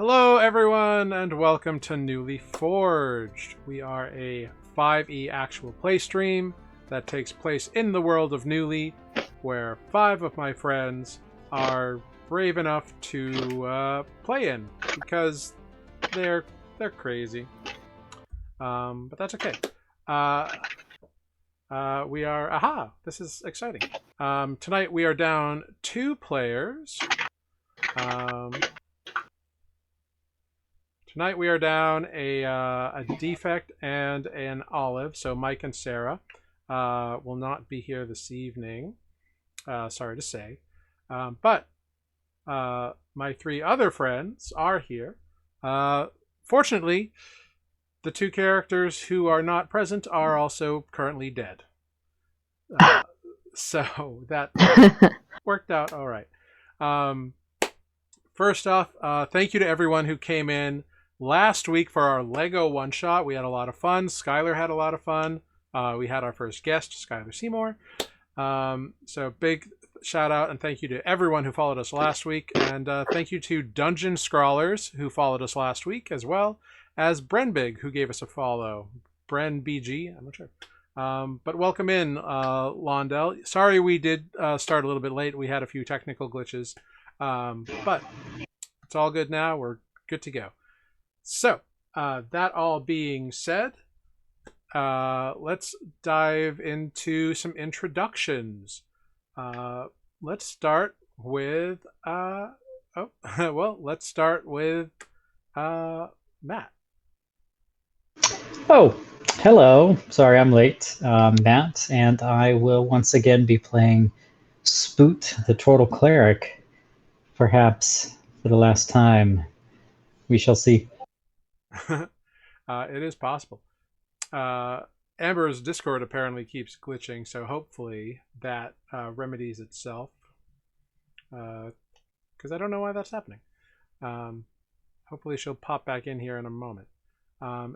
Hello everyone and welcome to Nuuli Forged. We are a 5e actual play stream that takes place in the world of Nuuli, where 5 of my friends are brave enough to play in because they're crazy. But that's okay. We are this is exciting. Tonight we are down 2 players. Tonight we are down a defect and an olive, so Mike and Sarah will not be here this evening. Sorry to say, but my 3 other friends are here. Fortunately, the 2 characters who are not present are also currently dead. So that worked out all right. First off, thank you to everyone who came in last week for our Lego one-shot. We had a lot of fun. Skylar had a lot of fun. We had our first guest, Skylar Seymour. So big shout out and thank you to everyone who followed us last week. And thank you to Dungeon Scrawlers who followed us last week, as well as Brenbig, who gave us a follow. Bren BG, I'm not sure. But welcome in, Londell. Sorry we did start a little bit late. We had a few technical glitches. But it's all good now. We're good to go. So, that all being said, let's dive into some introductions. Let's start with, let's start with Matt. Oh, hello. Sorry I'm late. Matt, and I will once again be playing Spoot, the Turtle Cleric, perhaps for the last time. We shall see. It is possible. Amber's Discord apparently keeps glitching, so hopefully that remedies itself. Because I don't know why that's happening. Hopefully she'll pop back in here in a moment.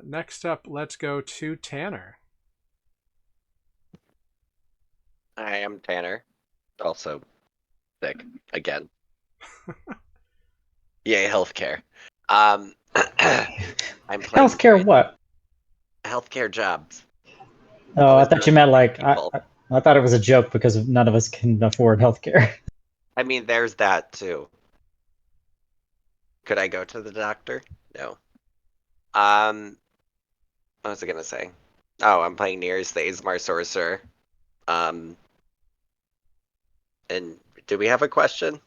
Next up, let's go to Tanner. I am Tanner. Also sick again. Yay, healthcare. I'm playing Healthcare what? healthcare jobs. Oh, I thought you meant like, I People. thought it was a joke because none of us can afford healthcare. I mean, there's that too. Could I go to the doctor? No. What was I gonna say? Oh, I'm playing Nereus, the Azmar Sorcerer. And do we have a question?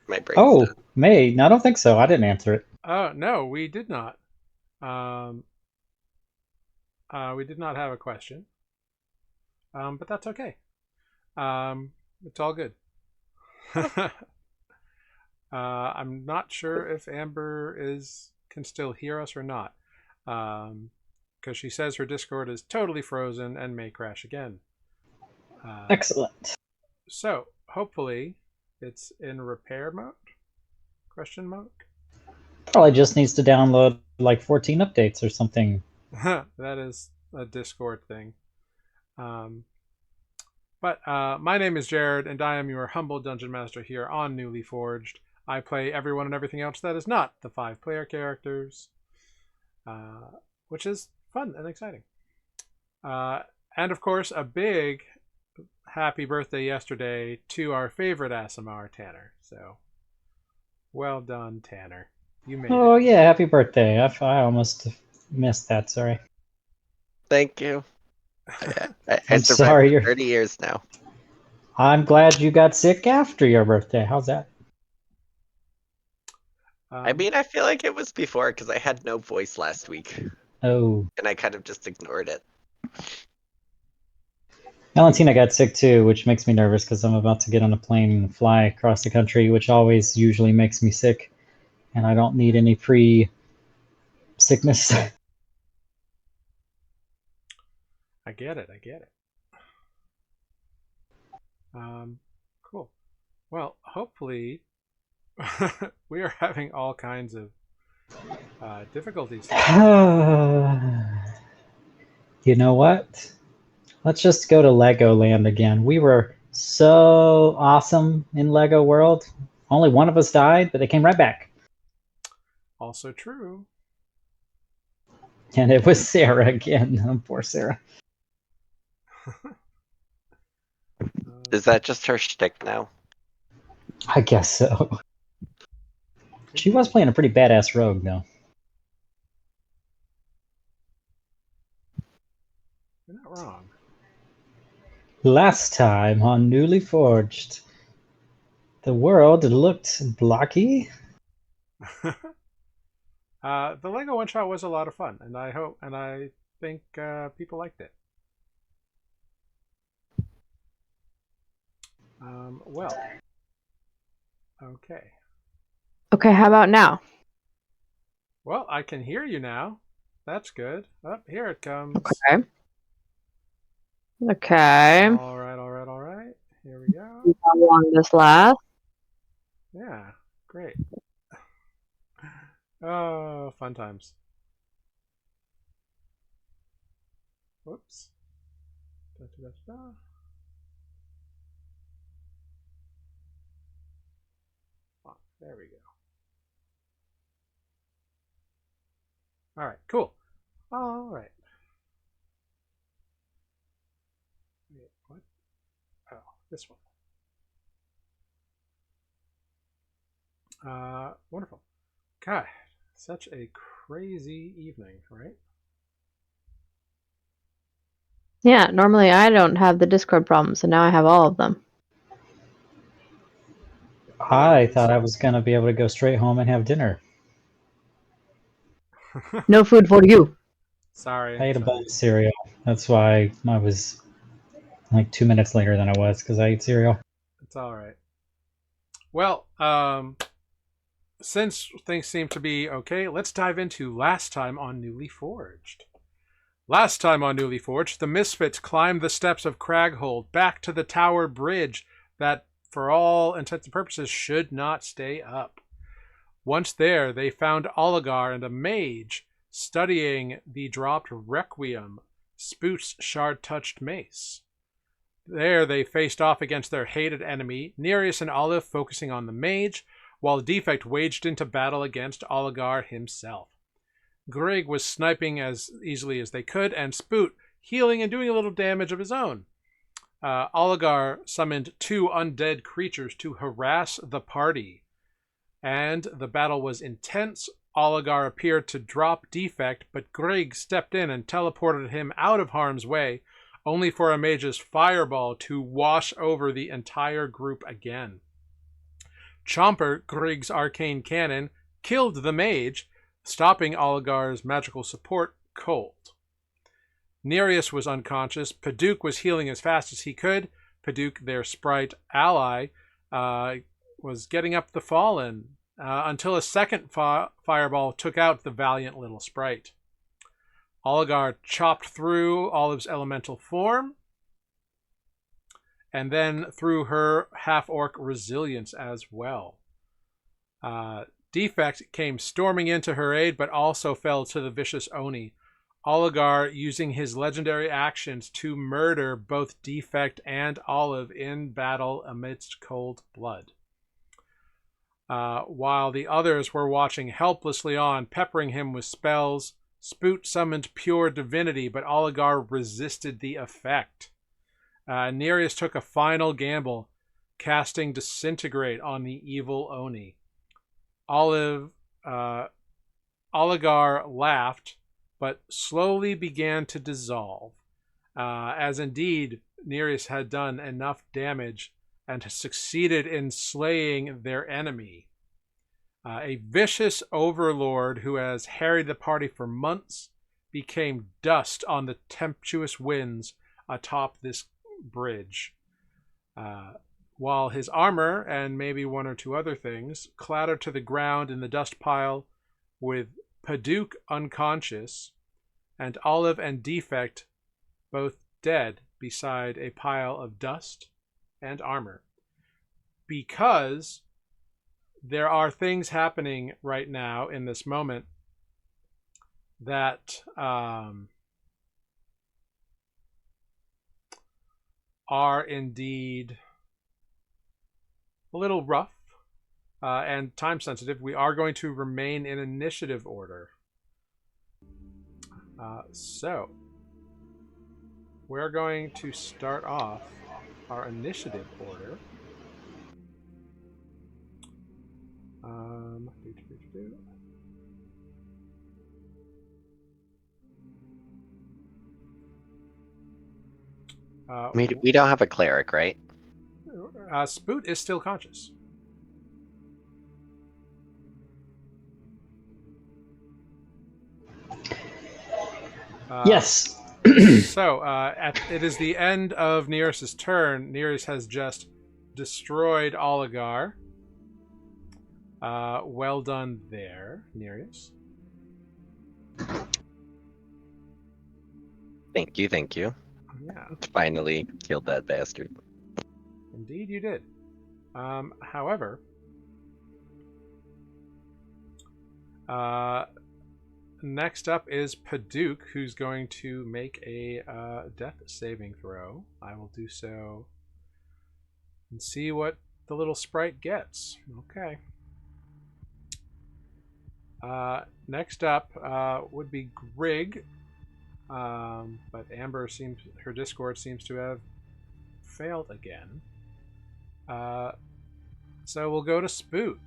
My brain's Oh, done. May. No, I don't think so. I didn't answer it. No, we did not. We did not have a question. But that's okay. It's all good. I'm not sure if Amber can still hear us or not. Because she says her Discord is totally frozen and may crash again. Excellent. So, hopefully, it's in repair mode? Question mark? Probably just needs to download like 14 updates or something. That is a Discord thing. But my name is Jared, and I am your humble dungeon master here on Nuuli Forged. I play everyone and everything else that is not the 5-player characters, which is fun and exciting. And of course, a big happy birthday yesterday to our favorite ASMR, Tanner. So, well done, Tanner. You made Oh it. yeah, happy birthday. I almost missed that, sorry. Thank you. I I'm survived sorry, for 30 years now. I'm glad you got sick after your birthday. How's that? I mean, I feel like it was before because I had no voice last week. Oh. And I kind of just ignored it. Valentina got sick too, which makes me nervous because I'm about to get on a plane and fly across the country, which always usually makes me sick. And I don't need any pre-sickness. I get it. Cool. Well, hopefully we are having all kinds of difficulties. You know what? Let's just go to Legoland again. We were so awesome in Lego World. Only one of us died, but they came right back. Also true. And it was Sarah again. Oh, poor Sarah. Is that just her shtick now? I guess so. Could She was be. playing a pretty badass rogue, though. You're not wrong. Last time on Newly Forged, the world looked blocky. The Lego one shot was a lot of fun, and I think people liked it. Well, okay. Okay, how about now? Well, I can hear you now. That's good. Oh, here it comes. Okay. Okay. All right, all right, all right. Here we go. See how long this lasts. Yeah, great. Oh, fun times. Whoops. Da, da, da, da. Oh, there we go. All right, cool. All right. Wait, what? Oh, this one. Wonderful. God, such a crazy evening, right? Yeah, normally I don't have the Discord problem, so now I have all of them. I thought I was going to be able to go straight home and have dinner. No food for you. Sorry. I ate a bowl sorry. of cereal. That's why I was like 2 minutes later than I was, because I ate cereal. It's all right. Well, since things seem to be okay, let's dive into last time on Newly Forged. Last time on Newly Forged, the Misfits climbed the steps of Craghold back to the tower bridge that, for all intents and purposes, should not stay up. Once there, they found Oligar and a mage studying the dropped Requiem, Spoot's shard-touched mace. There, they faced off against their hated enemy, Nereus and Olive focusing on the mage, while Defect waged into battle against Oligar himself. Greg was sniping as easily as they could, and Spoot healing and doing a little damage of his own. Oligar summoned 2 undead creatures to harass the party, and the battle was intense. Oligar appeared to drop Defect, but Greg stepped in and teleported him out of harm's way, only for a mage's fireball to wash over the entire group again. Chomper, Greg's arcane cannon, killed the mage, stopping Oligar's magical support cold. Nereus was unconscious. Paduk was healing as fast as he could. Paduk, their sprite ally, was getting up the fallen until a second fireball took out the valiant little sprite. Oligar chopped through Olive's elemental form, and then through her half-orc resilience as well. Defect came storming into her aid, but also fell to the vicious Oni. Oligar using his legendary actions to murder both Defect and Olive in battle amidst cold blood. While the others were watching helplessly on, peppering him with spells, Spoot summoned pure divinity, but Oligar resisted the effect. Nereus took a final gamble, casting Disintegrate on the evil Oni. Oligar laughed, but slowly began to dissolve, as indeed Nereus had done enough damage and succeeded in slaying their enemy. A vicious overlord who has harried the party for months became dust on the tempestuous winds atop this bridge, while his armor and maybe 1 or 2 other things clattered to the ground in the dust pile, with Paduk unconscious and Olive and Defect both dead beside a pile of dust and armor. Because there are things happening right now in this moment that are indeed a little rough and time sensitive, we are going to remain in initiative order. So we're going to start off our initiative order. We don't have a cleric, right? Spoot is still conscious. Yes. So, it is the end of Nereus' turn. Nereus has just destroyed Oligar. Well done there, Nereus. Thank you, thank you. Yeah, Finally killed that bastard. indeed you did. However, next up is Paduk, who's going to make a death saving throw. I will do so and see what the little sprite gets. Okay. Next up would be Grig, but Amber her Discord seems to have failed again. So we'll go to Spoot.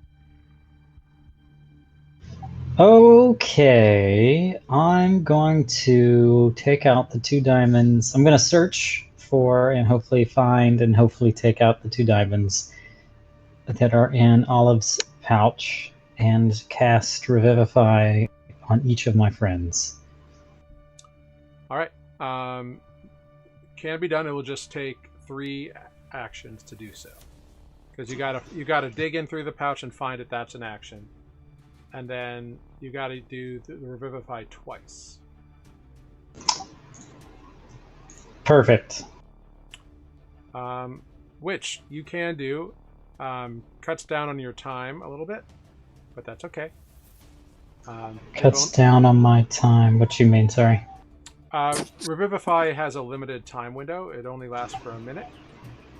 Okay, I'm going to take out the 2 diamonds. I'm going to search for and hopefully find and hopefully take out the 2 diamonds that are in Olive's pouch and cast Revivify on each of my friends. All right. Can be done. It will just take 3 actions to do so, because you gotta dig in through the pouch and find it. That's an action, and then you gotta do the Revivify twice. Perfect. Which you can do. Cuts down on your time a little bit, but that's okay. Cuts down on my time. What you mean? Sorry. Revivify has a limited time window. It only lasts for a minute.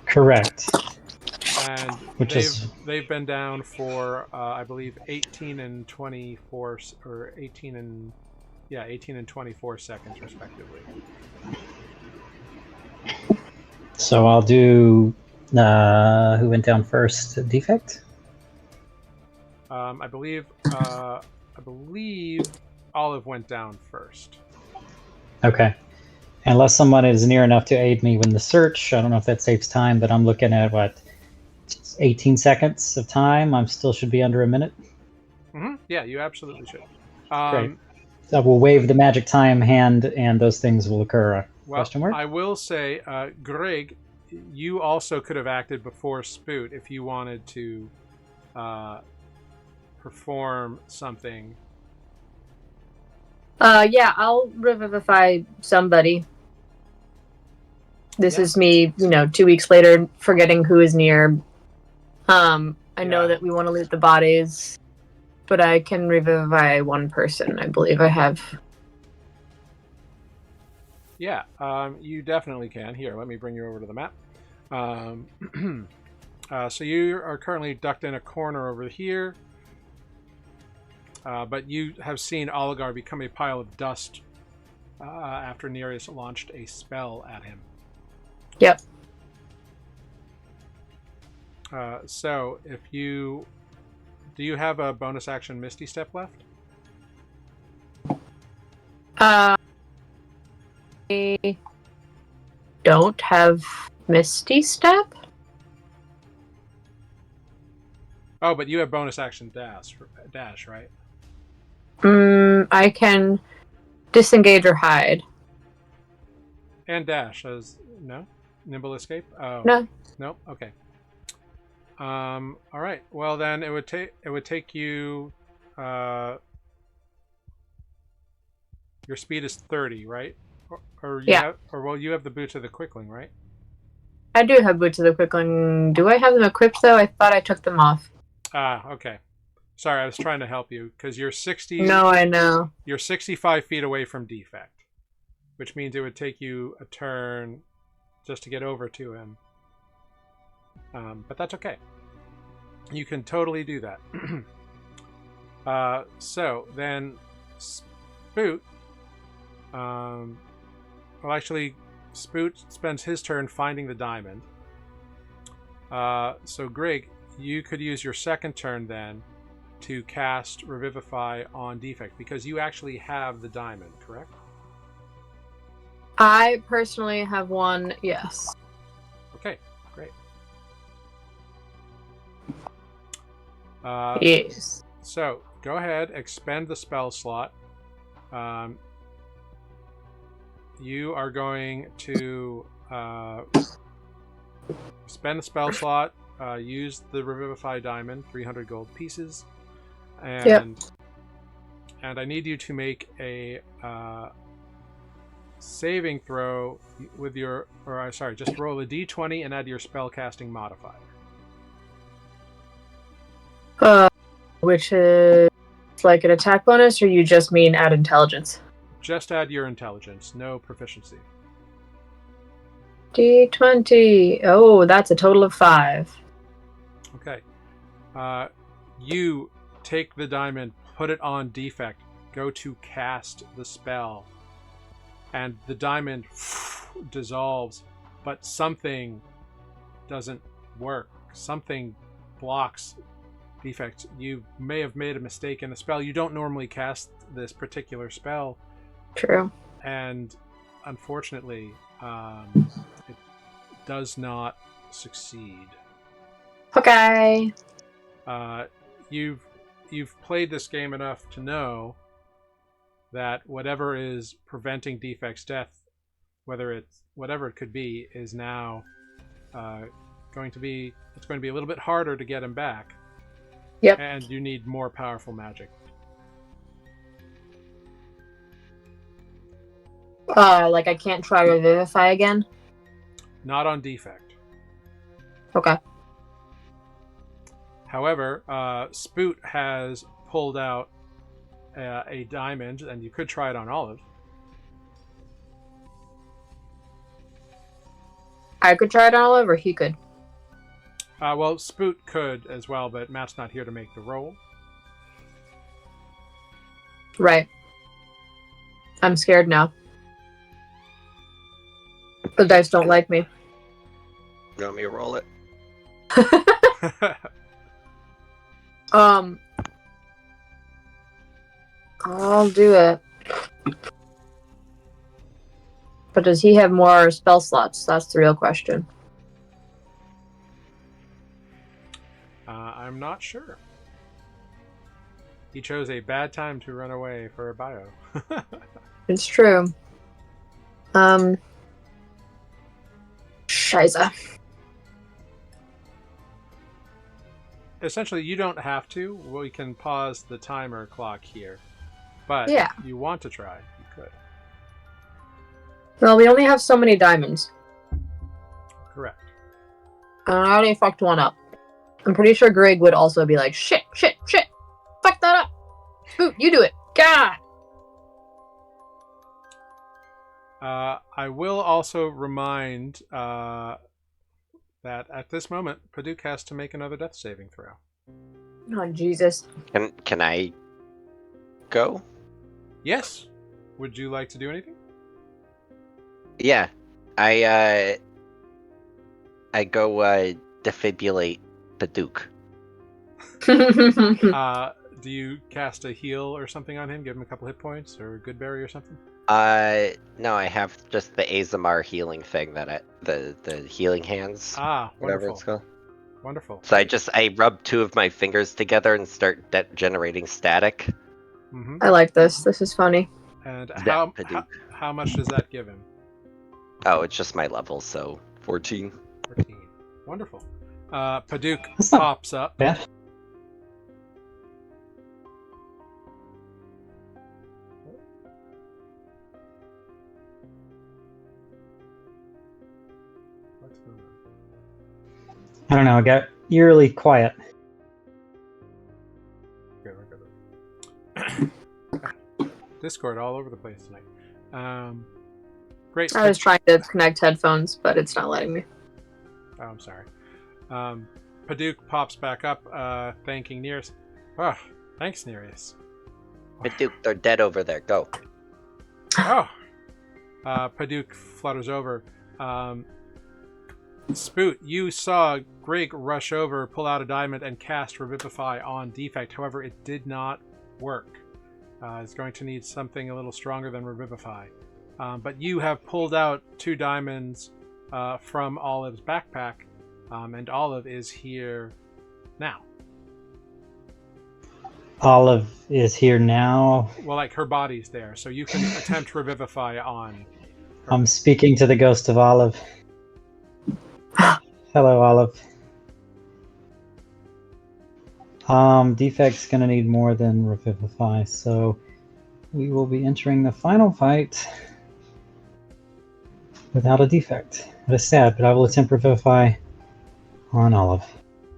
Correct. And they've been down for I believe 18 and 24 or 18 and 24 seconds respectively. So I'll do who went down first? Defect? I believe Olive went down first. Okay. Unless someone is near enough to aid me with the search, I don't know if that saves time, but I'm looking at what, 18 seconds of time. I still should be under a minute. Mm-hmm. Yeah, you absolutely should. Great. I will wave the magic time hand, and those things will occur. Well, question mark? I will say, Greg, you also could have acted before Spoot if you wanted to perform something. Yeah, I'll revivify somebody. This is me, 2 weeks later, forgetting who is near. I know that we want to loot the bodies, but I can revivify 1 person. I believe I have. Yeah, you definitely can. Here, let me bring you over to the map. So you are currently ducked in a corner over here. But you have seen Oligar become a pile of dust after Nereus launched a spell at him. Yep. So if do you have a bonus action Misty Step left? I don't have Misty Step. Oh, but you have bonus action dash, right? I can disengage or hide. And dash as no? Nimble escape? Oh. No. Nope. Okay. All right. Well, then it would take you. Your speed is 30, right? You have the boots of the Quickling, right? I do have Boots of the Quickling. Do I have them equipped though? I thought I took them off. Ah, okay. Sorry, I was trying to help you because you're 60. No, I know. You're 65 feet away from defect, which means it would take you a turn just to get over to him. But that's okay. You can totally do that. So then, Spoot. Well, actually, Spoot spends his turn finding the diamond. So Grig, you could use your second turn then to cast Revivify on Defect because you actually have the diamond, correct? I personally have one, yes. Okay, great. Yes. So go ahead, expend the spell slot. You are going to spend the spell slot, use the Revivify diamond, 300 gold pieces, and I need you to make a saving throw with your, just roll a d20 and add your spell casting modifier. Which is like an attack bonus, or you just mean add intelligence? Just add your intelligence, no proficiency. D20. Oh, that's a total of 5. Okay. You take the diamond, put it on Defect, go to cast the spell, and the diamond dissolves, but something doesn't work. Something blocks Defect. You may have made a mistake in the spell. You don't normally cast this particular spell. True. And unfortunately, it does not succeed. Okay. You've played this game enough to know that whatever is preventing Defect's death, whatever it could be, is now going to be a little bit harder to get him back. Yep. And you need more powerful magic. Like I can't try Revivify again? Not on Defect. Okay. However, Spoot has pulled out a diamond, and you could try it on Olive. I could try it on Olive, or he could. Well, Spoot could as well, but Matt's not here to make the roll. Right. I'm scared now. The dice don't like me. You want me to roll it? I'll do it. But does he have more spell slots? That's the real question. I'm not sure. He chose a bad time to run away for a bio. It's true. Scheiße. Essentially, you don't have to. We can pause the timer clock here. But Yeah. if you want to try, you could. Well, we only have so many diamonds. Correct. And I already fucked one up. I'm pretty sure Greg would also be like, shit. Fuck that up. Spoot, you do it. God. I will also remind that at this moment, Paduk has to make another death saving throw. Oh, Jesus. Can I go? Yes. Would you like to do anything? Yeah. I go defibrillate Paduk. Do you cast a heal or something on him? Give him a couple hit points or a good berry or something? No, I have just the Azamar healing thing the healing hands. Whatever Wonderful. it's called. Wonderful. So I rub 2 of my fingers together and start generating static. Mm-hmm. I like this. This is funny. And Paduk. how much does that give him? Oh, it's just my level, so 14. 14. Wonderful. Paduk That's not pops up. bad. What's going on? I don't know. It got eerily quiet. Okay, we're good. Discord all over the place tonight. Great. I was trying to connect headphones, but it's not letting me. Oh, I'm sorry. Paduk pops back up, thanking Nereus. Oh, thanks, Nereus. But Duke, they're dead over there. Go. Oh. Paduk flutters over. Spoot, you saw Greg rush over, pull out a diamond, and cast Revivify on Defect. However, it did not work. It's going to need something a little stronger than Revivify. But you have pulled out 2 diamonds from Olive's backpack, and Olive is here now. Olive is here now. Well, like her body's there, so you can attempt Revivify on her. I'm speaking to the ghost of Olive. Hello, Olive. Defect's gonna need more than Revivify, so we will be entering the final fight without a defect. That is sad, but I will attempt Revivify on Olive.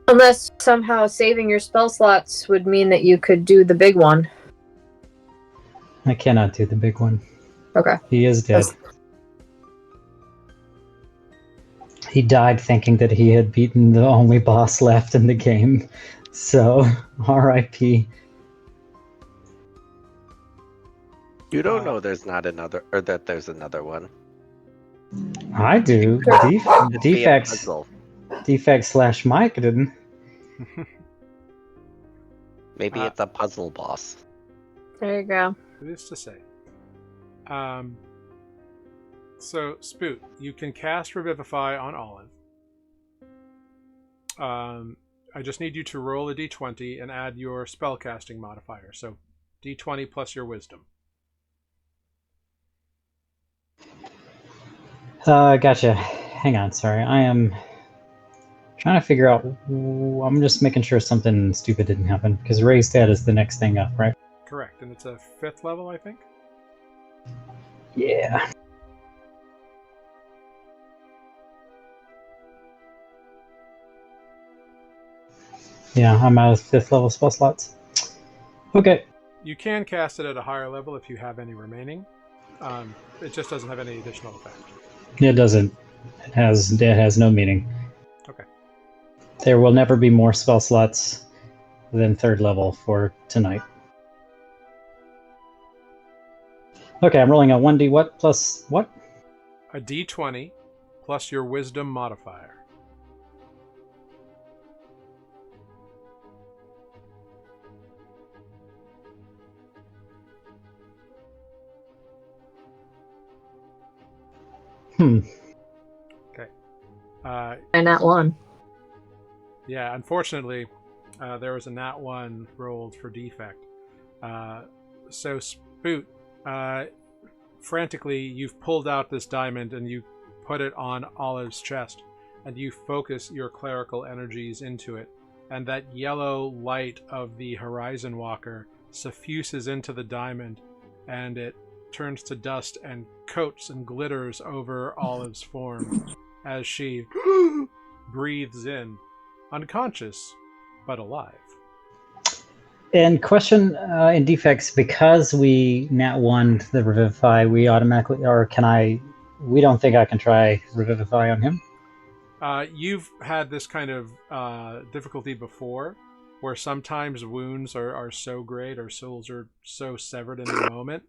Unless somehow saving your spell slots would mean that you could do the big one. I cannot do the big one. Okay. He is dead. He died thinking that he had beaten the only boss left in the game. So, R.I.P. You don't know there's not another, or that there's another one. I do. It'd be a Defects. puzzle. Defect / Mike didn't. Maybe it's a puzzle boss. There you go. It is to say. So, Spoot, you can cast Revivify on Olive. I just need you to roll a d20 and add your spellcasting modifier. So, d20 plus your wisdom. Gotcha. Hang on, sorry. I am trying to figure out... I'm just making sure something stupid didn't happen, because Ray's dead is the next thing up, right? Correct, and it's a 5th level, I think? Yeah. Yeah, I'm out of 5th level spell slots. Okay. You can cast it at a higher level if you have any remaining. It just doesn't have any additional effect. It doesn't. It has no meaning. Okay. There will never be more spell slots than 3rd level for tonight. Okay, I'm rolling a 1d what plus what? A d20 plus your wisdom modifier. Okay. And that one. Yeah, unfortunately, there was a nat 1 rolled for defect. So, Spoot, frantically, you've pulled out this diamond and you put it on Olive's chest, and you focus your clerical energies into it, and that yellow light of the Horizon Walker suffuses into the diamond, and it turns to dust and coats and glitters over Olive's form as she breathes in, unconscious but alive. And question in defects, because we nat 1 the Revivify, we automatically, or can I, we don't think I can try Revivify on him? You've had this kind of difficulty before, where sometimes wounds are so great or souls are so severed in the moment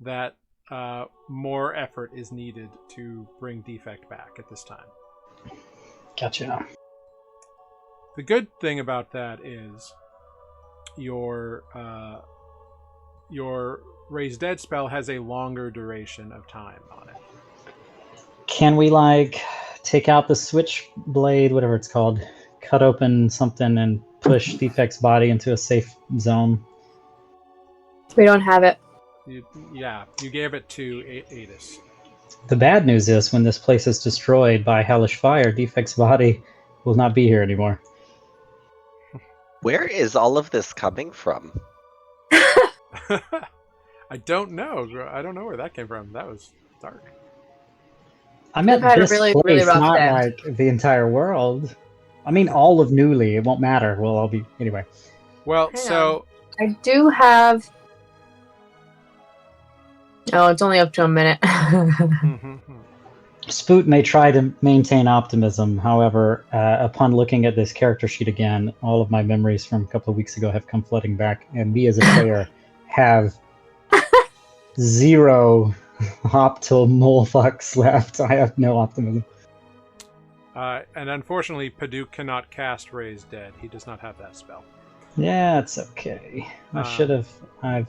that more effort is needed to bring defect back at this time. Gotcha. The good thing about that is your Raise Dead spell has a longer duration of time on it. Can we, like, take out the switchblade, whatever it's called, cut open something and push Defect's body into a safe zone? We don't have it. You gave it to Adis. The bad news is, when this place is destroyed by hellish fire, Defect's body will not be here anymore. Where is all of this coming from? I don't know. I don't know where that came from. That was dark. I meant We've had a this really, place, really rough not day. like the entire world. I mean, all of Nuuli. It won't matter. We'll all be... Anyway. Well, Hang so... I do have... Oh, it's only up to a minute. Spoot may try to maintain optimism. However, upon looking at this character sheet again, all of my memories from a couple of weeks ago have come flooding back, and me as a player have 0 optal molefucks left. I have no optimism. And unfortunately, Paduk cannot cast Raise Dead. He does not have that spell. Yeah, it's okay. I should have.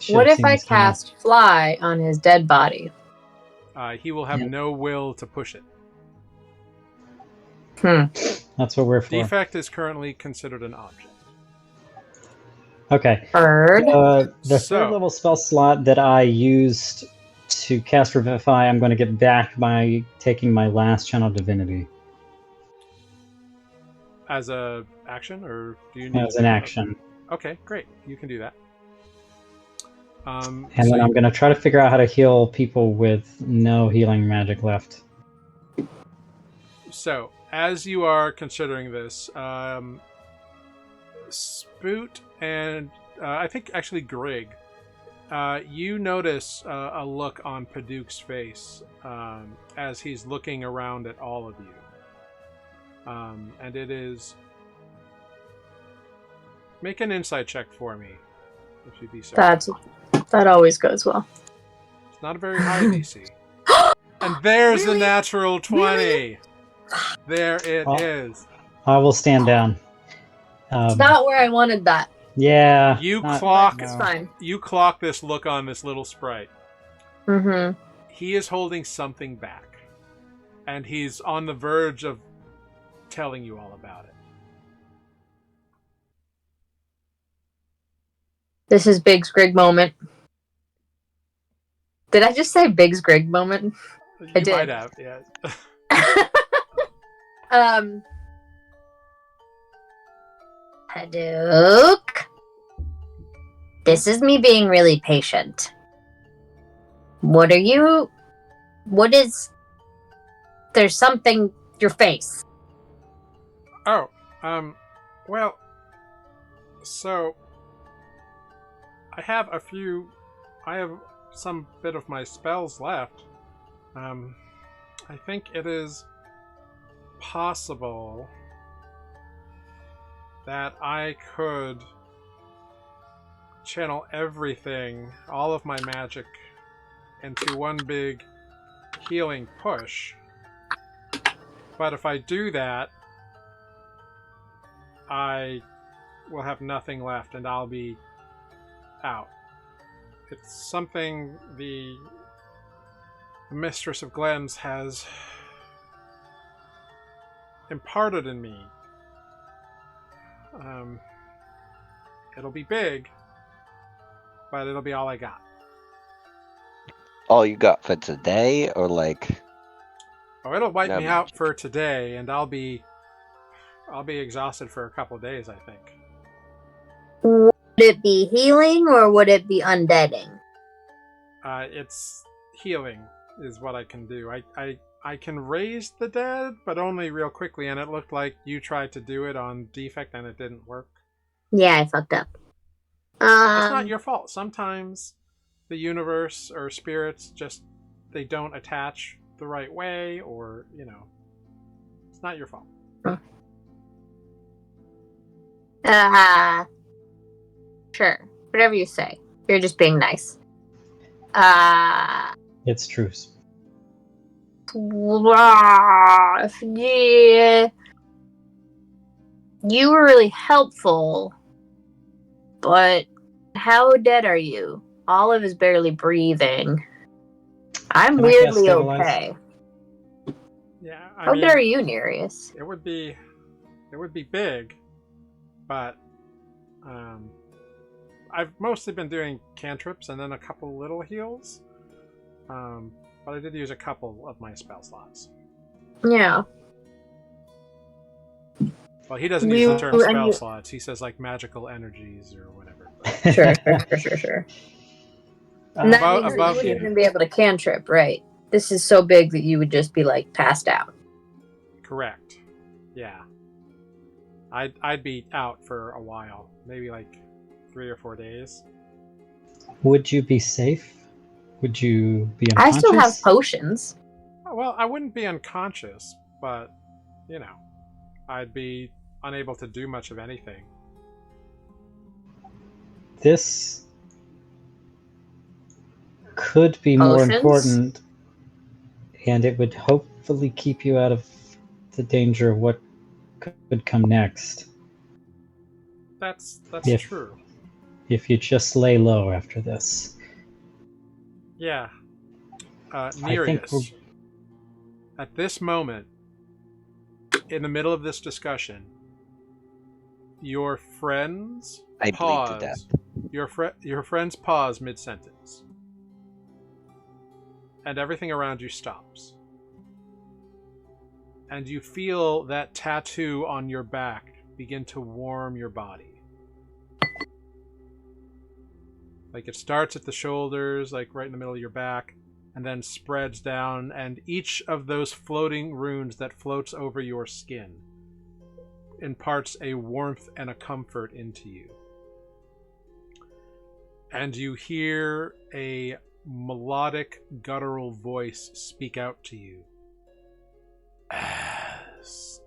What if I cast Fly on his dead body? He will have no will to push it. That's what we're for. Defect is currently considered an object. Okay. Bird. The third level spell slot that I used to cast Revivify, I'm going to get back by taking my last Channel Divinity. As a action, or do you need As an action. Okay, great. You can do that. And then I'm going to try to figure out how to heal people with no healing magic left. So, as you are considering this, Spoot and I think actually Grig, you notice a look on Paduk's face as he's looking around at all of you. And it is... Make an insight check for me, if you'd be so. That always goes well. It's not a very high DC. And there's Really? a natural 20! Really? There it is. I will stand down. It's not where I wanted that. Yeah. You not- clock. It's fine. You clock this look on this little sprite. Mm-hmm. He is holding something back, and he's on the verge of telling you all about it. This is Big's Grig moment. Did I just say Big's Grig moment? You I did. might have, yeah. Paduk. This is me being really patient. What is... There's something... Your face. Oh, well, so I have some bit of my spells left. I think it is possible that I could channel everything, all of my magic, into one big healing push. But if I do that, I will have nothing left and I'll be out. It's something the Mistress of Glens has imparted in me. It'll be big, but it'll be all I got. All you got for today, or like? Oh, it'll wipe No. me out for today, and I'll be exhausted for a couple of days, I think. Would it be healing or would it be undeading? It's healing is what I can do. I can raise the dead, but only real quickly, and it looked like you tried to do it on defect and it didn't work. Yeah, I fucked up. It's not your fault. Sometimes the universe or spirits just, they don't attach the right way, or, it's not your fault. Sure. Whatever you say. You're just being nice. It's true. Yeah. You were really helpful, but how dead are you? Olive is barely breathing. I'm Can I cast weirdly Stabilize? okay. Yeah, How dead are you, Nereus? It would be big, but I've mostly been doing cantrips and then a couple little heals. But I did use a couple of my spell slots. Yeah. Well, he doesn't use the term spell slots. He says like magical energies or whatever. Sure. And that means that you wouldn't even be able to cantrip, right? This is so big that you would just be like passed out. Correct. Yeah. I'd be out for a while, maybe like 3 or 4 days. Would you be safe? Would you be unconscious? I still have potions. Well, I wouldn't be unconscious, but, you know, I'd be unable to do much of anything. This could be more Potions? important, and it would hopefully keep you out of the danger of what could come next. That's If- true. If you just lay low after this. Yeah. I think Nereus, at this moment, in the middle of this discussion, your friends I bleed to death. pause. Your friends pause mid-sentence, and everything around you stops. And you feel that tattoo on your back begin to warm your body. Like it starts at the shoulders, like right in the middle of your back, and then spreads down, and each of those floating runes that floats over your skin imparts a warmth and a comfort into you. And you hear a melodic, guttural voice speak out to you. Ask.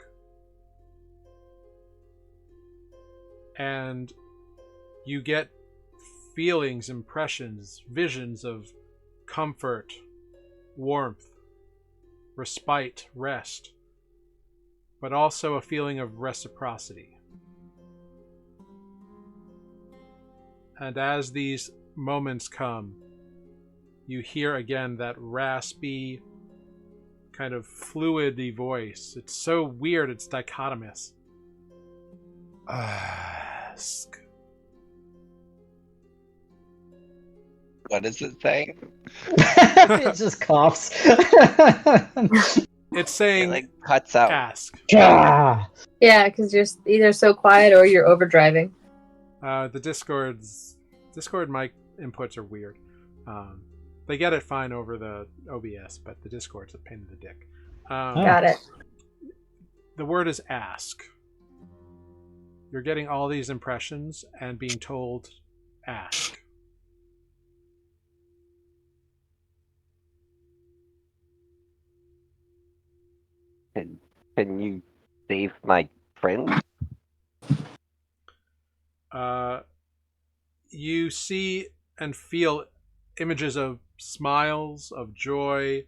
And you get feelings, impressions, visions of comfort, warmth, respite, rest, but also a feeling of reciprocity. And as these moments come, you hear again that raspy, kind of fluidy voice. It's so weird, it's dichotomous. Ask. What is it saying? It just coughs. It's It saying like cuts out. ask. Ah. Yeah, because you're either so quiet or you're overdriving. The Discord mic inputs are weird. They get it fine over the OBS, but the Discord's a pain in the dick. Got it. The word is ask. You're getting all these impressions and being told ask. Can you save my friend? You see and feel images of smiles, of joy,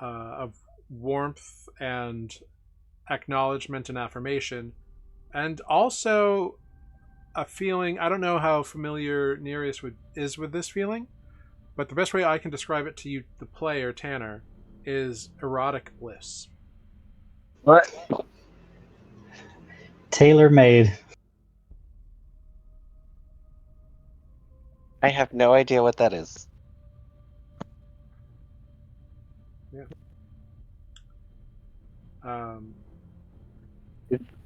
of warmth and acknowledgement and affirmation, and also a feeling. I don't know how familiar Nereus is with this feeling, but the best way I can describe it to you, the player Tanner, is erotic bliss. What? Tailor-made. I have no idea what that is. Yeah.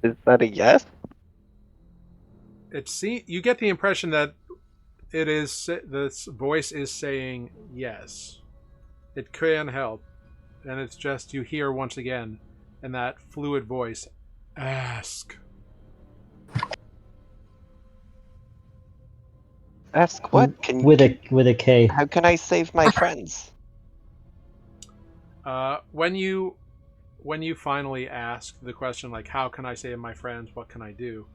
Is that a yes? You get the impression that it is this voice is saying yes. It can help, and it's just you hear once again in that fluid voice, ask. Ask what? Can you? With a K. How can I save my friends? When you finally ask the question, like, how can I save my friends? What can I do?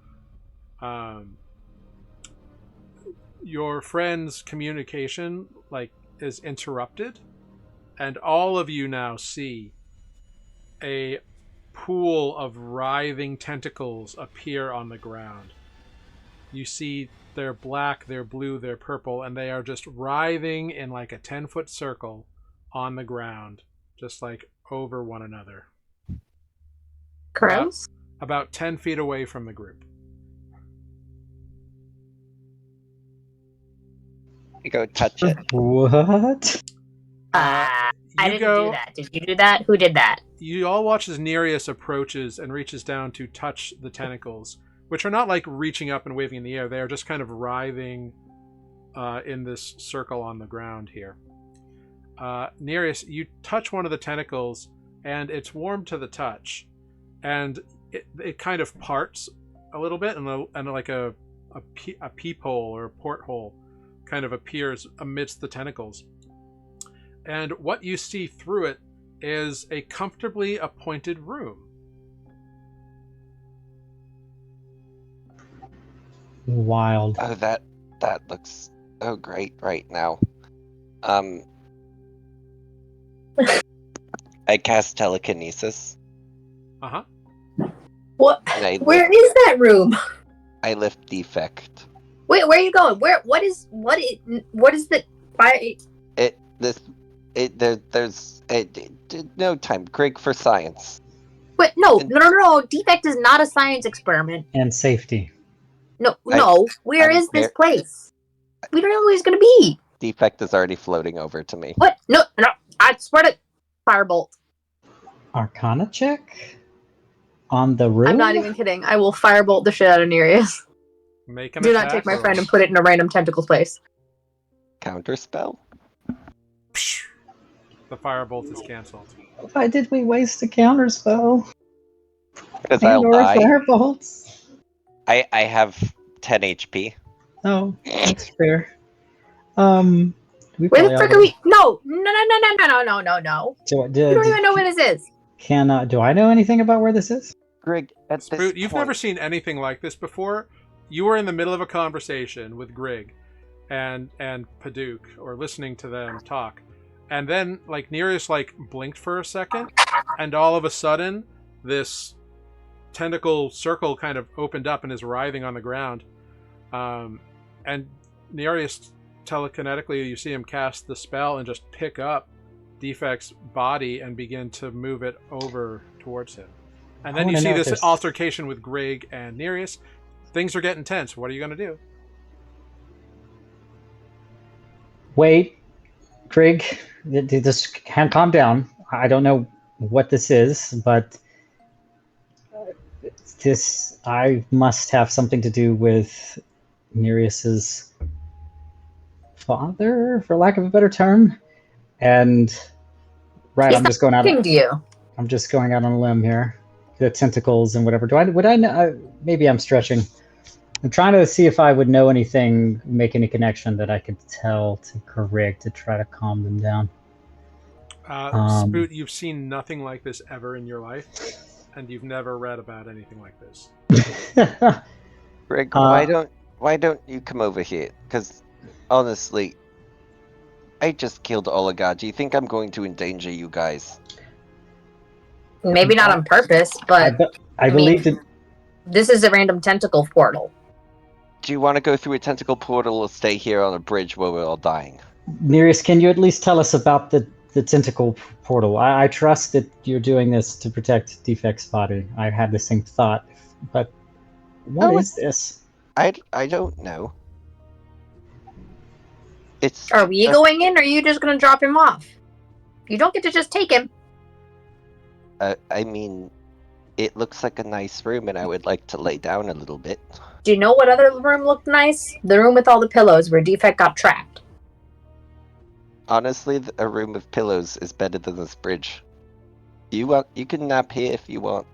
Your friend's communication is interrupted, and all of you now see a pool of writhing tentacles appear on the ground. You see they're black, they're blue, they're purple, and they are just writhing in like a 10-foot circle on the ground, just like over one another. Gross. About 10 feet away from the group. You go touch it. What? I You didn't go- do that. Did you do that? Who did that? You all watch as Nereus approaches and reaches down to touch the tentacles, which are not like reaching up and waving in the air. They are just kind of writhing in this circle on the ground here. Nereus, you touch one of the tentacles, and it's warm to the touch, and it kind of parts a little bit, and like a peephole or a porthole kind of appears amidst the tentacles. And what you see through it is a comfortably appointed room. Wild. Oh, that looks so great right now. I cast telekinesis. Uh-huh. What? And Where is that room? I lift defect. Wait, where are you going? What is the There's no time. Greg for science. Wait, no. Defect is not a science experiment. And safety. No. Where I'm is this there. place? We don't know where he's gonna be. Defect is already floating over to me. What? No. I swear to Firebolt. Arcana check? On the room? I'm not even kidding. I will Firebolt the shit out of Nereus. Make an Do attack. not take my roll. friend and put it in a random tentacle place. Counterspell? Psh. The firebolt is canceled. Why did we waste a counterspell? Because And I'll or a die. firebolts? I have 10 HP. Oh, that's fair. We Where the probably frick ought are we? to- No. Do, We don't even know where this is. do I know anything about where this is? Greg, at Spoot, this you've point, never seen anything like this before. You were in the middle of a conversation with Grig and Paduk, or listening to them talk. And then, like, Nereus, like, blinked for a second, and all of a sudden, this tentacle circle kind of opened up and is writhing on the ground. And Nereus, telekinetically, you see him cast the spell and just pick up Defect's body and begin to move it over towards him. And then you see this altercation with Grig and Nereus. Things are getting tense. What are you going to do? Wait, Craig, just calm down. I don't know what this is, but I must have something to do with Nereus's father, for lack of a better term. And right, I'm just going out on a limb here. The tentacles and whatever. Would I know? Maybe I'm stretching. I'm trying to see if I would know anything, make any connection that I could tell to Corrig to try to calm them down. Spoot, you've seen nothing like this ever in your life, and you've never read about anything like this. Greg, why don't you come over here? Because honestly, I just killed Oligar. Do you think I'm going to endanger you guys? Maybe not on purpose, but I believe that this is a random tentacle portal. Do you want to go through a tentacle portal or stay here on a bridge where we're all dying? Nereus, can you at least tell us about the tentacle portal? I trust that you're doing this to protect Defect's body. I had the same thought, but what is this? I don't know. Are we going in, or are you just going to drop him off? You don't get to just take him. I mean, it looks like a nice room, and I would like to lay down a little bit. Do you know what other room looked nice? The room with all the pillows where Defect got trapped. Honestly, a room with pillows is better than this bridge. You can nap here if you want.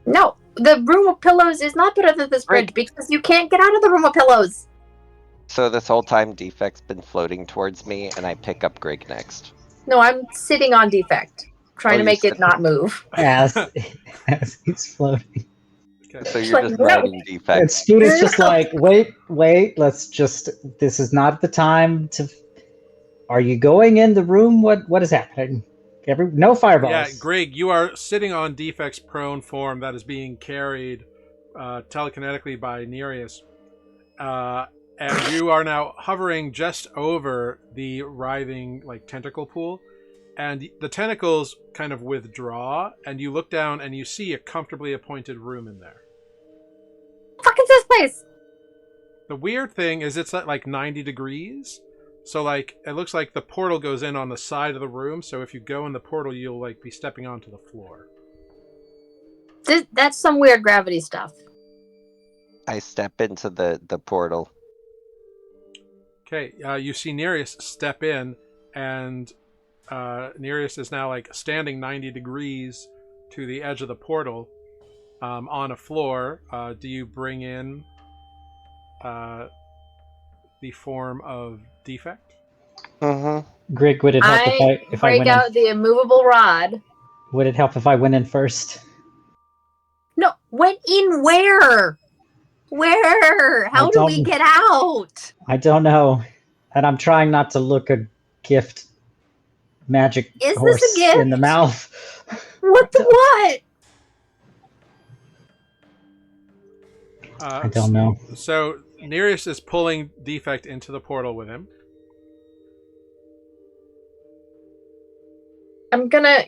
No, the room with pillows is not better than this bridge because you can't get out of the room with pillows. So this whole time, Defect's been floating towards me, and I pick up Greg next. No, I'm sitting on Defect, trying to make it not move. As he's floating. Okay. So you're just riding Defect. And Spoot is just like, wait, this is not the time to... Are you going in the room? What is happening? No fireballs. Yeah, Greg, you are sitting on Defect's prone form that is being carried telekinetically by Nereus. And you are now hovering just over the writhing, like, tentacle pool. And the tentacles kind of withdraw, and you look down and you see a comfortably appointed room in there. What the fuck is this place? The weird thing is it's at like 90 degrees. So, like, it looks like the portal goes in on the side of the room. So if you go in the portal, you'll, like, be stepping onto the floor. That's some weird gravity stuff. I step into the portal. Okay, you see Nereus step in, and Nereus is now, like, standing 90 degrees to the edge of the portal on a floor. Do you bring in the form of Defect? Mm-hmm. Greg, would it help I if I break went in? out the immovable rod. Would it help if I went in first? No, went in where? Where? How do we get out? I don't know. And I'm trying not to look a gift magic Is horse this a gift? in the mouth. What the what? I don't know. So Nereus is pulling Defect into the portal with him. I'm gonna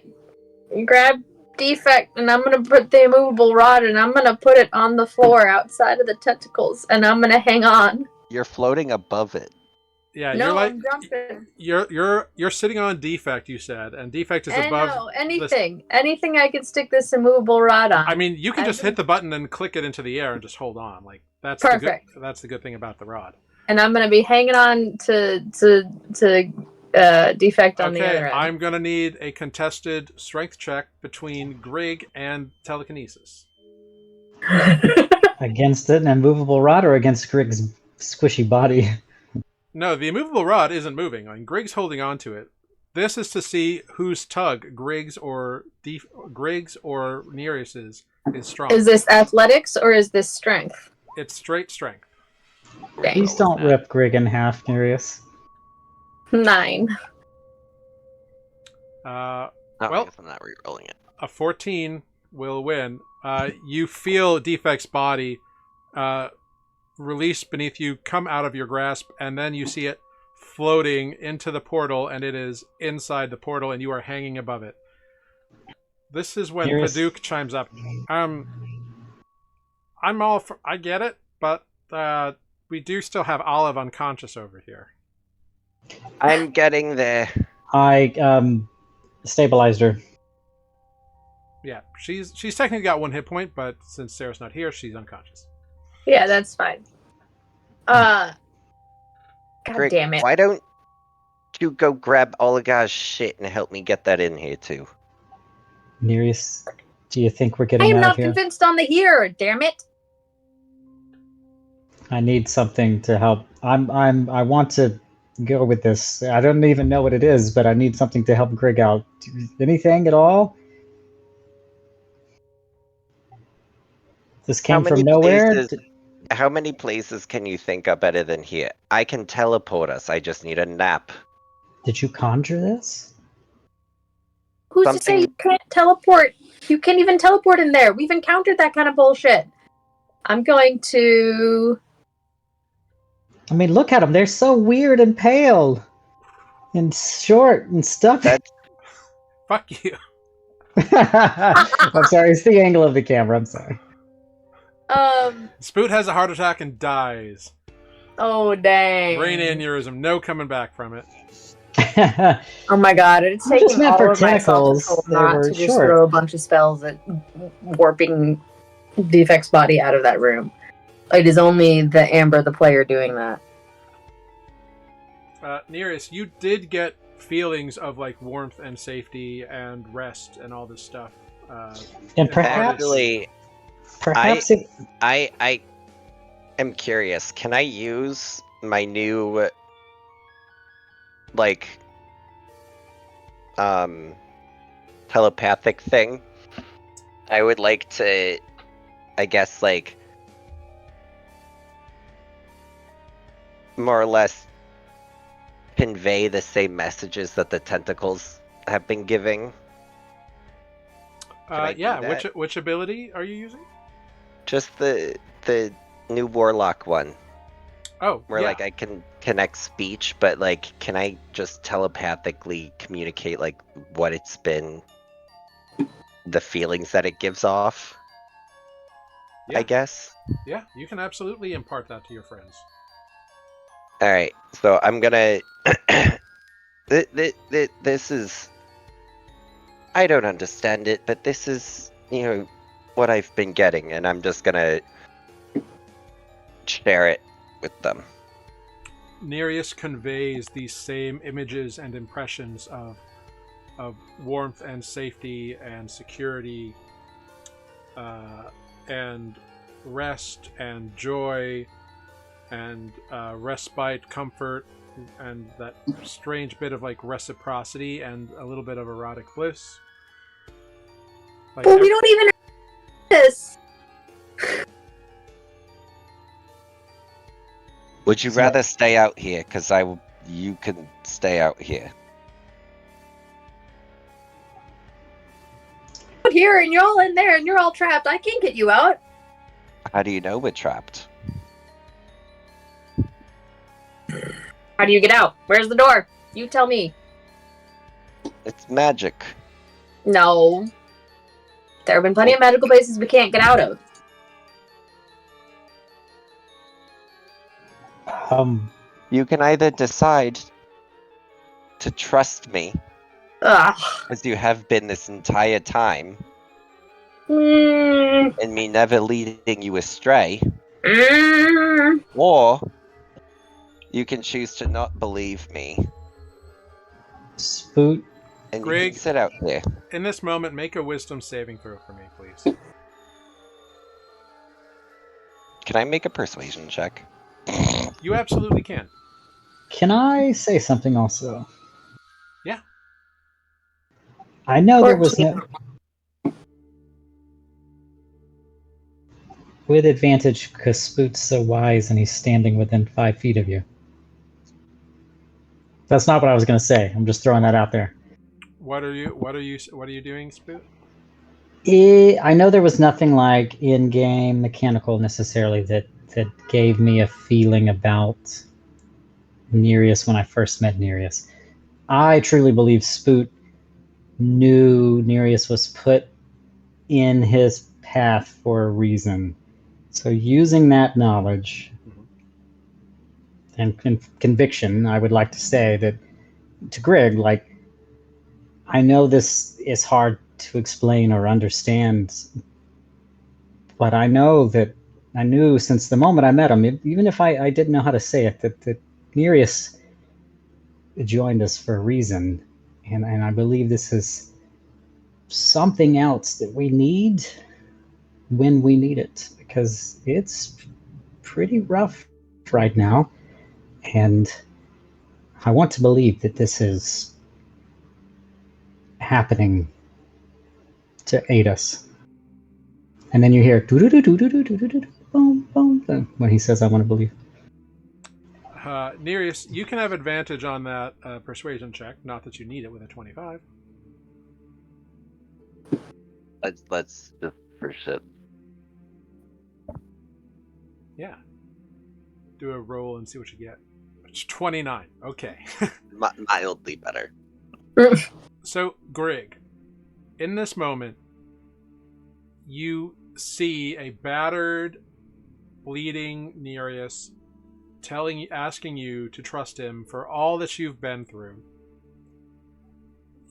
grab Defect and I'm gonna put the immovable rod and I'm gonna put it on the floor outside of the tentacles and I'm gonna hang on. You're floating above it. Yeah, No, you're like I'm jumping. you're sitting on Defect, you said, and Defect is above. No, anything I can stick this immovable rod on. I mean, you can just hit the button and click it into the air and just hold on. Like that's perfect. That's the good thing about the rod. And I'm gonna be hanging on to Defect on the other end. I'm gonna need a contested strength check between Grig and telekinesis. Against an immovable rod or against Grig's squishy body? No, the immovable rod isn't moving. I mean, Grig's holding on to it. This is to see whose tug, Grig's or Nereus's, is strong. Is this athletics or is this strength? It's straight strength. Please don't rip Grig in half, Nereus. 9. I Well, guess I'm not re-rolling it. a 14 will win. You feel Defect's body release beneath you, come out of your grasp, and then you see it floating into the portal, and it is inside the portal, and you are hanging above it. This is when Paduk chimes up. I'm all for, I get it, but we do still have Olive unconscious over here. I'm getting there. I stabilized her. Yeah, she's technically got 1 hit point, but since Sarah's not here, she's unconscious. Yeah, that's fine. God Greg, damn it. why don't you go grab Oligar's shit and help me get that in here too? Nereus, do you think we're I getting am out not of here? convinced on the here, damn it. I need something to help. I want to go with this. I don't even know what it is, but I need something to help Grig out. Anything at all? This came from nowhere. How many places can you think are better than here? I can teleport us. I just need a nap. Did you conjure this? Who's to say you can't teleport? You can't even teleport in there. We've encountered that kind of bullshit. I'm going to... I mean, look at them. They're so weird and pale. And short and stuffy. Fuck you. I'm sorry. It's the angle of the camera. I'm sorry. Spoot has a heart attack and dies. Oh, dang. Brain aneurysm. No coming back from it. Oh my god, it's taking just meant all for of my tentacles. self-control They not were to just short. throw a bunch of spells at warping Defect's body out of that room. It is only the Amber, the player, doing that. Nereus, you did get feelings of like warmth and safety and rest and all this stuff. And perhaps... Actually, Perhaps I am curious. Can I use my new telepathic thing? I would like to, I guess, more or less convey the same messages that the tentacles have been giving. Yeah, which ability are you using? Just the new warlock one. Oh, where yeah. I can connect speech, but can I just telepathically communicate what it's been, the feelings that it gives off? Yeah. I guess. Yeah, you can absolutely impart that to your friends. All right, so I'm gonna. This is. I don't understand it, but this is what I've been getting, and I'm just gonna share it with them. Nereus conveys these same images and impressions of warmth and safety and security and rest and joy and respite, comfort, and that strange bit of like reciprocity and a little bit of erotic bliss. Like, Well, we don't even have this. Would you So- rather stay out here? Because you can stay out here. Out here, and you're all in there, and you're all trapped. I can't get you out. How do you know we're trapped? How do you get out? Where's the door? You tell me. It's magic. No. There have been plenty of magical places we can't get out of. You can either decide to trust me, Ugh. as you have been this entire time, Mm, and me never leading you astray, mm. or you can choose to not believe me, Spoot. and you Greg. can sit out here. in this moment, make a wisdom saving throw for me, please. Can I make a persuasion check? You absolutely can. Can I say something also? Yeah. I know there was no... With advantage, because Spoot's so wise and he's standing within 5 feet of you. That's not what I was going to say. I'm just throwing that out there. What are you doing, Spoot? I know there was nothing like in-game mechanical necessarily that gave me a feeling about Nereus when I first met Nereus. I truly believe Spoot knew Nereus was put in his path for a reason. So using that knowledge and conviction, I would like to say that to Greg, like, I know this is hard to explain or understand, but I know that I knew since the moment I met him, even if I didn't know how to say it, that Nereus joined us for a reason. And I believe this is something else that we need when we need it, because it's pretty rough right now. And I want to believe that this is happening to aid us. And then you hear boom, boom, boom, when he says, I want to believe. Nereus, you can have advantage on that persuasion check. Not that you need it with a 25. Let's just for shit. Yeah. Do a roll and see what you get. It's 29. Okay. Mildly better. So, Greg, in this moment, you see a battered, bleeding Nereus asking you to trust him for all that you've been through.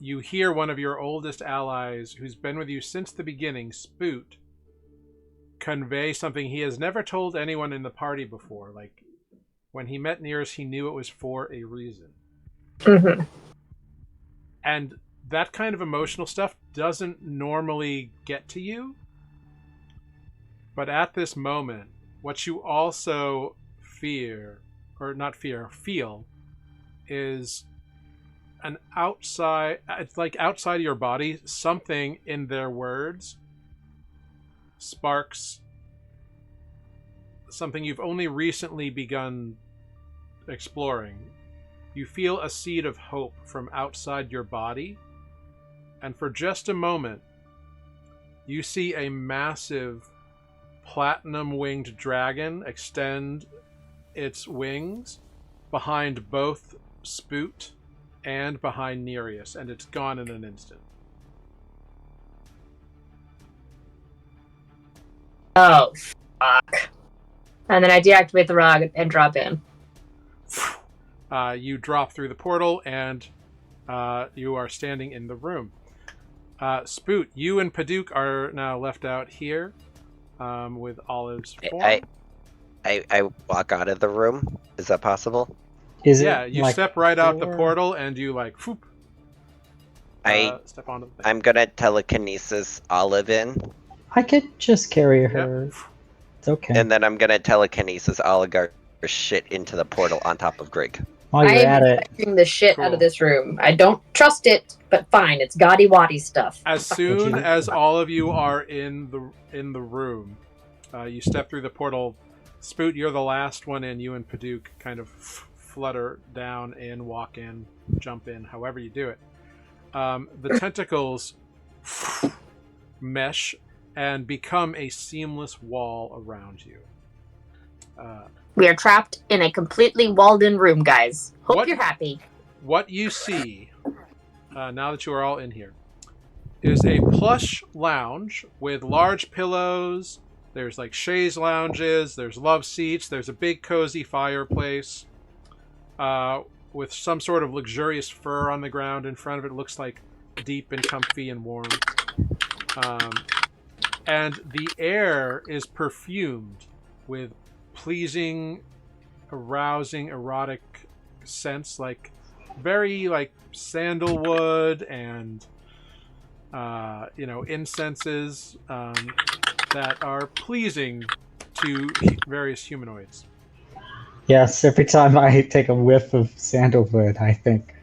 You hear one of your oldest allies, who's been with you since the beginning, Spoot, convey something he has never told anyone in the party before. Like, when he met Nereus, he knew it was for a reason. Mm-hmm. And that kind of emotional stuff doesn't normally get to you. But at this moment, what you also feel is an outside, it's like outside of your body, something in their words sparks something you've only recently begun exploring. You feel a seed of hope from outside your body, and for just a moment, you see a massive platinum-winged dragon extend its wings behind both Spoot and behind Nereus, and it's gone in an instant. Oh, fuck. And then I deactivate the rod and drop in. You drop through the portal, and you are standing in the room. Spoot, you and Paduk are now left out here with Olive's form. I walk out of the room. Is that possible? Is Yeah, it you like step right out the door? portal, and you like, whoop, step onto the thing. I'm gonna telekinesis Olive in, I could just carry her. Yep. It's okay. and then I'm gonna telekinesis Oligar shit into the portal on top of Greg. While I you're am at it, inspecting the shit out Cool. of this room. I don't trust it, but fine. It's gaudy waddy stuff. As soon as all of you are in the room, you step through the portal. Spoot, you're the last one in. You and Paduke kind of flutter down in, walk in, jump in, however you do it. The tentacles mesh and become a seamless wall around you. We are trapped in a completely walled-in room, guys. Hope you're happy. What you see, now that you are all in here, is a plush lounge with large pillows. There's like chaise lounges, there's love seats, there's a big cozy fireplace with some sort of luxurious fur on the ground in front of it. It looks like deep and comfy and warm. And the air is perfumed with pleasing, arousing, erotic scents, like very like sandalwood and incenses that are pleasing to various humanoids. yes, every time I take a whiff of sandalwood, I think,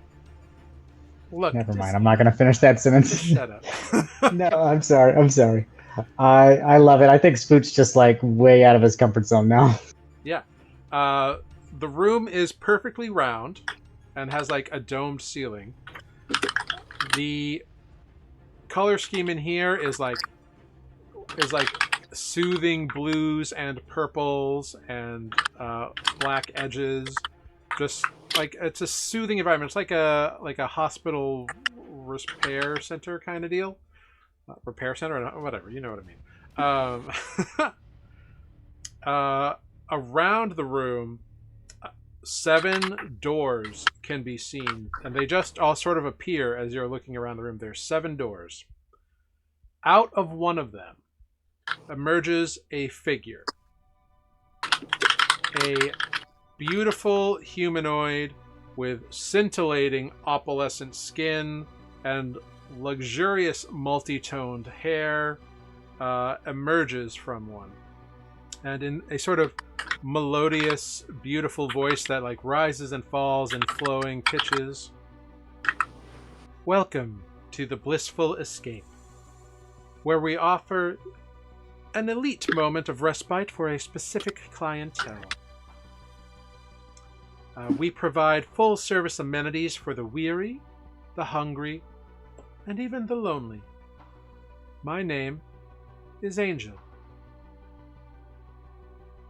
Look, never mind, I'm not going to finish that sentence. Just shut up. No, I'm sorry. I love it. I think Spoot's just like way out of his comfort zone now. Yeah. The room is perfectly round and has like a domed ceiling. The color scheme in here is like soothing blues and purples and black edges. Just like it's a soothing environment. It's like a hospital repair center kind of deal. Repair center, or whatever, you know what I mean. Around the room, 7 doors can be seen, and they just all sort of appear as you're looking around the room. There's 7 doors. Out of one of them emerges a figure. A beautiful humanoid with scintillating opalescent skin and luxurious multi-toned hair emerges from one. And in a sort of melodious, beautiful voice that like rises and falls in flowing pitches. Welcome to the Blissful Escape, where we offer an elite moment of respite for a specific clientele. We provide full-service amenities for the weary, the hungry, and even the lonely. My name is Angel.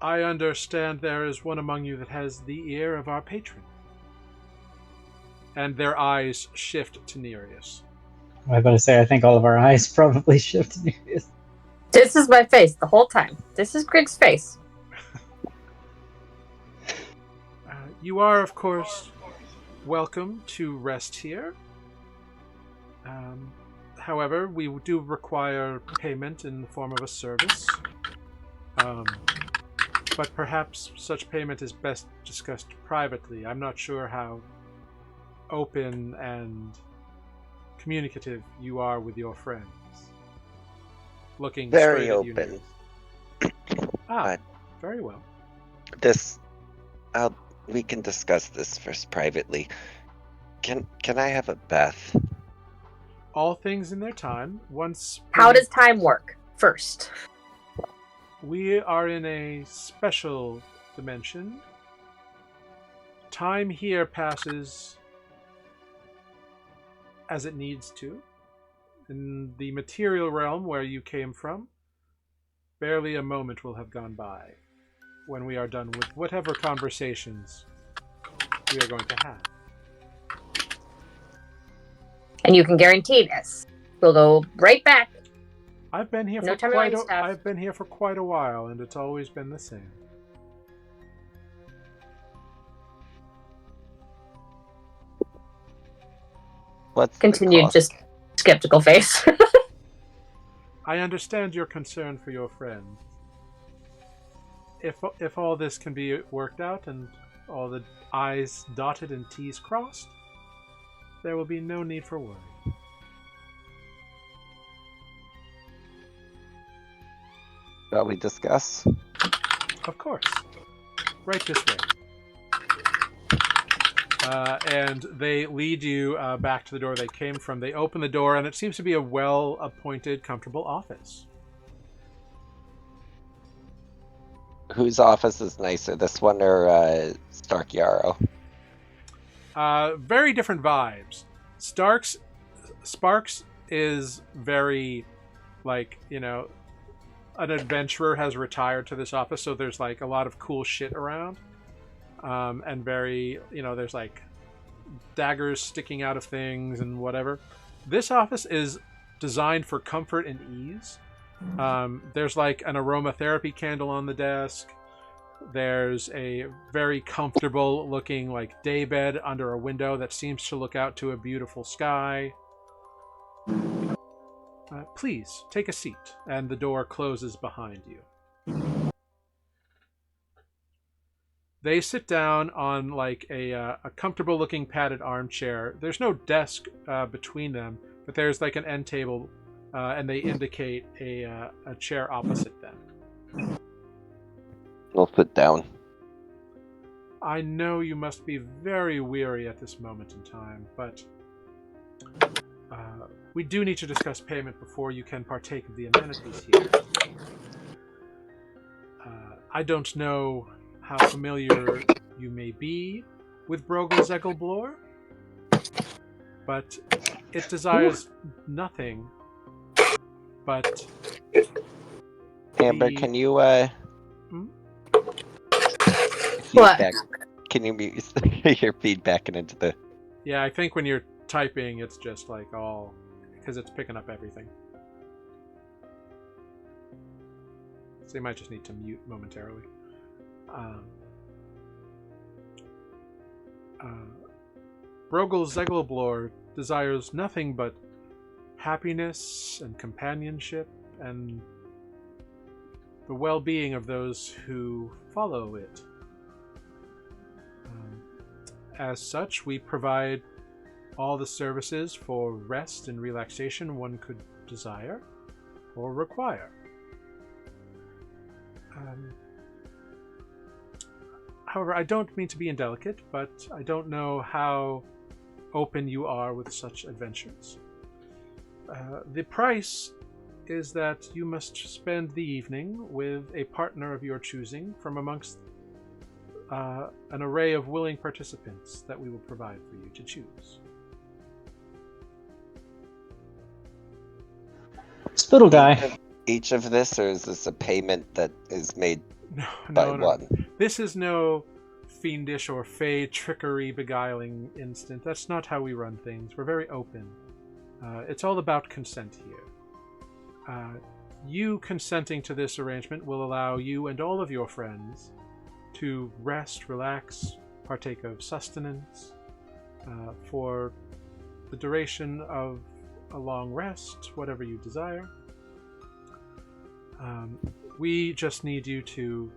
I understand there is one among you that has the ear of our patron. And their eyes shift to Nereus. I was about to say, I think all of our eyes probably shift to Nereus. This is my face the whole time. This is Grig's face. You are, of course, welcome to rest here. However, we do require payment in the form of a service. But perhaps such payment is best discussed privately. I'm not sure how open and communicative you are with your friends. Looking Very straight at you, open. Nereus. Very well. We can discuss this first privately. Can I have a bath? All things in their time. How does time work? First. We are in a special dimension. Time here passes as it needs to. In the material realm where you came from, barely a moment will have gone by when we are done with whatever conversations we are going to have. And you can guarantee this. We'll go right back. I've been here for quite a while, and it's always been the same. What's Continued, the cost? just skeptical face. I understand your concern for your friend. If all this can be worked out and all the I's dotted and T's crossed, there will be no need for worry. Shall we discuss? Of course. Right this way. and they lead you back to the door they came from. They open the door, and it seems to be a well-appointed, comfortable office. Whose office is nicer, this one or Stark Yarrow? Very different vibes. Sparks is very, like, you know, an adventurer has retired to this office, so there's like a lot of cool shit around. And very, you know, there's like daggers sticking out of things and whatever. This office is designed for comfort and ease. There's like an aromatherapy candle on the desk. There's a very comfortable looking like daybed under a window that seems to look out to a beautiful sky. Please take a seat, and the door closes behind you. They sit down on like a comfortable looking padded armchair. There's no desk between them, but there's like an end table, and they indicate a chair opposite them. I'll sit down. I know you must be very weary at this moment in time, but we do need to discuss payment before you can partake of the amenities here. I don't know how familiar you may be with Brogel Zegelblor, but it desires nothing but Amber, can you What? feedback? Can you mute your feedback into the? Yeah, I think when you're typing, it's just like all because it's picking up everything. So you might just need to mute momentarily. Brogel Zegelblor desires nothing but happiness and companionship and the well-being of those who follow it. As such, we provide all the services for rest and relaxation one could desire or require. However, I don't mean to be indelicate, but I don't know how open you are with such adventures. The price is that you must spend the evening with a partner of your choosing from amongst an array of willing participants that we will provide for you to choose. Spittle guy. Each of this, or is this a payment that is made No, by no, no. one? This is no fiendish or fey trickery beguiling instant. That's not how we run things. We're very open. It's all about consent here. You consenting to this arrangement will allow you and all of your friends to rest, relax, partake of sustenance for the duration of a long rest, whatever you desire. We just need you to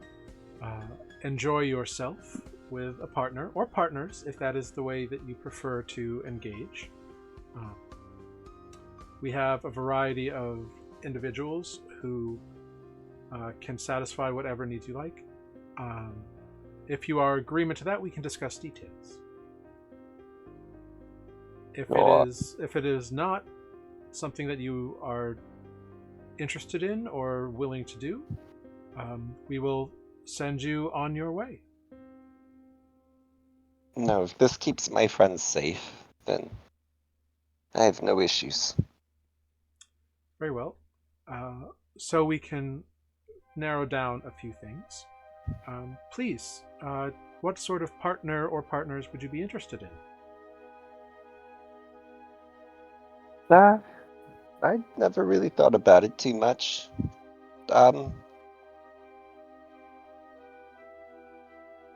enjoy yourself with a partner, or partners, if that is the way that you prefer to engage. We have a variety of individuals who can satisfy whatever needs you like. If you are in agreement to that, we can discuss details. If it is not something that you are interested in or willing to do, we will send you on your way. No, if this keeps my friends safe, then I have no issues. Very well. So we can narrow down a few things. Please, what sort of partner or partners would you be interested in? I never really thought about it too much.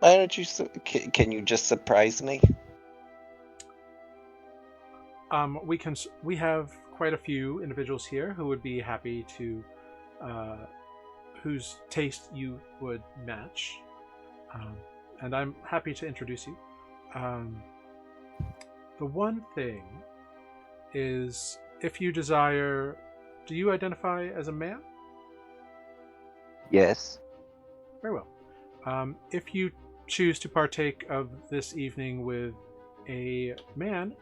Why don't you? Can you just surprise me? We have quite a few individuals here who would be happy to, whose taste you would match, and I'm happy to introduce you. The one thing is, if you desire, do you identify as a man? Yes. Very well. If you choose to partake of this evening with a man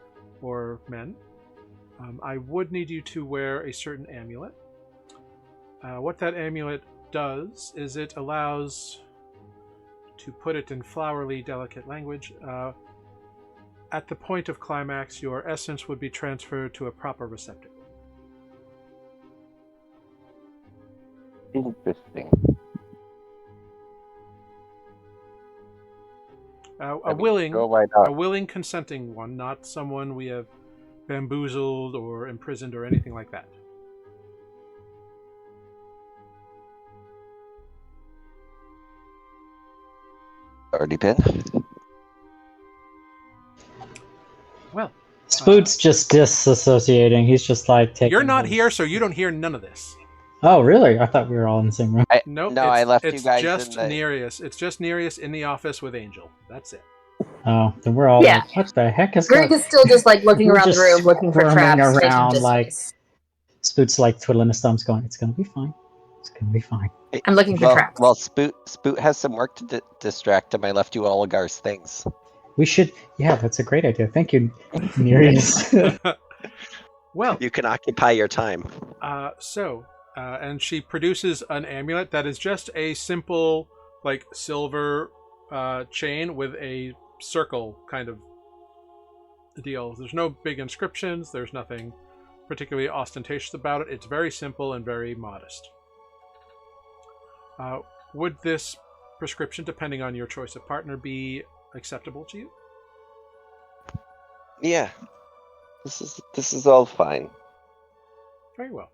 or men, I would need you to wear a certain amulet. What that amulet does is it allows, to put it in flowery, delicate language, at the point of climax, your essence would be transferred to a proper receptacle. Interesting. A willing, Go right out. a willing, consenting one, not someone we have bamboozled or imprisoned or anything like that. Already been. Well, Spoot's just disassociating. He's just like taking. you're not his- here, so you don't hear none of this. Oh, really? I thought we were all in the same room. Nope. No, I left you it's guys just in the... Nereus. It's just Nereus in the office with Angel. That's it. Oh, then we're all Yeah. like, what the heck is Greg going? is still just like looking We're around the just room, looking for squirming traps, taking around, like- distance. Spoot's like twiddling his thumbs, going, "It's gonna be fine. It's gonna be fine." I'm looking for Well, traps. well, Spoot has some work to distract him. I left you Oligar's things. We should. Yeah, that's a great idea. Thank you, Nereus. Well, You can occupy your time. And she produces an amulet that is just a simple, like, silver chain with a circle kind of deal. There's no big inscriptions. There's nothing particularly ostentatious about it. It's very simple and very modest. Would this prescription, depending on your choice of partner, be acceptable to you? Yeah, this is all fine. Very well.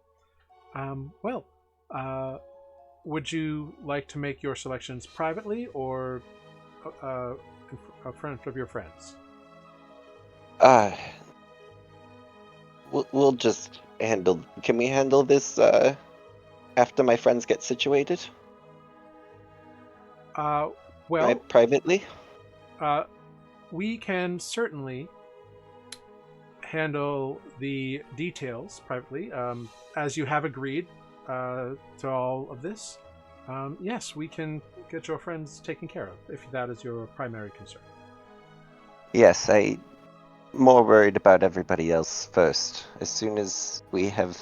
Would you like to make your selections privately or in front of your friends? We'll just handle. Can we handle this after my friends get situated? Privately. We can certainly handle the details privately, as you have agreed to all of this. Yes, we can get your friends taken care of if that is your primary concern. Yes, I'm more worried about everybody else first. As soon as we have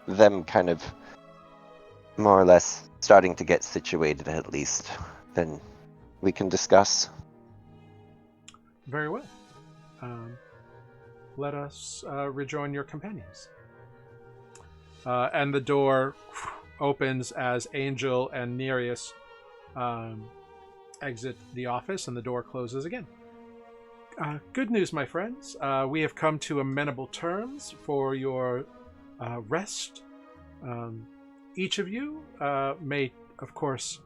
them kind of more or less starting to get situated, at least, then we can discuss. Very well. Let us rejoin your companions. And the door opens as Angel and Nereus exit the office, and the door closes again. Good news, my friends. We have come to amenable terms for your rest. Each of you may, of course,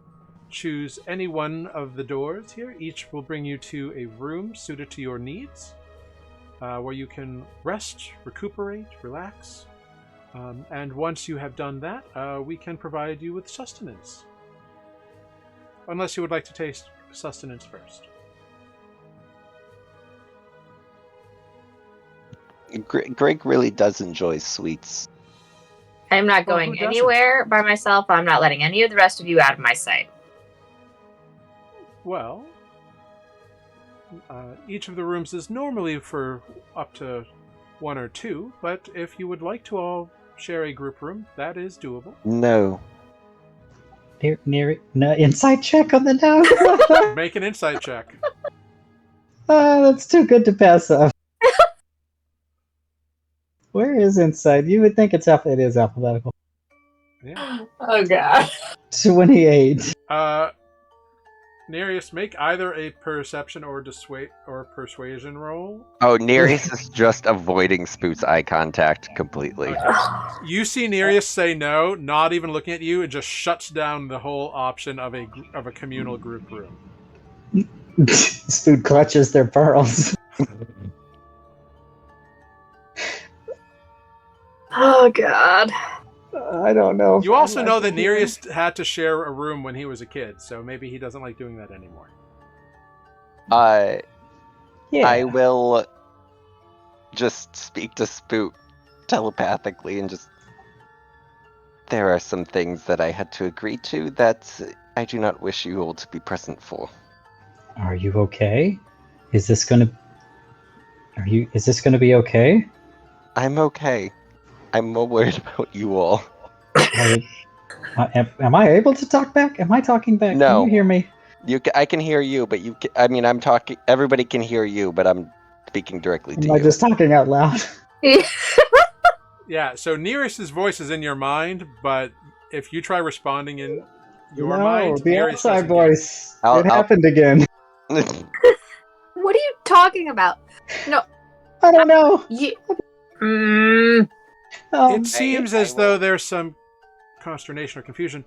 choose any one of the doors here. Each will bring you to a room suited to your needs, where you can rest, recuperate, relax. And once you have done that, we can provide you with sustenance. Unless you would like to taste sustenance first. Greg really does enjoy sweets. I'm not Well, going who doesn't? anywhere by myself. I'm not letting any of the rest of you out of my sight. Well, each of the rooms is normally for up to 1 or 2, but if you would like to all share a group room, that is doable. No. No, inside check on the no. Make an insight check. That's too good to pass up. Where is inside? You would think it is alphabetical. Yeah. Oh god. 28. Nereus, make either a perception or persuasion roll. Oh, Nereus is just avoiding Spoot's eye contact completely. Okay. You see Nereus say no, not even looking at you, and just shuts down the whole option of a communal group room. Spoot clutches their pearls. Oh god. I don't know. You also know that Nereus had to share a room when he was a kid, so maybe he doesn't like doing that anymore. Yeah. I will just speak to Spoot telepathically and just... There are some things that I had to agree to that I do not wish you all to be present for. Are you okay? Is this gonna... Is this going to be okay? I'm okay. I'm more worried about you all. Am I able to talk back? Am I talking back? Can No. you hear me? I can hear you, but I mean, I'm talking. Everybody can hear you, but I'm speaking directly to Am I you. just talking out loud? Yeah, so Nereus's voice is in your mind, but if you try responding in your mind, the Nereus outside doesn't get it. voice. It happened again. What are you talking about? No. I don't know. It seems as though there's some consternation or confusion.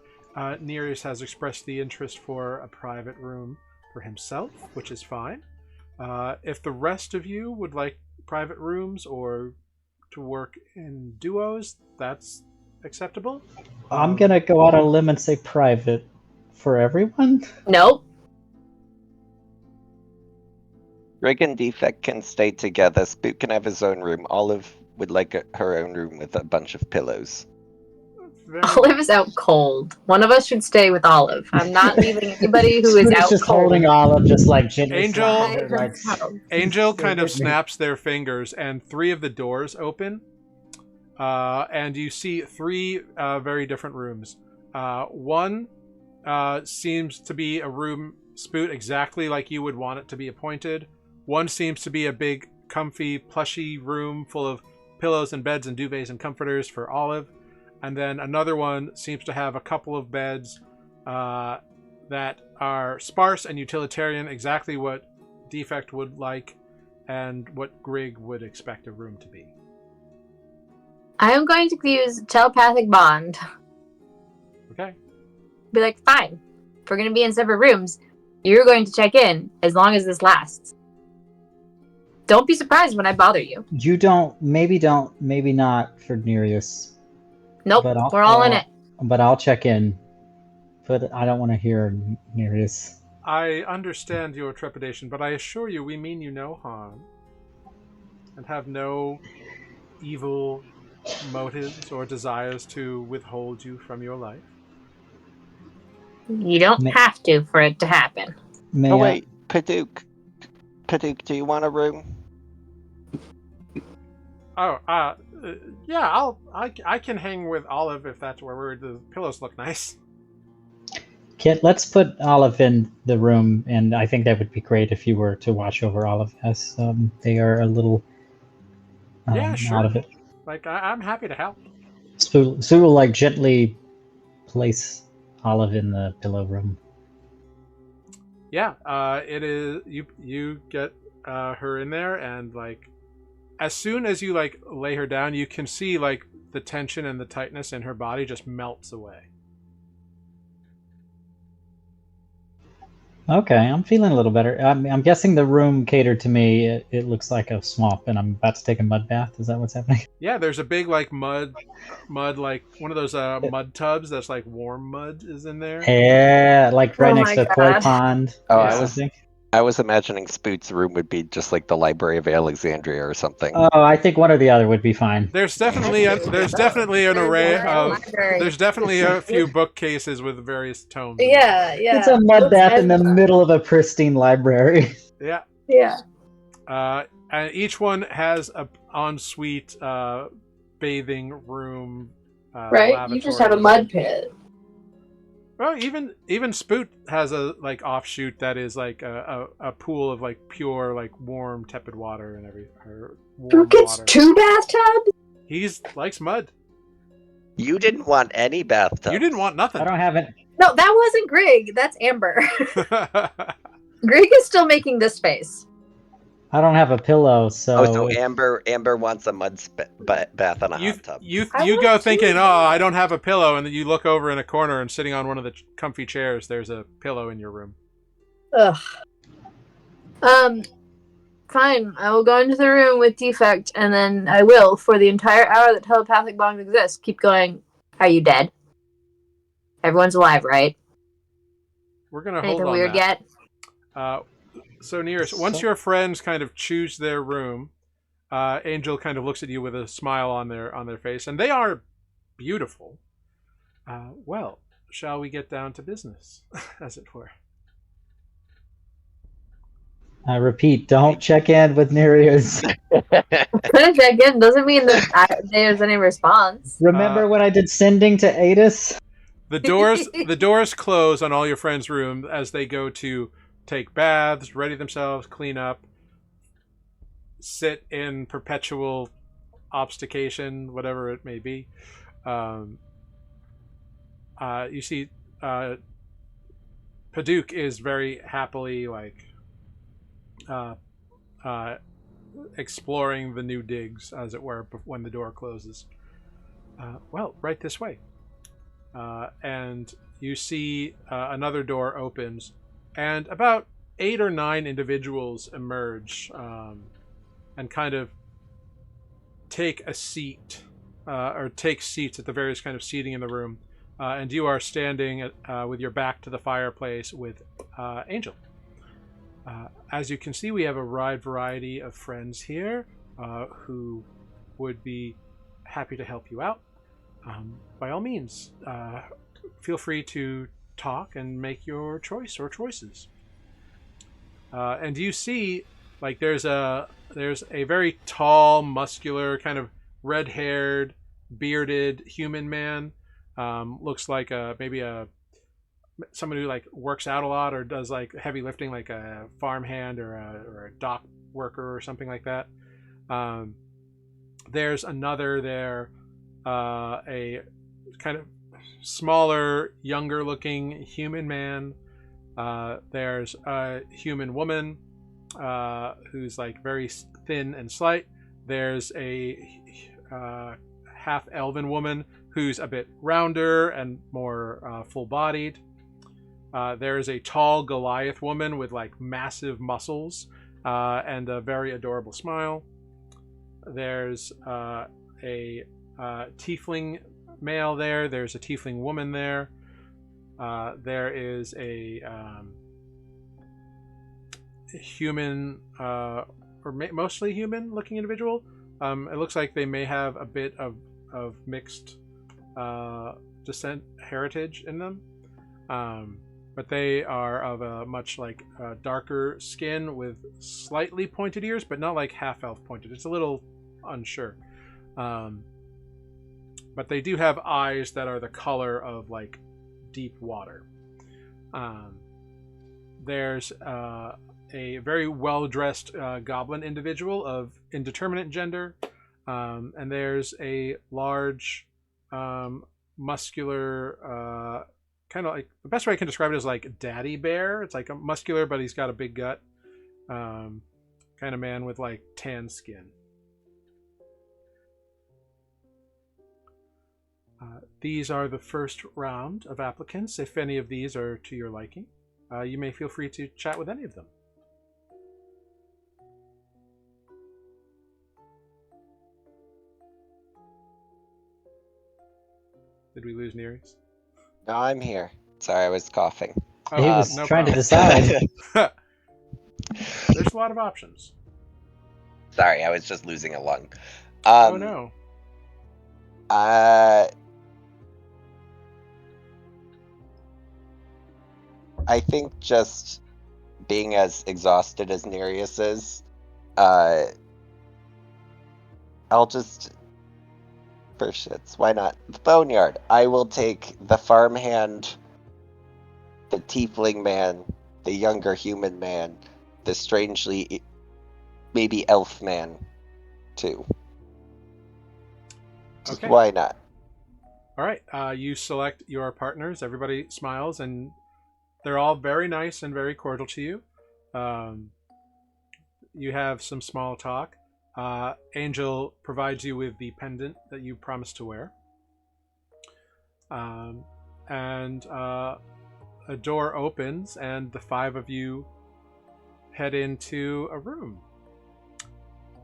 Nereus has expressed the interest for a private room for himself, which is fine. If the rest of you would like private rooms or to work in duos, that's acceptable. I'm gonna go out on a limb and say private for everyone. Nope. Rig and Defect can stay together. Spook can have his own room. Olive would like her own room with a bunch of pillows. Olive is out cold. One of us should stay with Olive. I'm not leaving anybody who is Spook out just cold. holding Olive, just like gently Angel- slapping her, like, Angel kind of hit me. snaps their fingers, and 3 of the doors open, and you see 3 very different rooms. One seems to be a room, Spoot, exactly like you would want it to be appointed. One seems to be a big, comfy, plushy room full of pillows and beds and duvets and comforters for Olive. And then another one seems to have a couple of beds that are sparse and utilitarian, exactly what Defect would like and what Grig would expect a room to be. I am going to use telepathic bond. Okay. Be like, fine. If we're going to be in separate rooms, you're going to check in as long as this lasts. Don't be surprised when I bother you. You maybe not for Nereus. Nope, But we're all in it. But I'll check in. But I don't want to hear Nereus. I understand your trepidation, but I assure you we mean you no harm. And have no evil motives or desires to withhold you from your life. You don't have to for it to happen. Oh wait, Padook, do you want a room? Oh, yeah, I can hang with Olive if that's where the pillows look nice. Let's put Olive in the room, and I think that would be great if you were to watch over Olive, as they are a little Yeah, sure. out of it. Like, I'm happy to help. Sue will like gently place Olive in the pillow room. Yeah, it is. You get her in there, and like, as soon as you like lay her down, you can see like the tension and the tightness in her body just melts away. Okay, I'm feeling a little better. I'm guessing the room catered to me. It looks like a swamp, and I'm about to take a mud bath. Is that what's happening? Yeah, there's a big like mud like one of those mud tubs that's like warm mud is in there. Yeah, like right next to a koi God. pond. Oh, or I was imagining Spoot's room would be just like the Library of Alexandria or something. Oh, I think one or the other would be fine. There's definitely an array of there's definitely a few bookcases with various tomes. Yeah. It's a mud bath in the middle of a pristine library. Yeah. Yeah. And each one has a ensuite bathing room. Right? You just have a mud pit. Well, even Spoot has a like offshoot that is like a pool of like pure like warm tepid water and Who gets water. 2 bathtubs? He's likes mud. You didn't want any bathtub. You didn't want nothing. I don't have it. No, that wasn't Grig. That's Amber. Grig is still making this face. I don't have a pillow, so. Oh, so Amber wants a mud bath on a hot tub. You go thinking, oh, I don't have a pillow, and then you look over in a corner and sitting on one of the comfy chairs, there's a pillow in your room. Ugh. Fine. I will go into the room with Defect, and then I will, for the entire hour that telepathic bonds exist, keep going, are you dead? Everyone's alive, right? We're going to hold Anything on weird that. yet? So Nereus, once your friends kind of choose their room, Angel kind of looks at you with a smile on their face, and they are beautiful. Well, shall we get down to business, as it were? I repeat, don't check in with Nereus. Couldn't check in doesn't mean that there's any response. Remember when I did sending to Adis? The doors close on all your friends' rooms as they go to take baths, ready themselves, clean up, sit in perpetual obstication, whatever it may be. You see, Paduke is very happily exploring the new digs, as it were, when the door closes. Well, right this way. And you see another door opens, and about 8 or 9 individuals emerge and kind of take a seat, or take seats at the various kind of seating in the room. And you are standing with your back to the fireplace with Angel. As you can see, we have a wide variety of friends here who would be happy to help you out. By all means, feel free to talk and make your choice or choices. And you see, like, there's a very tall, muscular, kind of red-haired, bearded human man. Looks like maybe someone who like works out a lot or does like heavy lifting, like a farmhand or a dock worker or something like that. There's another there, a kind of smaller, younger looking human man. There's a human woman who's like very thin and slight. There's a half elven woman who's a bit rounder and more full-bodied. There is a tall Goliath woman with like massive muscles and a very adorable smile. There's a tiefling male there. There's a tiefling woman there. There is a human, or mostly human-looking individual. It looks like they may have a bit of mixed descent heritage in them. But they are of a much like darker skin with slightly pointed ears, but not like half-elf pointed. It's a little unsure. But they do have eyes that are the color of like deep water. There's a very well-dressed goblin individual of indeterminate gender. And there's a large, muscular, kind of like, the best way I can describe it is like daddy bear. It's like a muscular, but he's got a big gut. Kind of man with like tan skin. These are the first round of applicants. If any of these are to your liking, you may feel free to chat with any of them. Did we lose Nereus? No, I'm here. Sorry, I was coughing. He was no trying to problem. decide. There's a lot of options. Sorry, I was just losing a lung. Oh no. I think just being as exhausted as Nereus is, I'll just, for shits, why not? The boneyard. I will take the farmhand, the tiefling man, the younger human man, the strangely, maybe elf man, too. Just Okay. why not? All right. You select your partners. Everybody smiles, and they're all very nice and very cordial to you. You have some small talk. Angel provides you with the pendant that you promised to wear. And a door opens, and the 5 of you head into a room.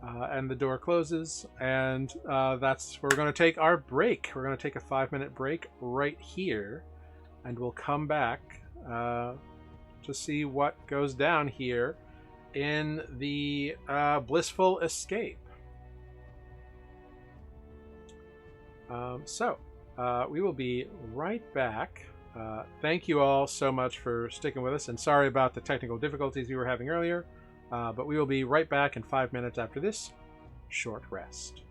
And the door closes, and that's where we're going to take our break. We're going to take a 5-minute break right here, and we'll come back to see what goes down here in the Blissful Escape. So we will be right back. Thank you all so much for sticking with us, and sorry about the technical difficulties we were having earlier. But we will be right back in 5 minutes after this short rest.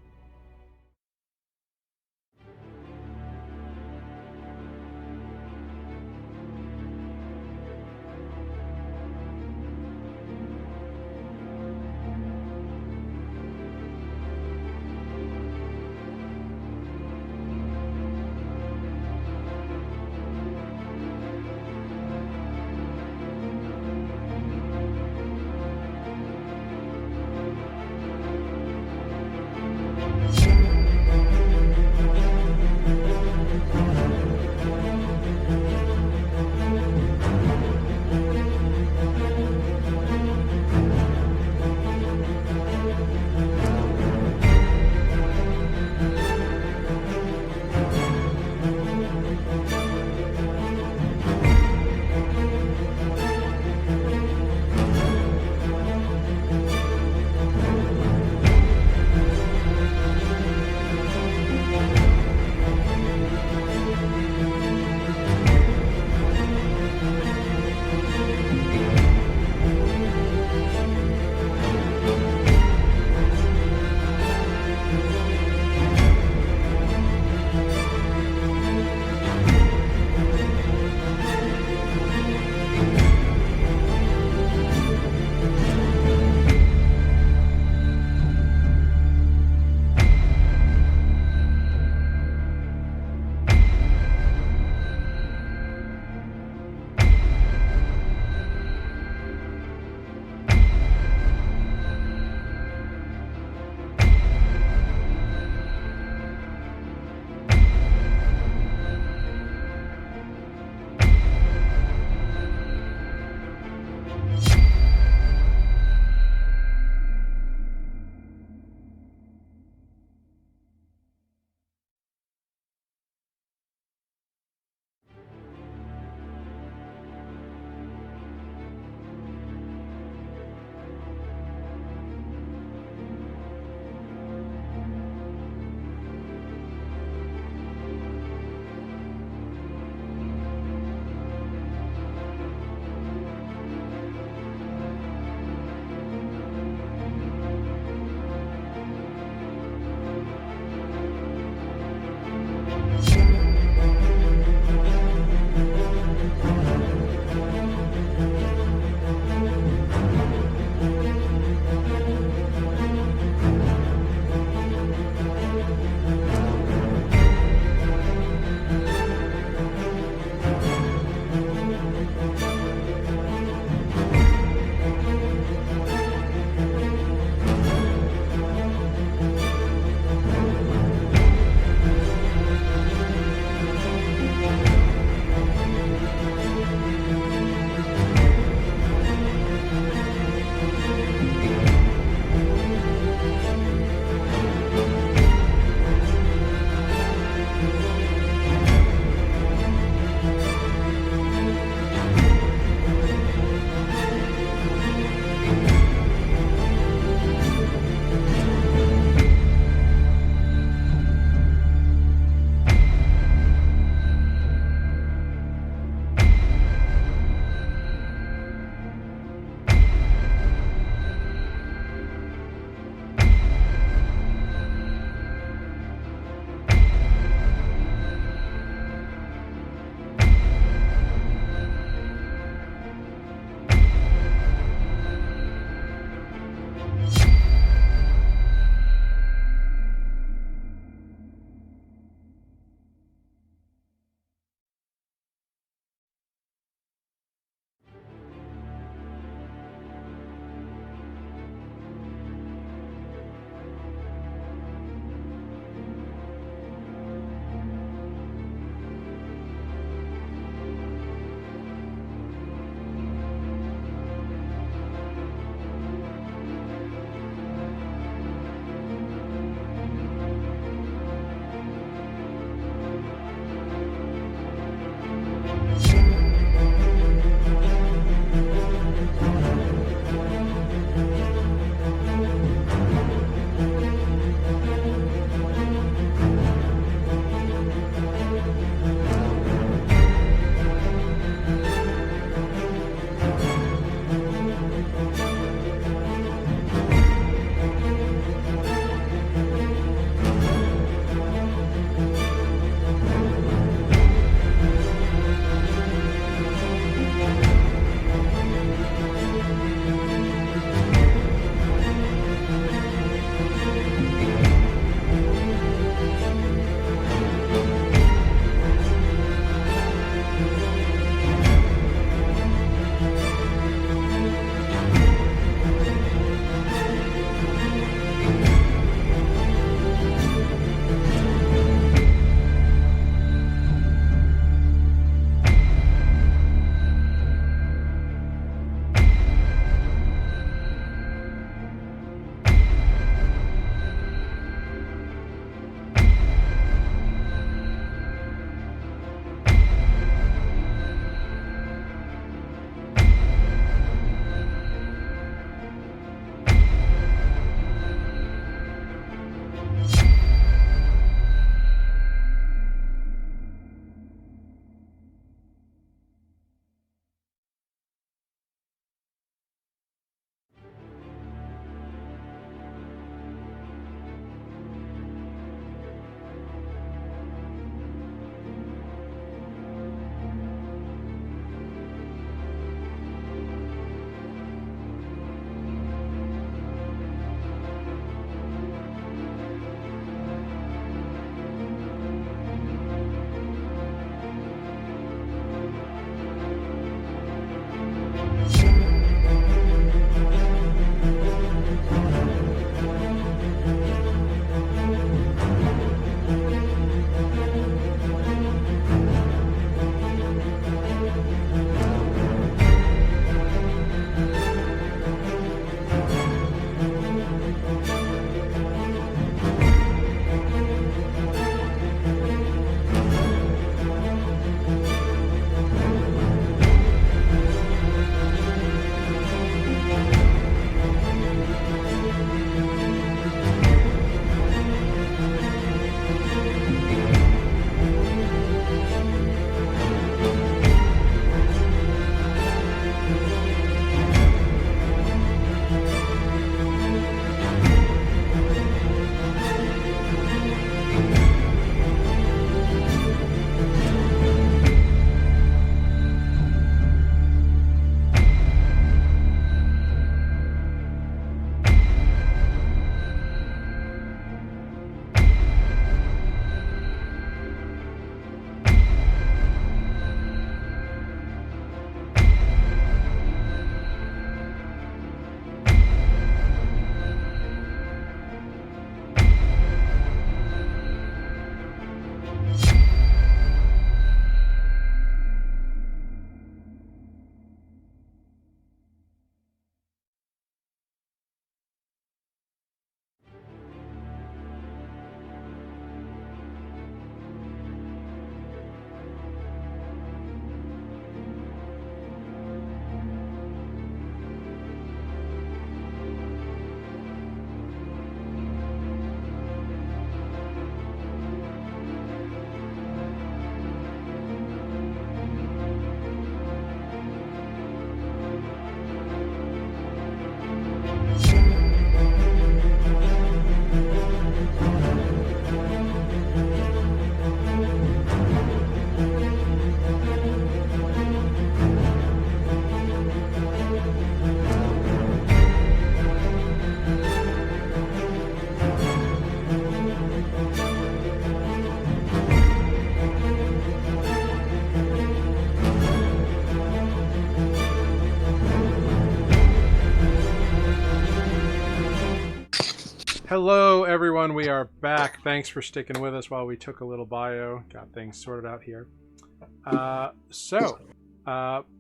Hello, everyone. We are back. Thanks for sticking with us while we took a little bio. Got things sorted out here.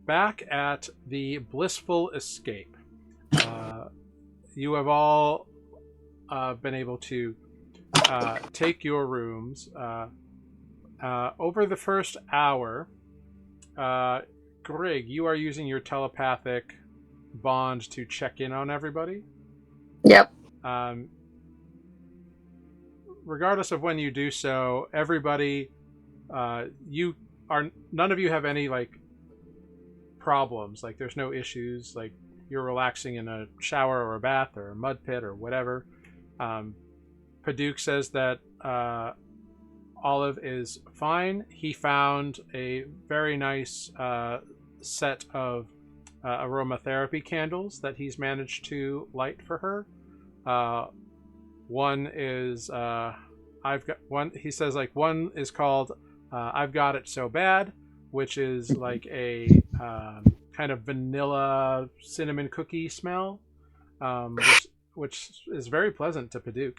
Back at the Blissful Escape. You have all been able to take your rooms. Over the first hour, Greg, you are using your telepathic bond to check in on everybody. Yep. Regardless of when you do so, everybody, none of you have any like problems. Like there's no issues. Like you're relaxing in a shower or a bath or a mud pit or whatever. Paduk says that Olive is fine. He found a very nice set of aromatherapy candles that he's managed to light for her. One is I've got one. He says like one is called I've Got It So Bad, which is like a kind of vanilla cinnamon cookie smell, which is very pleasant to Paduk.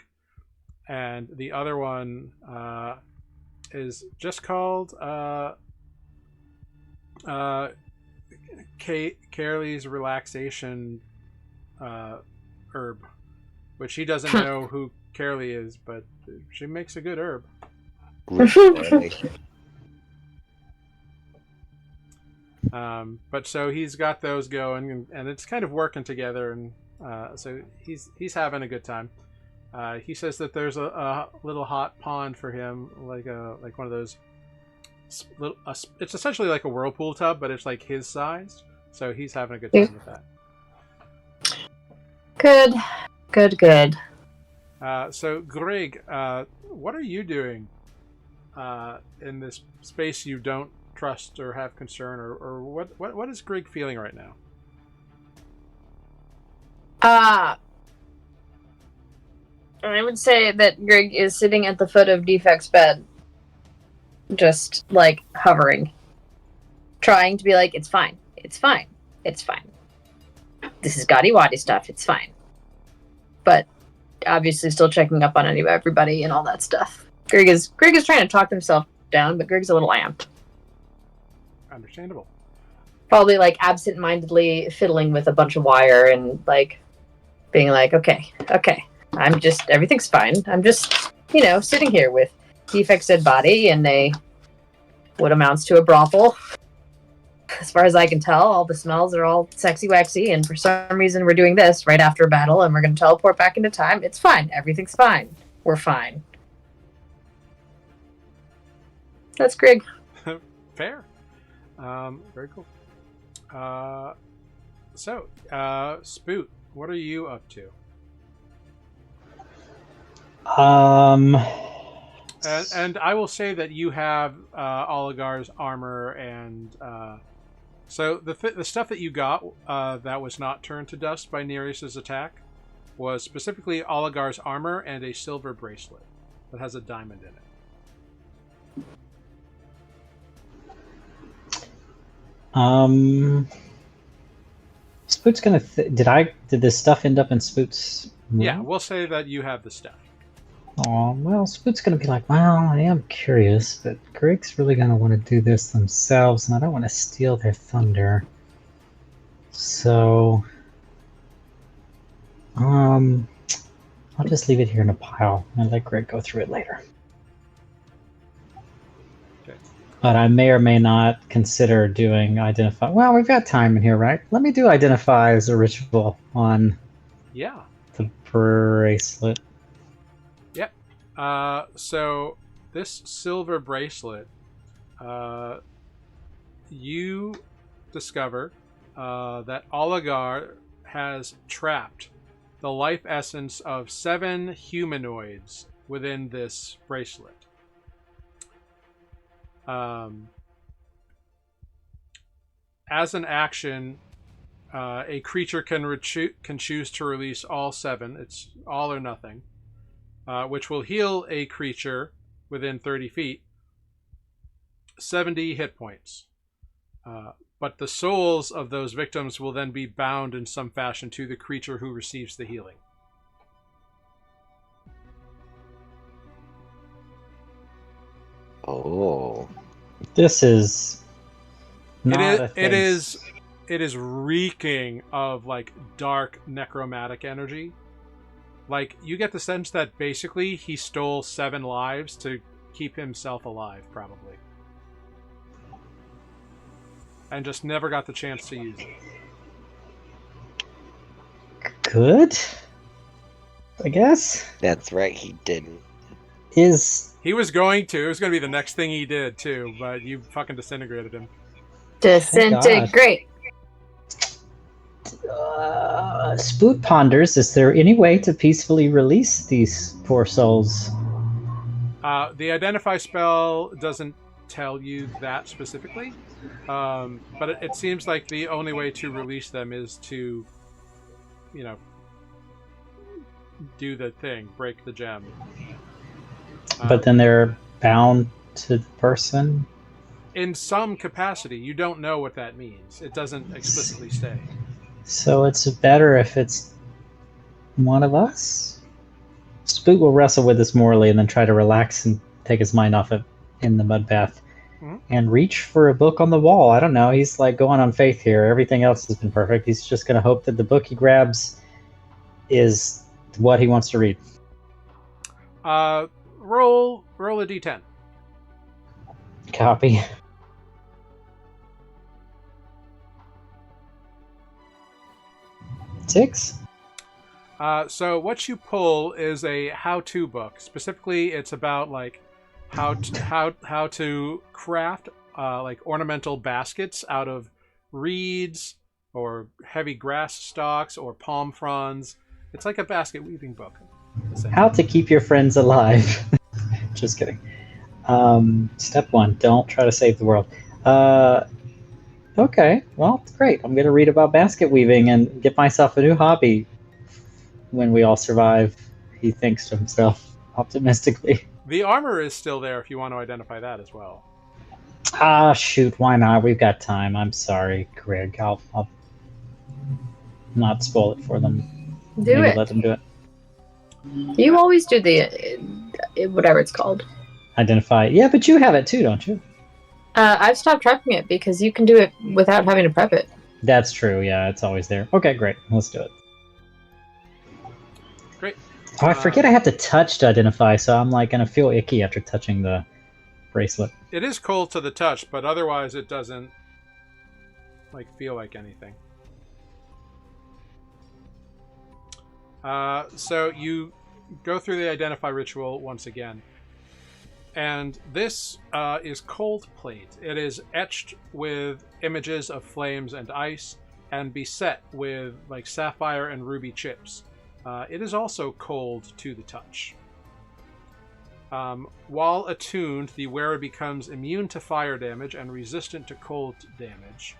And the other one is just called Carely's Relaxation Herb, which he doesn't know who Carely is, but she makes a good herb. But so he's got those going, and it's kind of working together, and so he's having a good time. He says that there's a little hot pond for him, like one of those. It's essentially like a whirlpool tub, but it's like his size. So he's having a good time with that. Good. So Greg, what are you doing in this space you don't trust or have concern, or what is Greg feeling right now? I would say that Greg is sitting at the foot of Defect's bed, just like hovering, trying to be like, it's fine. This is gaudy waddy stuff. It's fine. But obviously still checking up on everybody and all that stuff. Greg is trying to talk himself down, but Greg's a little amped. Understandable. Probably like absent-mindedly fiddling with a bunch of wire and like being like, okay. Everything's fine. I'm just, sitting here with Defect's dead body in what amounts to a brothel. As far as I can tell, all the smells are all sexy waxy, and for some reason we're doing this right after a battle, and we're going to teleport back into time. It's fine. Everything's fine. We're fine. That's Greg. Fair. Very cool. Spoot, what are you up to? And I will say that you have Oligar's armor, and so the stuff that you got that was not turned to dust by Nereus's attack was specifically Oligar's armor and a silver bracelet that has a diamond in it. Spoot's gonna. Did this stuff end up in Spoot's room? Yeah, we'll say that you have the stuff. Oh, well, Spoot's gonna be like, well, I am curious, but Greg's really gonna want to do this themselves, and I don't want to steal their thunder. So, I'll just leave it here in a pile and let Greg go through it later. Okay. But I may or may not consider doing identify. Well, we've got time in here, right? Let me do identify as a ritual on the bracelet. Yep. So this silver bracelet, you discover that Oligar has trapped the life essence of 7 humanoids within this bracelet. As an action, a creature can choose to release all 7. It's all or nothing, which will heal a creature within 30 feet 70 hit points. But the souls of those victims will then be bound in some fashion to the creature who receives the healing. Oh. This is not a thing. It is reeking of like dark necromantic energy. Like you get the sense that basically he stole 7 lives to keep himself alive, probably, and just never got the chance to use it. Good, I guess. That's right, he didn't. He was going to. It was going to be the next thing he did too, but you fucking disintegrated him. Disintegrate. Spoot ponders, is there any way to peacefully release these poor souls? The identify spell doesn't tell you that specifically, but it seems like the only way to release them is to, do the thing, break the gem. But then they're bound to the person? In some capacity. You don't know what that means. It doesn't explicitly say. So it's better if it's one of us? Spook will wrestle with this morally and then try to relax and take his mind off it in the mud bath. And reach for a book on the wall. I don't know. He's like going on faith here. Everything else has been perfect. He's just going to hope that the book he grabs is what he wants to read. Roll a d10. Copy. Six. So what you pull is a how-to book. Specifically, it's about like how to craft like ornamental baskets out of reeds or heavy grass stalks or palm fronds. It's like a basket weaving book. How to keep your friends alive. Just kidding. Step 1, don't try to save the world. Okay, well, great. I'm going to read about basket weaving and get myself a new hobby when we all survive, he thinks to himself, optimistically. The armor is still there if you want to identify that as well. Ah, shoot, why not? We've got time. I'm sorry, Greg. I'll not spoil it for them. Maybe let them do it. You always do the whatever it's called. Identify. Yeah, but you have it too, don't you? I've stopped prepping it because you can do it without having to prep it. That's true. Yeah, it's always there. Okay, great. Let's do it. Great. Oh, I forget I have to touch to identify, so I'm like gonna feel icky after touching the bracelet. It is cold to the touch, but otherwise it doesn't like feel like anything. So you go through the identify ritual once again. And this is cold plate. It is etched with images of flames and ice and beset with like sapphire and ruby chips. It is also cold to the touch. While attuned, the wearer becomes immune to fire damage and resistant to cold damage.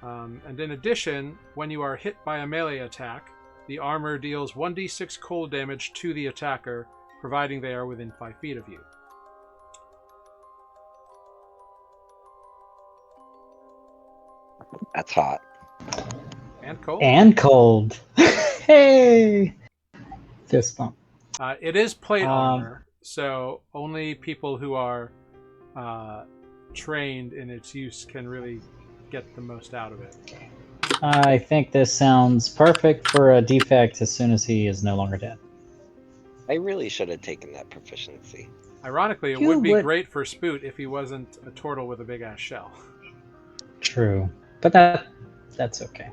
And in addition, when you are hit by a melee attack, the armor deals 1d6 cold damage to the attacker, providing they are within 5 feet of you. That's hot. And cold. And cold. Hey! Fist bump. It is plate armor, so only people who are trained in its use can really get the most out of it. I think this sounds perfect for a defect as soon as he is no longer dead. I really should have taken that proficiency. Ironically, it would be great for Spoot if he wasn't a turtle with a big-ass shell. True. But that's okay.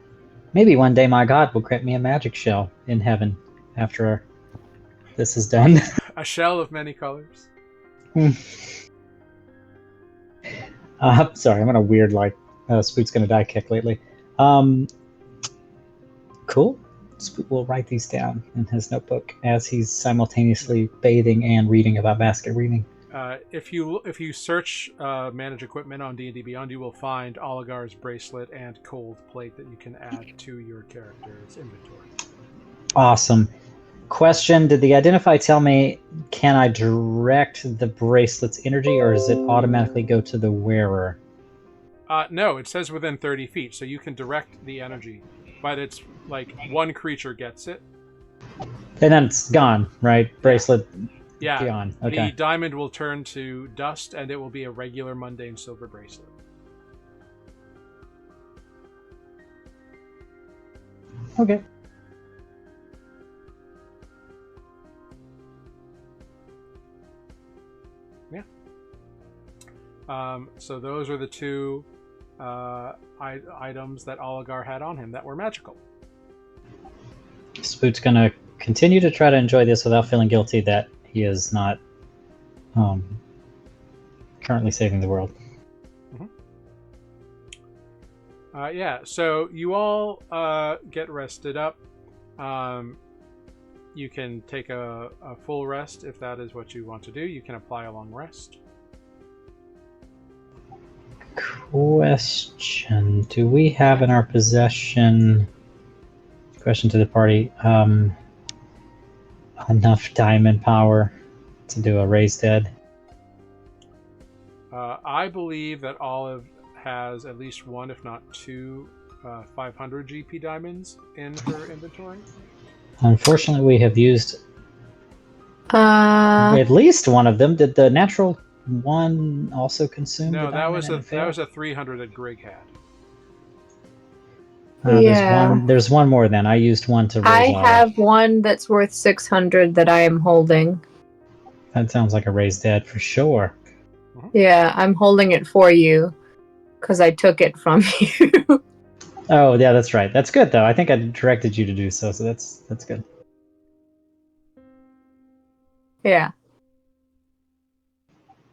Maybe one day my god will grant me a magic shell in heaven after this is done. A shell of many colors. Sorry, I'm on a weird, Spoot's gonna die kick lately. Cool. Spoot will write these down in his notebook as he's simultaneously bathing and reading about basket weaving. If you search manage equipment on D&D Beyond, you will find Oligar's bracelet and cold plate that you can add to your character's inventory. Awesome. Question, did the identify tell me, can I direct the bracelet's energy, or does it automatically go to the wearer? No, it says within 30 feet, so you can direct the energy, but it's like one creature gets it. And then it's gone, right? Bracelet Yeah, Beyond. the Okay. diamond will turn to dust, and it will be a regular mundane silver bracelet. Okay. So those are the two items that Oligar had on him that were magical. Spoot's gonna continue to try to enjoy this without feeling guilty that he is not currently saving the world. Yeah, so you all get rested up. You can take a full rest if that is what you want to do. You can apply a long rest. Question: do we have in our possession? Question to the party: enough diamond power to do a raised dead? I believe that Olive has at least one, if not two, 500 GP diamonds in her inventory. Unfortunately, we have used Uh, at least one of them. Did the natural one also consume No, the that diamond was and fail? a 300 that Greg had. Yeah. There's one more then. I used one to raise I Olive. have one that's worth 600 that I am holding. That sounds like a raised dead for sure. Yeah, I'm holding it for you because I took it from you. Oh yeah, that's right. That's good though. I think I directed you to do so, so that's good. Yeah.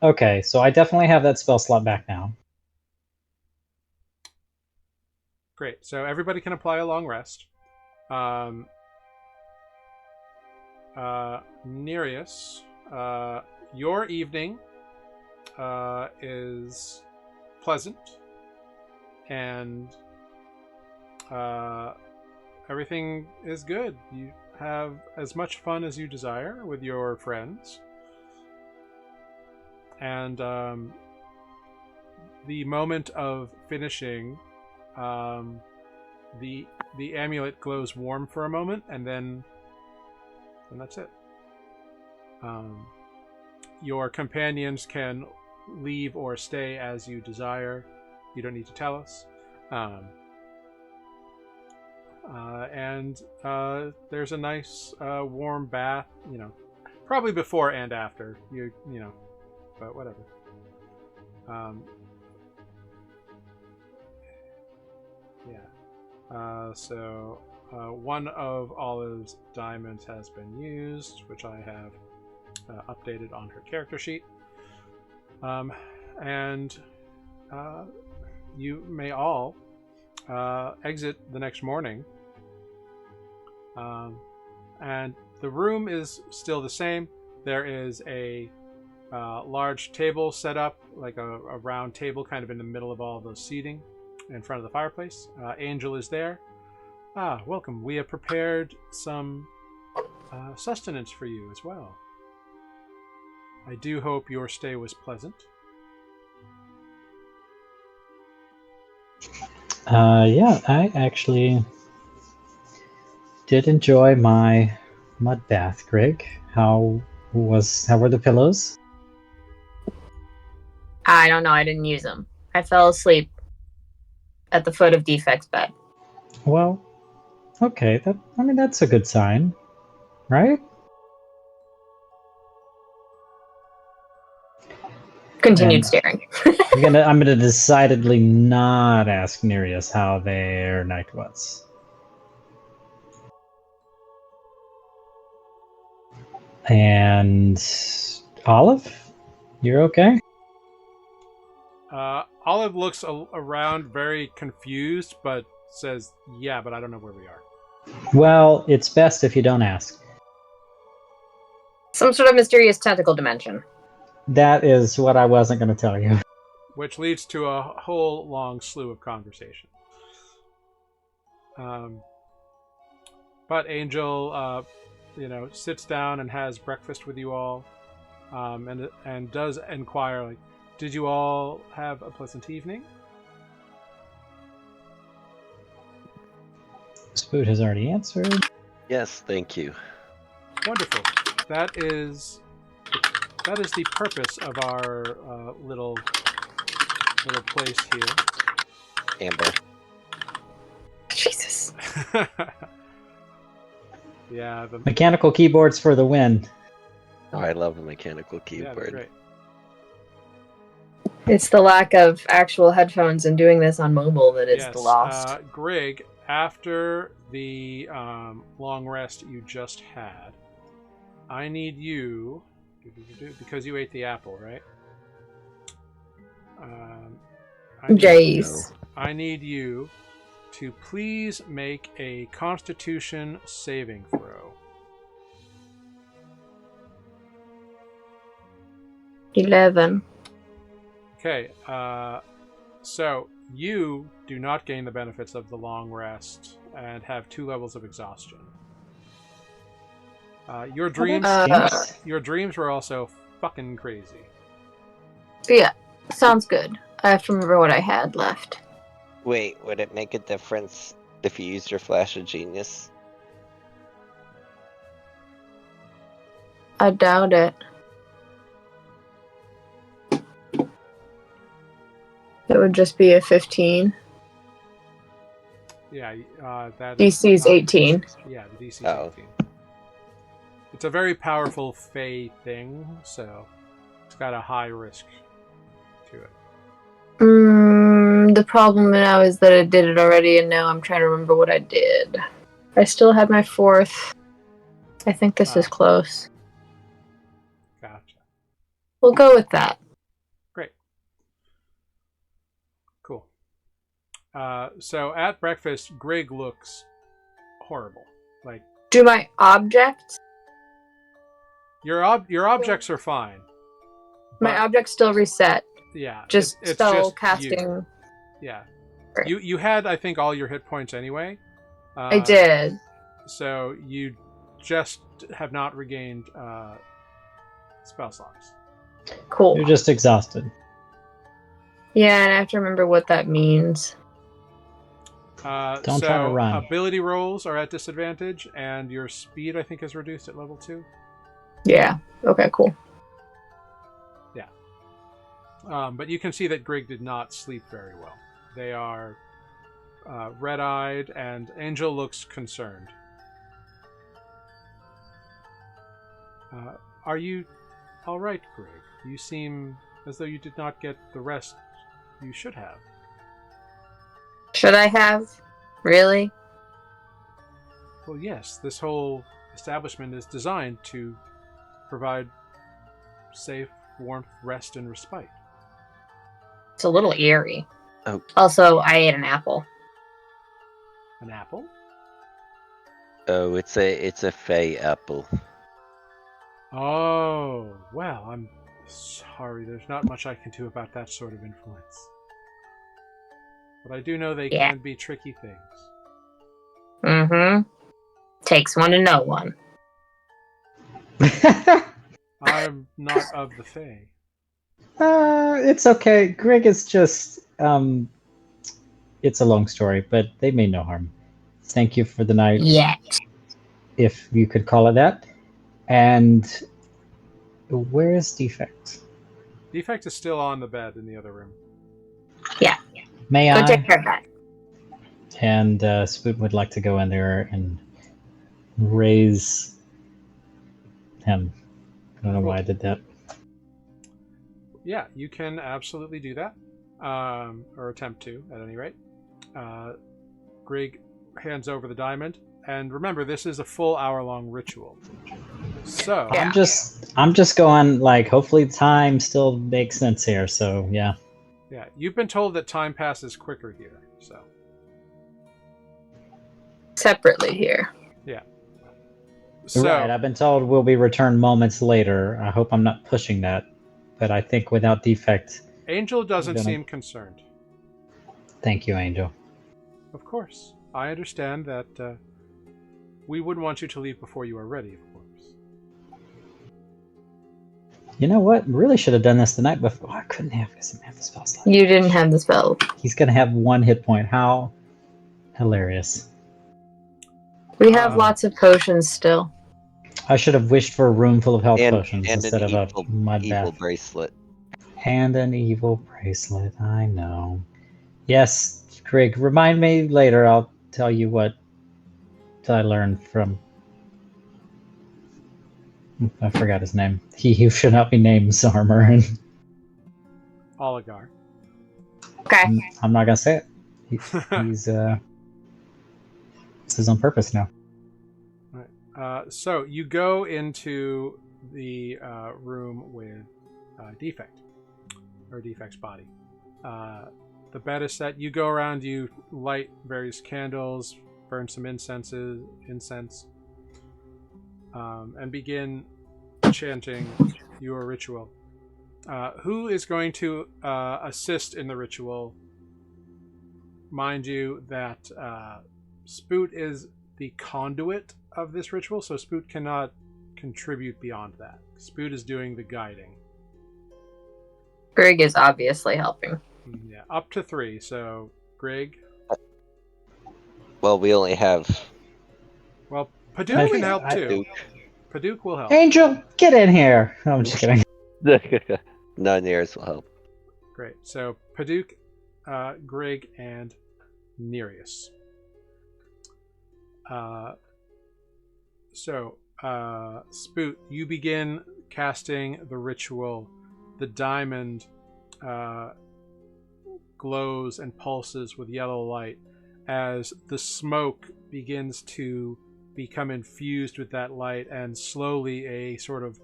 Okay, so I definitely have that spell slot back now. Great. So everybody can apply a long rest. Nereus, your evening is pleasant, and everything is good. You have as much fun as you desire with your friends, and the moment of finishing, the amulet glows warm for a moment, and then that's it. Your companions can leave or stay as you desire. You don't need to tell us. And there's a nice warm bath, probably before and after, but whatever. So one of Olive's diamonds has been used, which I have updated on her character sheet. And you may all exit the next morning. And the room is still the same. There is a large table set up, like a round table kind of in the middle of all the seating in front of the fireplace. Angel is there. Welcome. We have prepared some sustenance for you as well. I do hope your stay was pleasant. Yeah, I actually did enjoy my mud bath, Greg. How were the pillows? I don't know. I didn't use them. I fell asleep at the foot of Defect's bed. Well, okay. That's a good sign, right? Continued And staring. I'm gonna decidedly not ask Nereus how their night was. And Olive, you're okay? Olive looks around very confused, but says, yeah, but I don't know where we are. Well, it's best if you don't ask. Some sort of mysterious tentacle dimension. That is what I wasn't going to tell you. Which leads to a whole long slew of conversation. But Angel, sits down and has breakfast with you all, and does inquire, like, did you all have a pleasant evening? Spoot has already answered. Yes, thank you. Wonderful. That is that is the purpose of our little place here. Amber. Jesus. Yeah, the Mechanical keyboards for the win. Oh, I love a mechanical yeah, that's keyboard. great. It's the lack of actual headphones and doing this on mobile that is the lost. Greg, after the long rest you just had, I need you, because you ate the apple, right? Jace. I need you to please make a Constitution saving throw. 11. Okay, so you do not gain the benefits of the long rest and have 2 levels of exhaustion. Your dreams, your dreams were also fucking crazy. Yeah, sounds good. I have to remember what I had left. Wait, would it make a difference if you used your Flash of Genius? I doubt it. It would just be a 15. Yeah, that DC's 18. Yeah, the DC's Oh. 18. It's a very powerful Fey thing, so it's got a high risk to it. The problem now is that I did it already, and now I'm trying to remember what I did. I still had my 4th. I think this is close. Gotcha. We'll go with that. Great. Cool. So at breakfast, Greg looks horrible. Like, Do my objects? your objects are fine. My but- objects still reset. Yeah. Just it's spell just casting. you. Yeah. Right. You had, I think, all your hit points anyway. I did. So you just have not regained spell slots. Cool. You're just exhausted. Yeah, and I have to remember what that means. Don't so try to run. ability rolls are at disadvantage, and your speed, I think, is reduced at level 2. Yeah. Okay, cool. But you can see that Greg did not sleep very well. They are red-eyed, and Angel looks concerned. Are you all right, Greg? You seem as though you did not get the rest you should have. Should I have? Really? Well, yes. This whole establishment is designed to provide safe, warmth, rest, and respite. It's a little eerie. Oh. Also, I ate an apple. An apple? Oh, it's a Fey apple. Oh, well, I'm sorry. There's not much I can do about that sort of influence. But I do know they can be tricky things. Mm-hmm. Takes one to know one. I'm not of the Fae. It's okay. Greg is just it's a long story, but they mean no harm. Thank you for the night. Yet. If you could call it that. And where is Defect? Defect is still on the bed in the other room. Yeah. May Go I? take care of that. And Spoot would like to go in there and raise him. I don't know why I did that. Yeah, you can absolutely do that. Or attempt to, at any rate. Greg hands over the diamond. And remember, this is a full hour-long ritual. So... Yeah. I'm just going, like, hopefully time still makes sense here, so yeah. Yeah, you've been told that time passes quicker here, so... Separately here. Yeah. You're So, right, I've been told we'll be returned moments later. I hope I'm not pushing that. But I think without Defect... Angel doesn't Gonna- seem concerned. Thank you, Angel. Of course. I understand that we wouldn't want you to leave before you are ready, of course. You know what? Really should have done this the night before. I couldn't have because I didn't have the spell slot. You didn't have the spell. He's going to have 1 hit point. How hilarious. We have lots of potions still. I should have wished for a room full of health and potions an instead of a mud evil bath. bracelet. And an evil bracelet, I know. Yes, Greg, remind me later. I'll tell you what I learned from... I forgot his name. He who should not be named Armor. And Oligar. Okay. I'm not gonna say it. He's this is on purpose now. So you go into the room with Defect, or Defect's body. The bed is set. You go around, you light various candles, burn some incense, and begin chanting your ritual. Who is going to assist in the ritual? Mind you that Spoot is the conduit of this ritual, so Spoot cannot contribute beyond that. Spoot is doing the guiding. Greg is obviously helping. Yeah, up to 3. So, Greg. Well, we only have... Well, Paduk can help too. Duke. Paduk will help. Angel, get in here! No, I'm just kidding. No, Nereus will help. Great. So, Paduk, Greg, and Nereus. Spoot, you begin casting the ritual. The diamond glows and pulses with yellow light as the smoke begins to become infused with that light, and slowly a sort of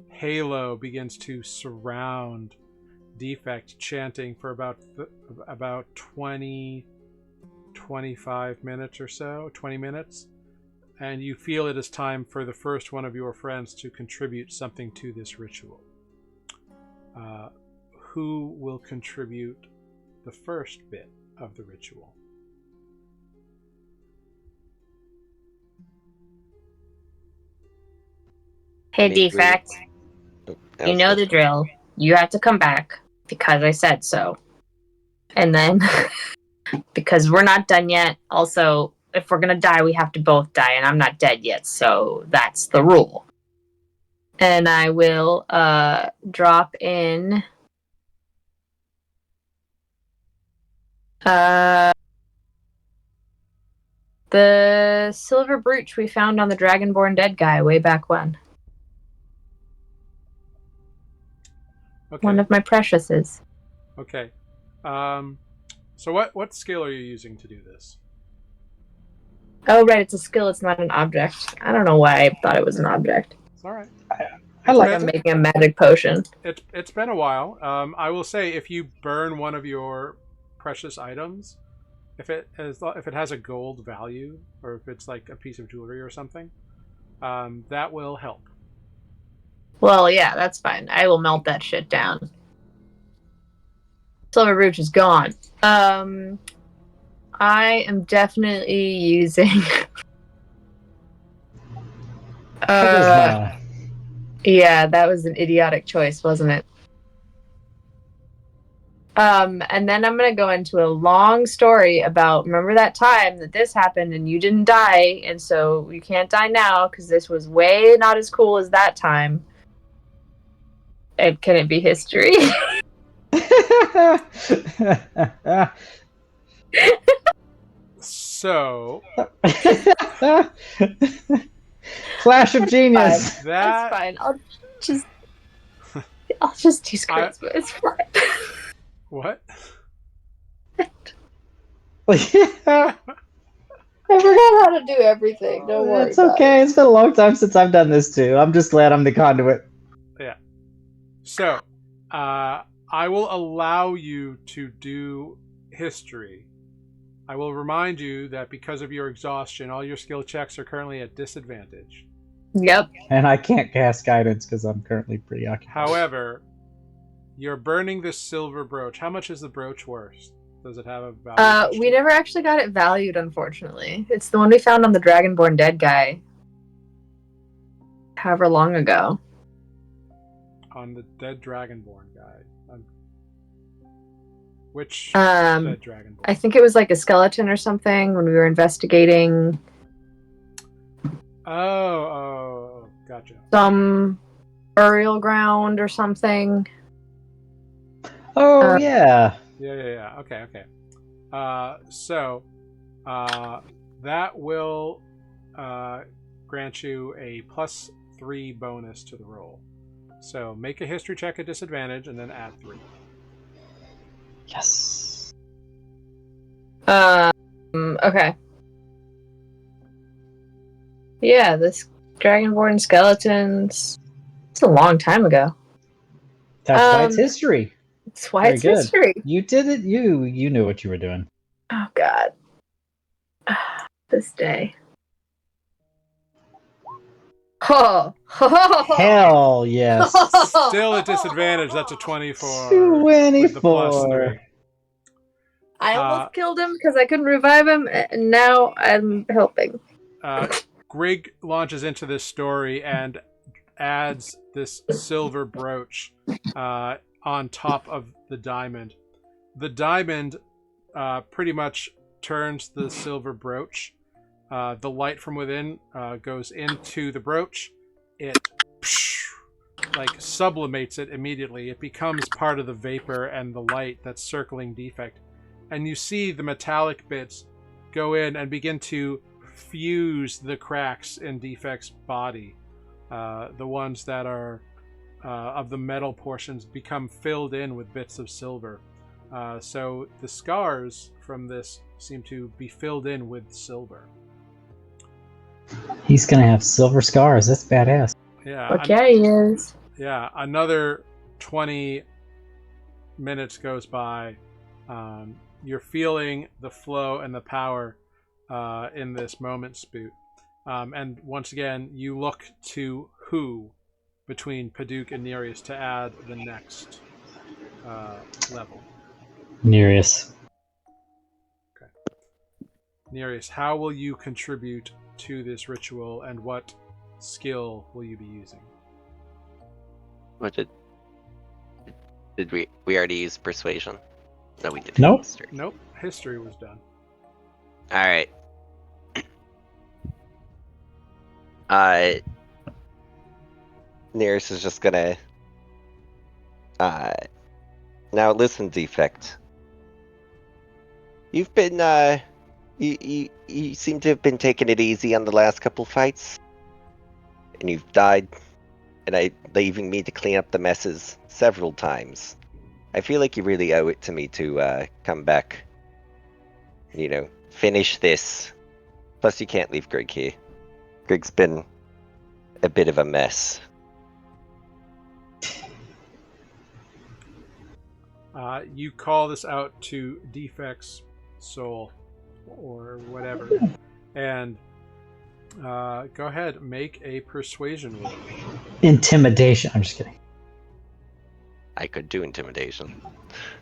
halo begins to surround Defect, chanting for about 25 minutes or so, 20 minutes. And you feel it is time for the first one of your friends to contribute something to this ritual. Who will contribute the first bit of the ritual? Hey, Defect. You know the drill. You have to come back because I said so. And then, because we're not done yet, also, if we're gonna die, we have to both die, and I'm not dead yet, so that's the rule. And I will drop in the silver brooch we found on the Dragonborn dead guy way back when. Okay. One of my preciouses. Okay. So what skill are you using to do this? Oh, right, it's a skill, it's not an object. I don't know why I thought it was an object. It's all right. I like I'm making a magic potion. It's been a while. I will say, if you burn one of your precious items, if it has a gold value, or if it's like a piece of jewelry or something, that will help. Well, yeah, that's fine. I will melt that shit down. Silver brooch is gone. I am definitely using Charisma. yeah, that was an idiotic choice, wasn't it? And then I'm gonna go into a long story about, remember that time that this happened and you didn't die, and so you can't die now because this was way not as cool as that time. And can it be history? So Flash of genius. That's fine. I'll just use charisma. It's fine. What? I forgot how to do everything. Don't worry. It's okay. It's been a long time since I've done this too. I'm just glad I'm the conduit. Yeah. So, I will allow you to do history. I will remind you that because of your exhaustion, all your skill checks are currently at disadvantage. Yep. And I can't cast guidance because I'm currently preoccupied. However, you're burning this silver brooch. How much is the brooch worth? Does it have a value? We never actually got it valued, unfortunately. It's the one we found on the Dragonborn dead guy. However long ago. On the dead Dragonborn guy. Which dead Dragonborn? I think it was like a skeleton or something when we were investigating. Oh. Gotcha. some burial ground or something. Oh, yeah. Yeah. Okay. So that will grant you a +3 bonus to the roll. So make a history check at disadvantage and then add 3. Yes. Okay. Yeah, this Dragonborn skeletons. It's a long time ago. That's why it's history. That's why Very it's good. history. You did it. You knew what you were doing. Oh God. This day. Oh. Hell yes. Still at disadvantage. That's a 24. 24. With the +3. I almost killed him because I couldn't revive him, and now I'm helping. Grig launches into this story and adds this silver brooch on top of the diamond. The diamond pretty much turns the silver brooch. The light from within goes into the brooch. It like sublimates it immediately. It becomes part of the vapor and the light that's circling Defect. And you see the metallic bits go in and begin to fuse the cracks in Defect's body. The ones that are of the metal portions become filled in with bits of silver. So the scars from this seem to be filled in with silver. He's gonna have silver scars. That's badass. Yeah. Okay, he is. Yeah. Another 20 minutes goes by. You're feeling the flow and the power in this moment, Spoot. And once again, you look to who between Paduk and Nereus to add the next level. Nereus. Okay. Nereus, how will you contribute to this ritual, and what skill will you be using? What did we already use persuasion? No, we didn't. Nope. History. Nope. History was done. All right. Nereus is just gonna. Now listen, Defect. You've been you seem to have been taking it easy on the last couple fights, and you've died, and leaving me to clean up the messes several times. I feel like you really owe it to me to come back. You know, finish this. Plus, you can't leave Greg here. Greg's been a bit of a mess. You call this out to Defect's soul, or whatever, and go ahead, make a persuasion roll. Intimidation. I'm just kidding. I could do intimidation.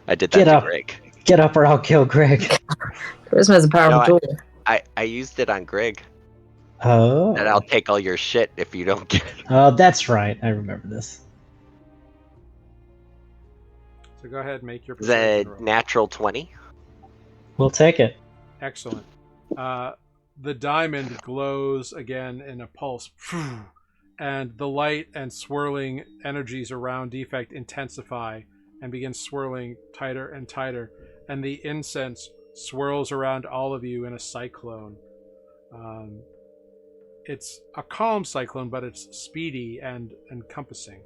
I did that to Greg. Get up or I'll kill Greg. Charisma is a powerful tool. I used it on Greg. Oh. And I'll take all your shit if you don't get it. Oh, that's right. I remember this. So go ahead, make your The roll. natural 20. We'll take it. Excellent. The diamond glows again in a pulse, and the light and swirling energies around Defect intensify and begin swirling tighter and tighter, and the incense swirls around all of you in a cyclone. It's a calm cyclone, but it's speedy and encompassing.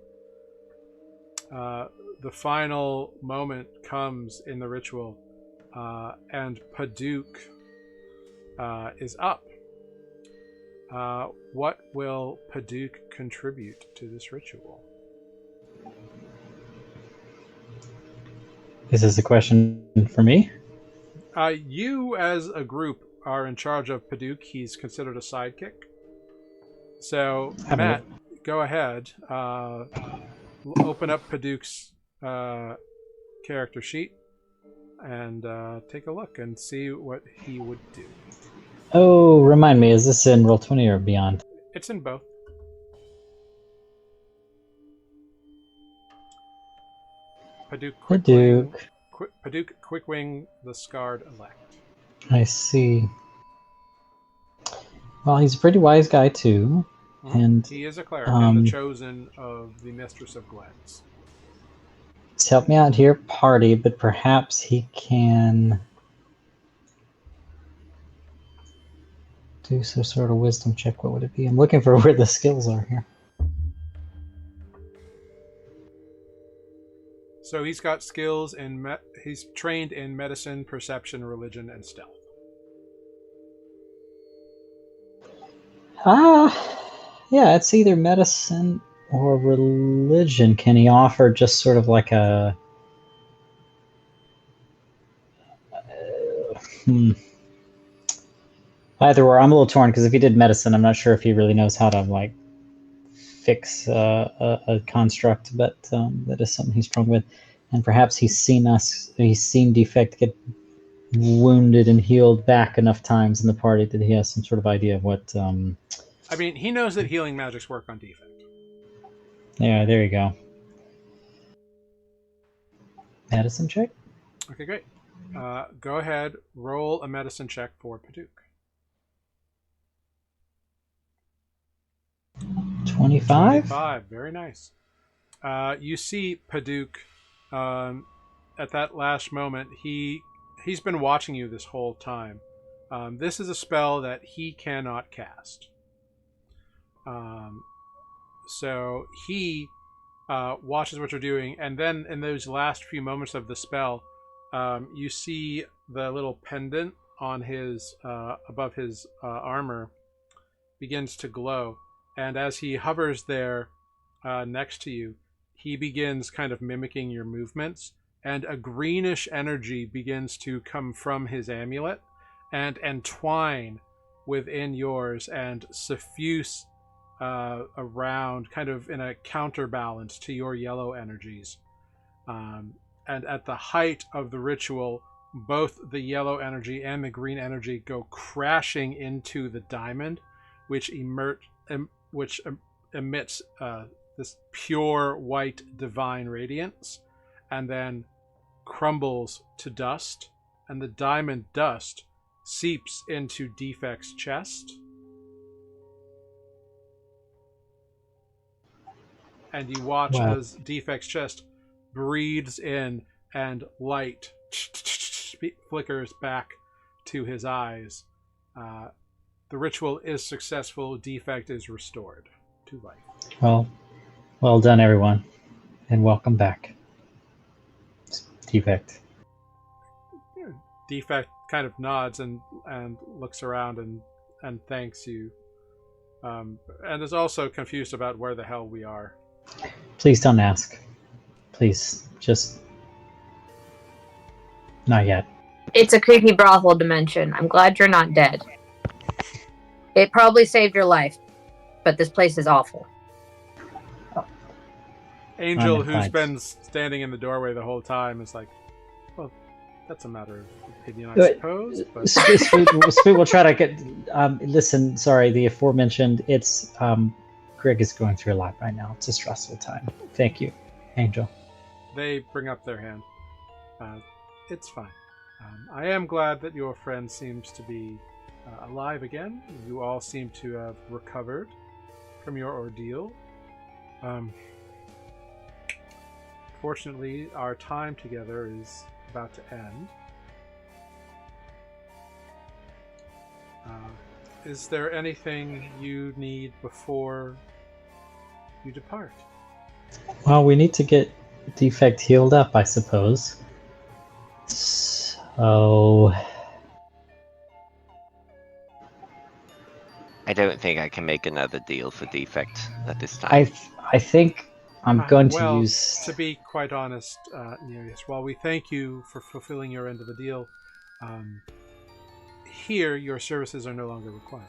The final moment comes in the ritual, and Paduk is up. What will Paduk contribute to this ritual? Is this a question for me? You, as a group, are in charge of Paduk. He's considered a sidekick. So, Matt, go ahead. Open up Paduk's character sheet and take a look and see what he would do. Oh, remind me, is this in Roll20 or beyond? It's in both. Paduk Quickwing, the Scarred Elect. I see. Well, he's a pretty wise guy too. And he is a cleric and the chosen of the Mistress of Glens. He's helped me out here, party, but perhaps he can do some sort of wisdom check. What would it be? I'm looking for where the skills are here. So he's got skills in he's trained in medicine, perception, religion, and stealth. Yeah, it's either medicine or religion. Can he offer just sort of like a... Either or. I'm a little torn, because if he did medicine, I'm not sure if he really knows how to, like, fix a construct, but that is something he's strong with. And perhaps he's seen Defect get wounded and healed back enough times in the party that he has some sort of idea of what... I mean, he knows that healing magics work on Defect. Yeah, there you go. Medicine check? Okay, great. Go ahead, roll a medicine check for Paduk. 25? 25, very nice. You see Paduk at that last moment. He's been watching you this whole time. This is a spell that he cannot cast. So he watches what you're doing, and then in those last few moments of the spell, you see the little pendant on his above his armor begins to glow, and as he hovers there next to you, he begins kind of mimicking your movements, and a greenish energy begins to come from his amulet and entwine within yours and suffuse around, kind of in a counterbalance to your yellow energies. And at the height of the ritual, both the yellow energy and the green energy go crashing into the diamond, which emits this pure white divine radiance, and then crumbles to dust, and the diamond dust seeps into Defect's chest. And you watch as Defect's chest breathes in, and light flickers back to his eyes. The ritual is successful. Defect is restored to life. Well done, everyone, and welcome back. Defect. Defect kind of nods and looks around and thanks you, and is also confused about where the hell we are. Please don't ask. Please, just... Not yet. It's a creepy brothel dimension. I'm glad you're not dead. It probably saved your life, but this place is awful. Angel, who's been standing in the doorway the whole time, is like, well, that's a matter of opinion, I suppose. But... Spoot will try to get... listen, sorry, the aforementioned, it's... Greg is going through a lot right now. It's a stressful time. Thank you, Angel. They bring up their hand. It's fine. I am glad that your friend seems to be alive again. You all seem to have recovered from your ordeal. Fortunately, our time together is about to end. Is there anything you need before you depart? Well, we need to get Defect healed up, I suppose. So... I don't think I can make another deal for Defect at this time. I think I'm going to well, use... To be quite honest, Nereus, while we thank you for fulfilling your end of the deal, here your services are no longer required.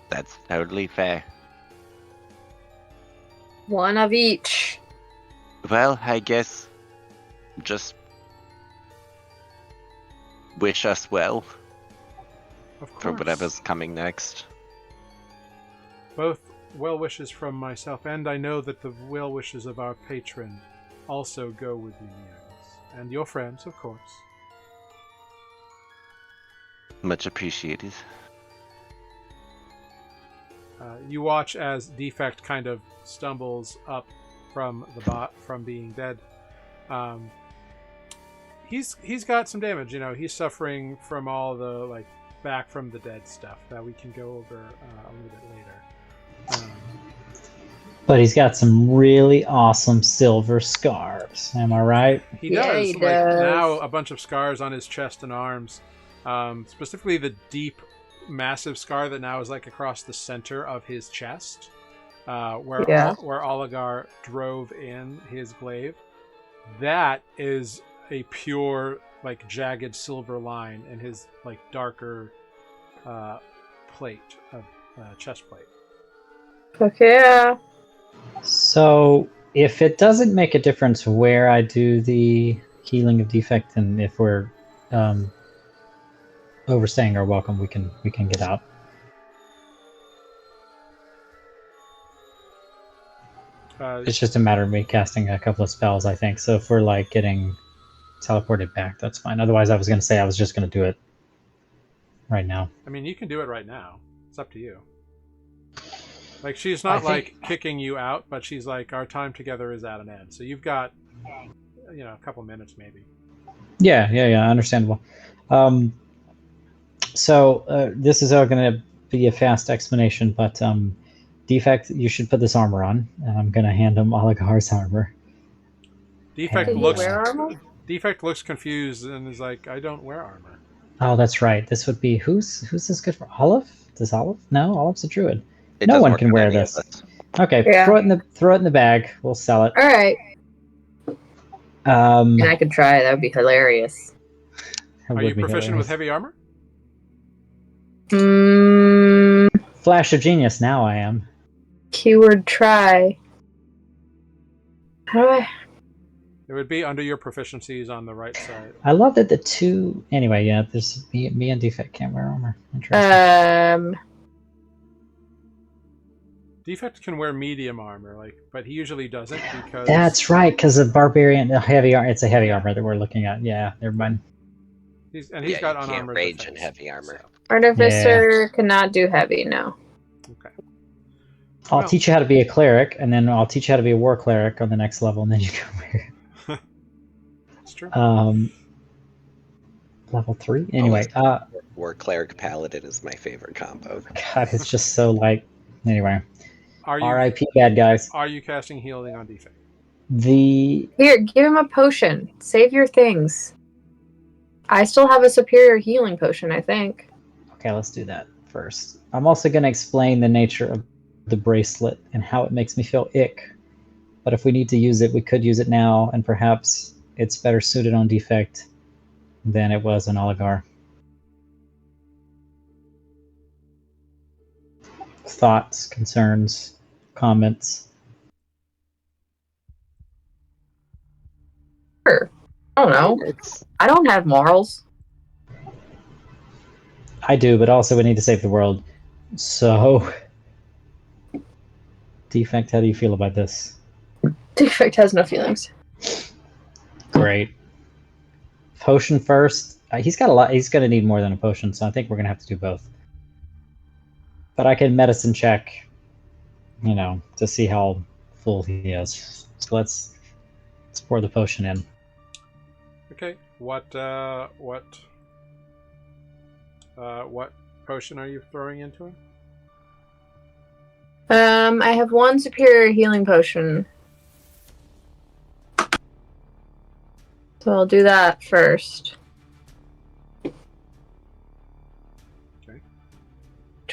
That's totally fair. One of each. Well, I guess just wish us well for whatever's coming next. Both well wishes from myself, and I know that the well wishes of our patron also go with you, Nereus, and your friends, of course. Much appreciated. You watch as Defect kind of stumbles up from the from being dead. He's got some damage. He's suffering from all the back from the dead stuff that we can go over a little bit later. But he's got some really awesome silver scars. Am I right? He Yeah, does. he does. Now a bunch of scars on his chest and arms. Specifically the deep, massive scar that now is across the center of his chest, where Oligar drove in his glaive. That is a pure, jagged silver line in his darker plate of chest plate. Fuck yeah. So if it doesn't make a difference where I do the healing of Defect, and if we're overstaying our welcome, we can get out. It's just a matter of me casting a couple of spells, I think. So if we're getting teleported back, that's fine. Otherwise, I was going to say I was just going to do it right now. I mean, you can do it right now. It's up to you. She's not kicking you out, but she's our time together is at an end. So you've got, a couple minutes maybe. Yeah, understandable. So this is all going to be a fast explanation, but Defect, you should put this armor on, and I'm going to hand him Oligar's armor. Defect Did looks you wear armor? Defect looks confused and is I don't wear armor. Oh, that's right. This would be who's this good for? Olive? Does Olive? No, Olive's a druid. It No doesn't one work can on wear any of this. us. Okay, Yeah. throw it in the bag. We'll sell it. All right. Um, And I could try. That would be hilarious. Are you proficient with heavy armor? Flash of Genius? Now I am. Keyword try. How do I? It would be under your proficiencies on the right side. I love that the two. Anyway, yeah. There's me and Defect can't wear armor. Interesting. Defect can wear medium armor, but he usually doesn't because... That's right, because of Barbarian heavy armor. It's a heavy armor that we're looking at. Yeah, never mind. He's got you can't unarmored rage defense, in heavy armor. so- Artificer cannot do heavy. No. Okay. I'll Well. teach you how to be a cleric, and then I'll teach you how to be a war cleric on the next level, and then you can wear. That's true. Level 3. Anyway, War cleric paladin is my favorite combo. God, it's just so Anyway, Are you R.I.P. bad guys. are you casting healing on Defect? Here, give him a potion. Save your things. I still have a superior healing potion, I think. Okay, let's do that first. I'm also going to explain the nature of the bracelet and how it makes me feel ick. But if we need to use it, we could use it now, and perhaps it's better suited on Defect than it was on Oligar. Thoughts, concerns, comments? Sure. I don't know. I don't have morals. I do, but also we need to save the world. So, Defect, how do you feel about this? Defect has no feelings. Great. Potion first. He's got a lot. He's going to need more than a potion, so I think we're going to have to do both. But I can medicine check, to see how full he is. So let's pour the potion in. Okay. What potion are you throwing into him? I have one superior healing potion. So I'll do that first. Okay.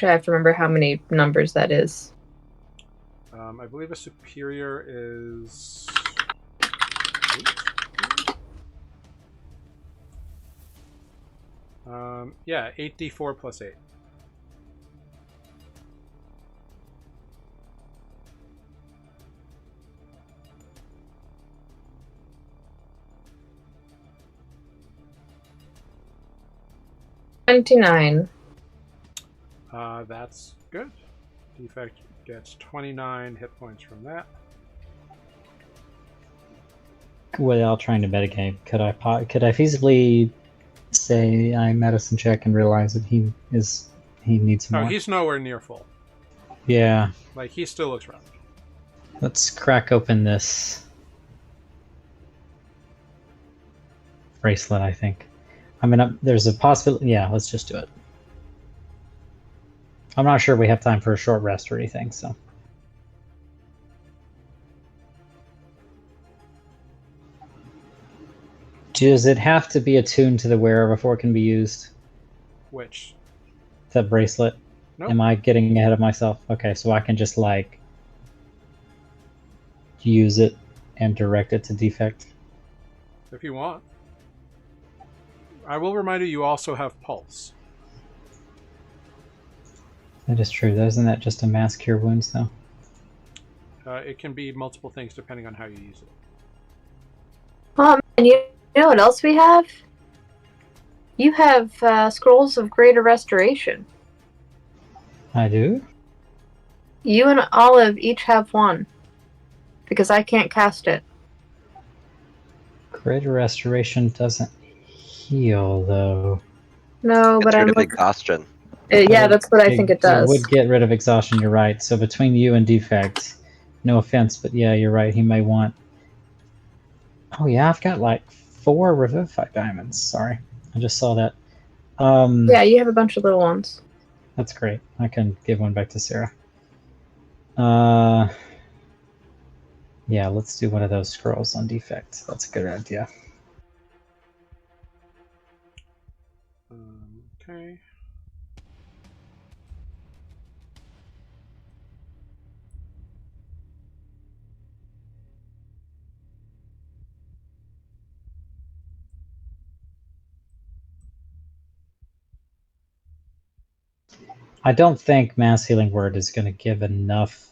I have to remember how many numbers that is. I believe a superior is 8. Yeah, 8d4 plus 8. $29. That's good. Defect gets 29 hit points from that. Without trying to metagame, could I feasibly say I medicine check and realize that he needs more? Oh, he's nowhere near full. Yeah. Like, he still looks rough. Let's crack open this bracelet, I think. I mean, there's a possibility. Yeah, let's just do it. I'm not sure we have time for a short rest or anything, so. Does it have to be attuned to the wearer before it can be used? Which? The bracelet? Nope. Am I getting ahead of myself? Okay, so I can just, like, use it and direct it to defect? If you want. I will remind you also have Pulse. That is true. Isn't that just a mass cure wounds, though? It can be multiple things depending on how you use it. Oh man, you know what else we have? You have Scrolls of Greater Restoration. I do? You and Olive each have one. Because I can't cast it. Greater Restoration doesn't heal, though. No, Gets but rid I'm of looking. exhaustion. Yeah, that's what I think it does. It would get rid of exhaustion, you're right. So between you and defect, no offense, but yeah, you're right. He may want... Oh yeah, I've got like 4 Revivify Diamonds. Sorry, I just saw that. Yeah, you have a bunch of little ones. That's great. I can give one back to Sarah. Yeah, let's do one of those scrolls on defect. That's a good idea. Okay. I don't think Mass Healing Word is going to give enough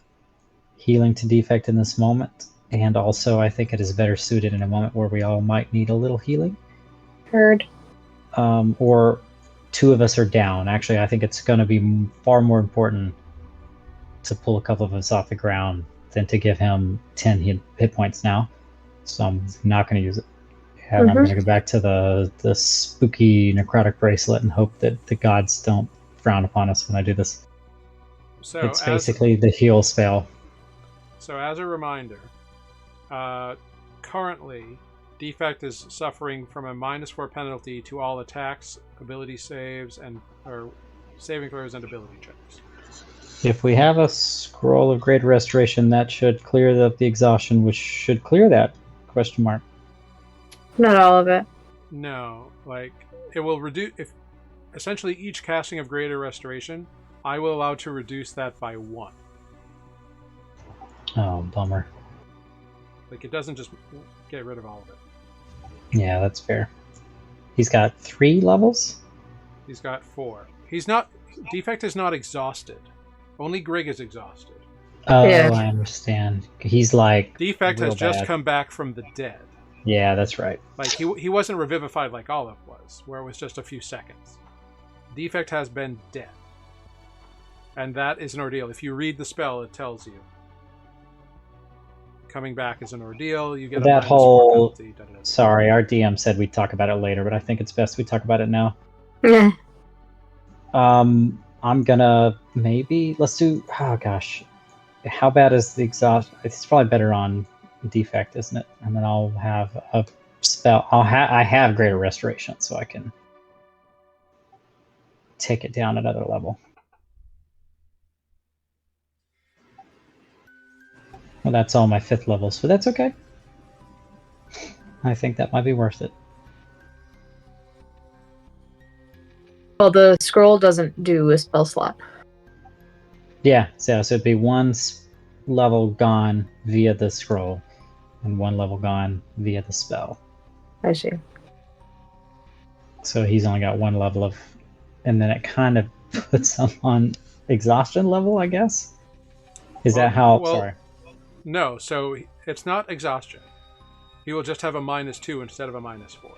healing to defect in this moment. And also, I think it is better suited in a moment where we all might need a little healing. Heard. Or 2 of us are down. Actually, I think it's going to be far more important to pull a couple of us off the ground than to give him 10 hit points now. So I'm not going to use it. And I'm going to go back to the spooky necrotic bracelet and hope that the gods don't frown upon us when I do this. So it's basically the heal spell. So as a reminder, currently, Defect is suffering from a -4 penalty to all attacks, ability saves, or saving throws and ability checks. If we have a Scroll of Great Restoration, that should clear the exhaustion, which should clear that, question mark. Not all of it. No, like, it will reduce... If essentially each casting of Greater Restoration, I will allow to reduce that by 1. Oh, bummer. Like, it doesn't just get rid of all of it. Yeah, that's fair. He's got 3 levels? He's got 4. He's not... Defect is not exhausted. Only Grig is exhausted. Oh, Yeah. I understand. He's like... Defect has real just bad. come back from the dead. Yeah, that's right. Like, he wasn't revivified like Olive was, where it was just a few seconds. Defect has been dead. And that is an ordeal. If you read the spell, it tells you. Coming back is an ordeal. You get That a -4 whole... penalty. Sorry, our DM said we'd talk about it later, but I think it's best we talk about it now. Yeah. I'm gonna maybe... Let's do... Oh, gosh. How bad is the exhaust? It's probably better on defect, isn't it? And then I'll have a spell. I have Greater Restoration, so I can take it down another level. Well, that's all my 5th levels, but that's okay. I think that might be worth it. Well, the scroll doesn't do a spell slot. Yeah, so it'd be 1 level gone via the scroll, and 1 level gone via the spell. I see. So he's only got 1 level of... And then it kind of puts him on exhaustion level, I guess? Is that how... Sorry. No, so it's not exhaustion. He will just have a -2 instead of a -4.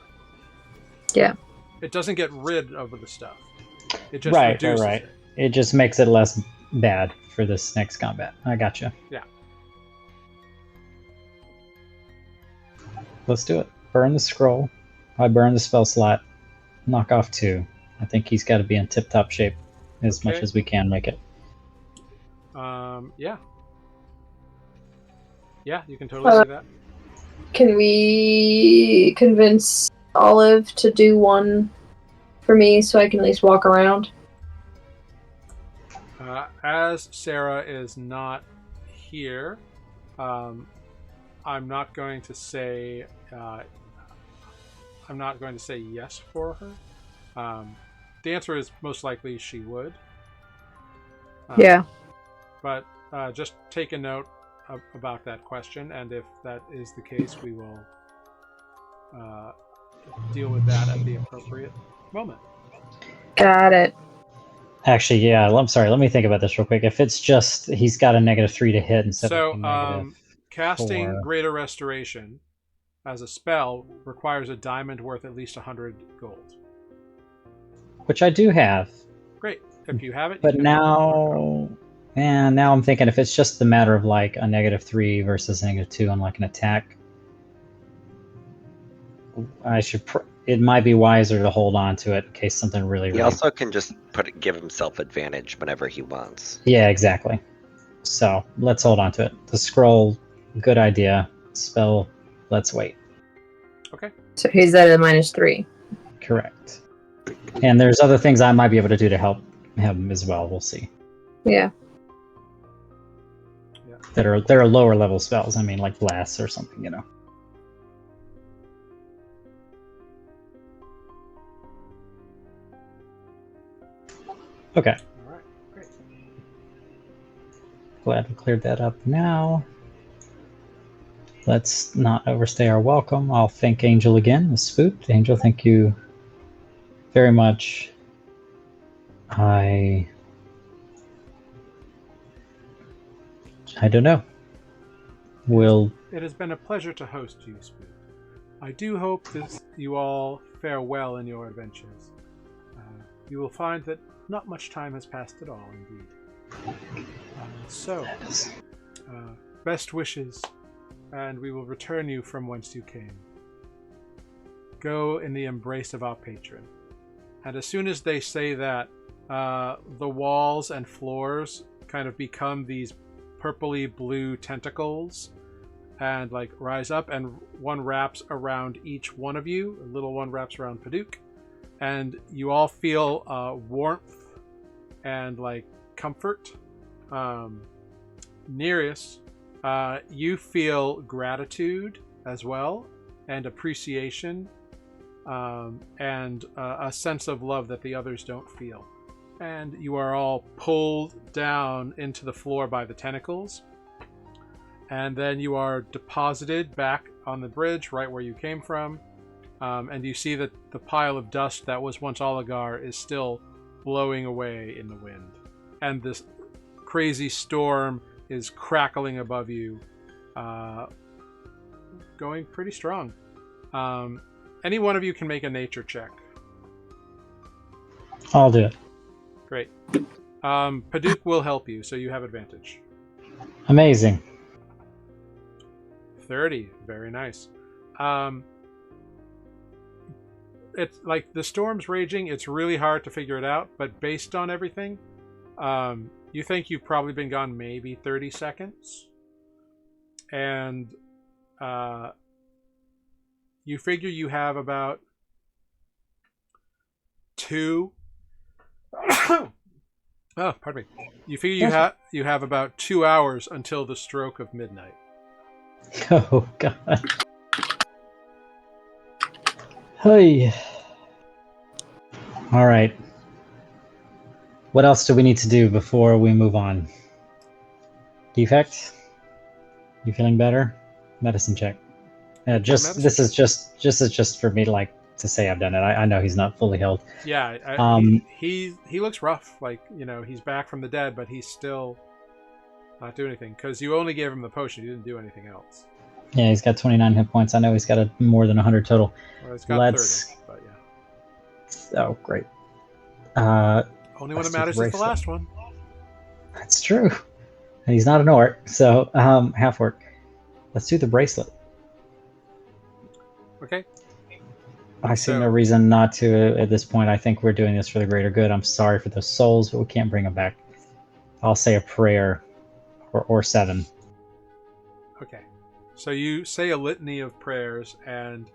Yeah. It doesn't get rid of the stuff. It just reduces it. It just makes it less bad for this next combat. I gotcha. Yeah. Let's do it. Burn the scroll. I burn the spell slot. Knock off 2. I think he's got to be in tip-top shape as much as we can make it. Yeah. Yeah, you can totally see that. Can we convince Olive to do one for me so I can at least walk around? As Sarah is not here, I'm not going to say yes for her. The answer is most likely she would. Yeah. But just take a note about that question, and if that is the case, we will deal with that at the appropriate moment. Got it. Actually, yeah. I'm sorry. Let me think about this real quick. If it's just he's got a -3 to hit instead So, of a casting -4, Greater Restoration as a spell requires a diamond worth at least 100 gold. which I do have. Great. If you have it, But you can now, now I'm thinking if it's just a matter of like a -3 versus a -2 on like an attack, I should. It might be wiser to hold on to it in case something really. He also can just give himself advantage whenever he wants. Yeah, exactly. So let's hold on to it. The scroll, good idea. Spell, let's wait. Okay. So he's at a -3. Correct. And there's other things I might be able to do to help him as well. We'll see. Yeah. That are lower level spells. I mean, like blasts or something, you know. Okay. All right. Great. Glad we cleared that up now. Let's not overstay our welcome. I'll thank Angel again, the spooked. Angel, thank you very much. I don't know. It has been a pleasure to host you, Spook. I do hope that you all fare well in your adventures. You will find that not much time has passed at all, indeed. Best wishes, and we will return you from whence you came. Go in the embrace of our patron. And as soon as they say that, the walls and floors kind of become these purpley blue tentacles and like rise up, and one wraps around each one of you. A little one wraps around Paduk, and you all feel warmth and like comfort. Nereus, you feel gratitude as well, and appreciation, and a sense of love that the others don't feel. And you are all pulled down into the floor by the tentacles, and then you are deposited back on the bridge right where you came from, and you see that the pile of dust that was once Oligar is still blowing away in the wind, and this crazy storm is crackling above you, going pretty strong. Any one of you can make a nature check. I'll do it. Great. Paduk will help you, so you have advantage. Amazing. 30. Very nice. It's like the storm's raging. It's really hard to figure it out, but based on everything, you think you've probably been gone maybe 30 seconds. And you figure you have about 2... Oh, pardon me. You figure you have about 2 hours until the stroke of midnight. Oh, God. Hey. All right. What else do we need to do before we move on? Defect? You feeling better? Medicine check. Yeah, this is just for me, like, to say I've done it. I know he's not fully healed. Yeah, he looks rough. Like, you know, he's back from the dead, but he's still not doing anything because you only gave him the potion. You didn't do anything else. Yeah, he's got 29 hit points. I know he's got more than 100 total. Well, he's got 30, but yeah. Oh, great. Only one that matters is the last one. That's true. And he's not an orc, so half orc. Let's do the bracelet. Okay. I see no reason not to at this point. I think we're doing this for the greater good. I'm sorry for those souls, but we can't bring them back. I'll say a prayer or 7. Okay. So you say a litany of prayers and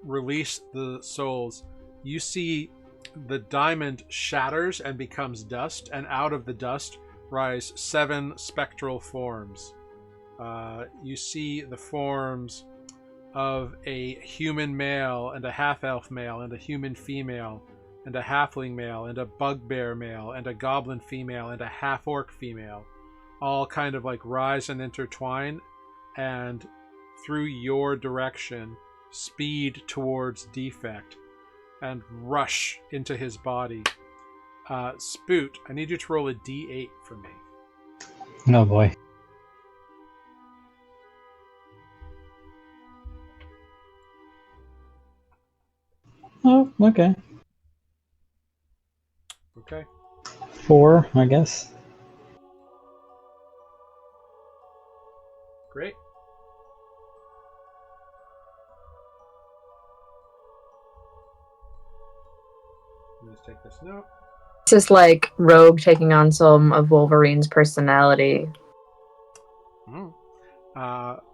release the souls. You see the diamond shatters and becomes dust, and out of the dust rise 7 spectral forms. You see the forms of a human male and a half-elf male and a human female and a halfling male and a bugbear male and a goblin female and a half-orc female, all kind of like rise and intertwine, and through your direction speed towards Defect and rush into his body. Spoot, I need you to roll a d8 for me. Oh boy. Oh, okay. Okay. 4, I guess. Great. Let me just take this note. This is like Rogue taking on some of Wolverine's personality. But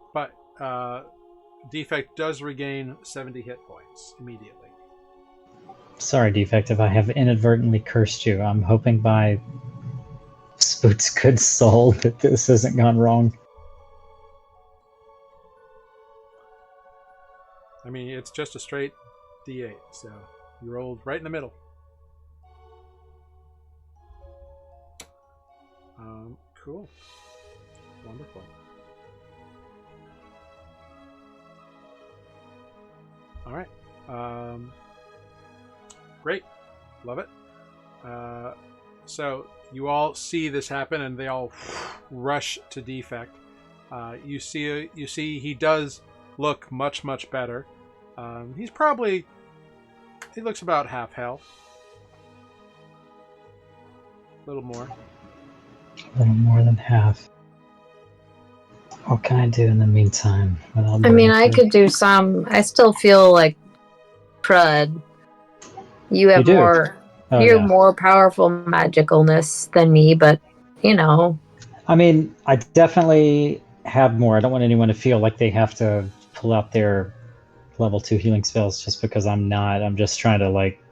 Defect does regain 70 hit points immediately. Sorry, Defect, if I have inadvertently cursed you. I'm hoping by Spoot's good soul that this hasn't gone wrong. I mean, it's just a straight d8, so you rolled right in the middle. Cool. Wonderful. All right. Great. Love it. So you all see this happen, and they all rush to Defect. You see he does look much, much better. He looks about half health. A little more. A little more than half. What can I do in the meantime? I mean, I could do some. I still feel like crud. You have do? more. Oh, you're yeah. more powerful magicalness than me, but you know. I mean, I definitely have more. I don't want anyone to feel like they have to pull out their level 2 healing spells just because I'm not. I'm just trying to like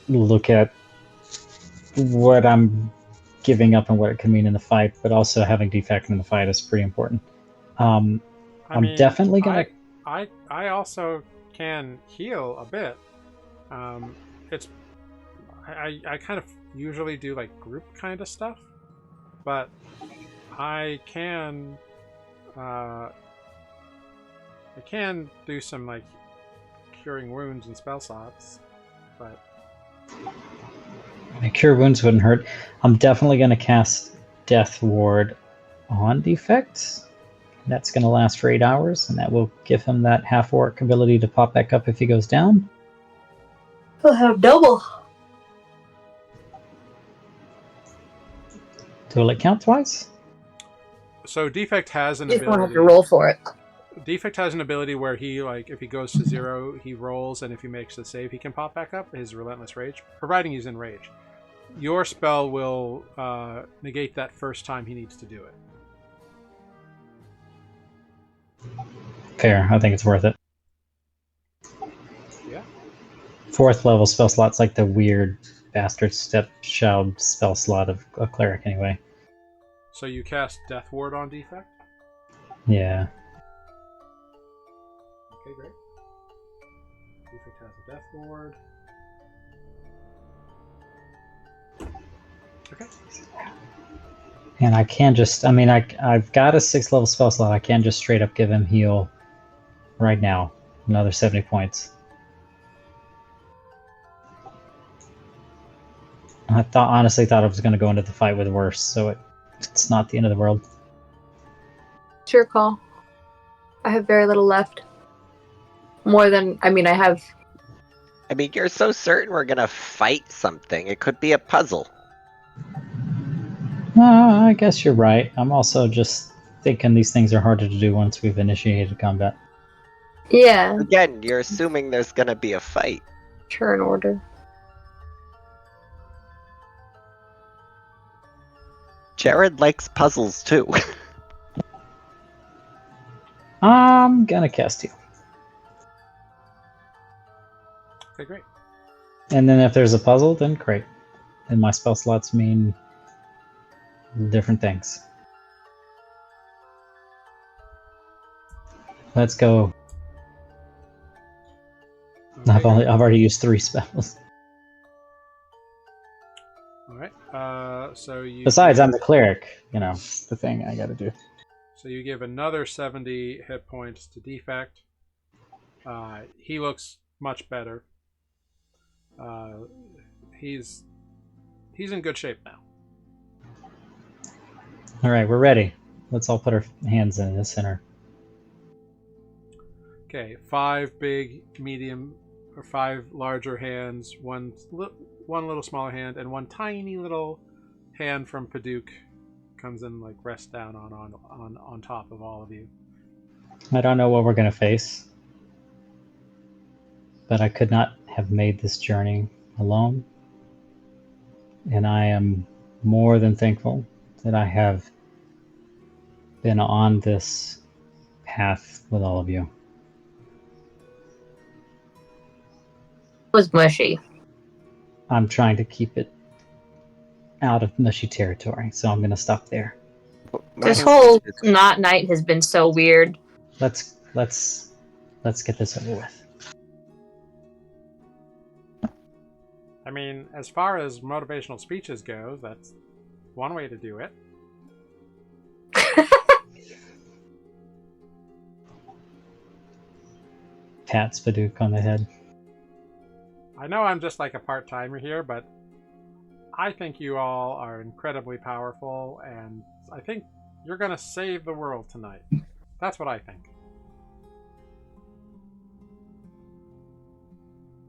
look at what I'm giving up and what it can mean in the fight, but also having Defect in the fight is pretty important. I'm definitely gonna. I also can heal a bit. I kind of usually do like group kind of stuff, but I can do some like curing wounds and spell slots, but I mean, Cure Wounds wouldn't hurt. I'm definitely going to cast Death Ward on Defect. That's going to last for 8 hours, and that will give him that half-orc ability to pop back up if he goes down. He'll have double. Will it count twice? so Defect has an You just won't have ability. to roll for it. Defect has an ability where he, like, if he goes to 0, he rolls, and if he makes the save, he can pop back up. His Relentless Rage, providing he's in rage. Your spell will negate that first time he needs to do it. Fair. I think it's worth it. Yeah. 4th level spell slot's like the weird bastard stepchild spell slot of a cleric anyway. So you cast Death Ward on Defect? Yeah. Okay, great. Defect has a Death Ward. Okay. And I can just, I mean, I've got a 6th level spell slot. I can just straight up give him heal right now. Another 70 points. I honestly thought I was going to go into the fight with worse, so it's not the end of the world. It's your call. I have very little left. More than, I mean, I have. I mean, you're so certain we're gonna fight something. It could be a puzzle. I guess you're right. I'm also just thinking these things are harder to do once we've initiated combat. Yeah, Again, you're assuming there's gonna be a fight. turn order. Jared likes puzzles too. I'm gonna cast you. Okay, great. And then if there's a puzzle, then great. And my spell slots mean different things. Let's go. Okay, I've great. already used 3 spells. All right. So you. Besides, I'm the cleric. You know, it's the thing I gotta do. So you give another 70 hit points to Defect. He looks much better. He's in good shape now. All right, we're ready. Let's all put our hands in the center. Okay, 5 big, medium, or 5 larger hands, one little smaller hand, and one tiny little hand from Paduk comes and like rests down on top of all of you. I don't know what we're gonna face, but I could not have made this journey alone, and I am more than thankful that I have been on this path with all of you. It was mushy. I'm trying to keep it out of mushy territory, so I'm gonna stop there. This whole night has been so weird. Let's get this over with. I mean, as far as motivational speeches goes, that's one way to do it. Pats Paduk on the head. I know I'm just like a part-timer here, but I think you all are incredibly powerful, and I think you're going to save the world tonight. That's what I think.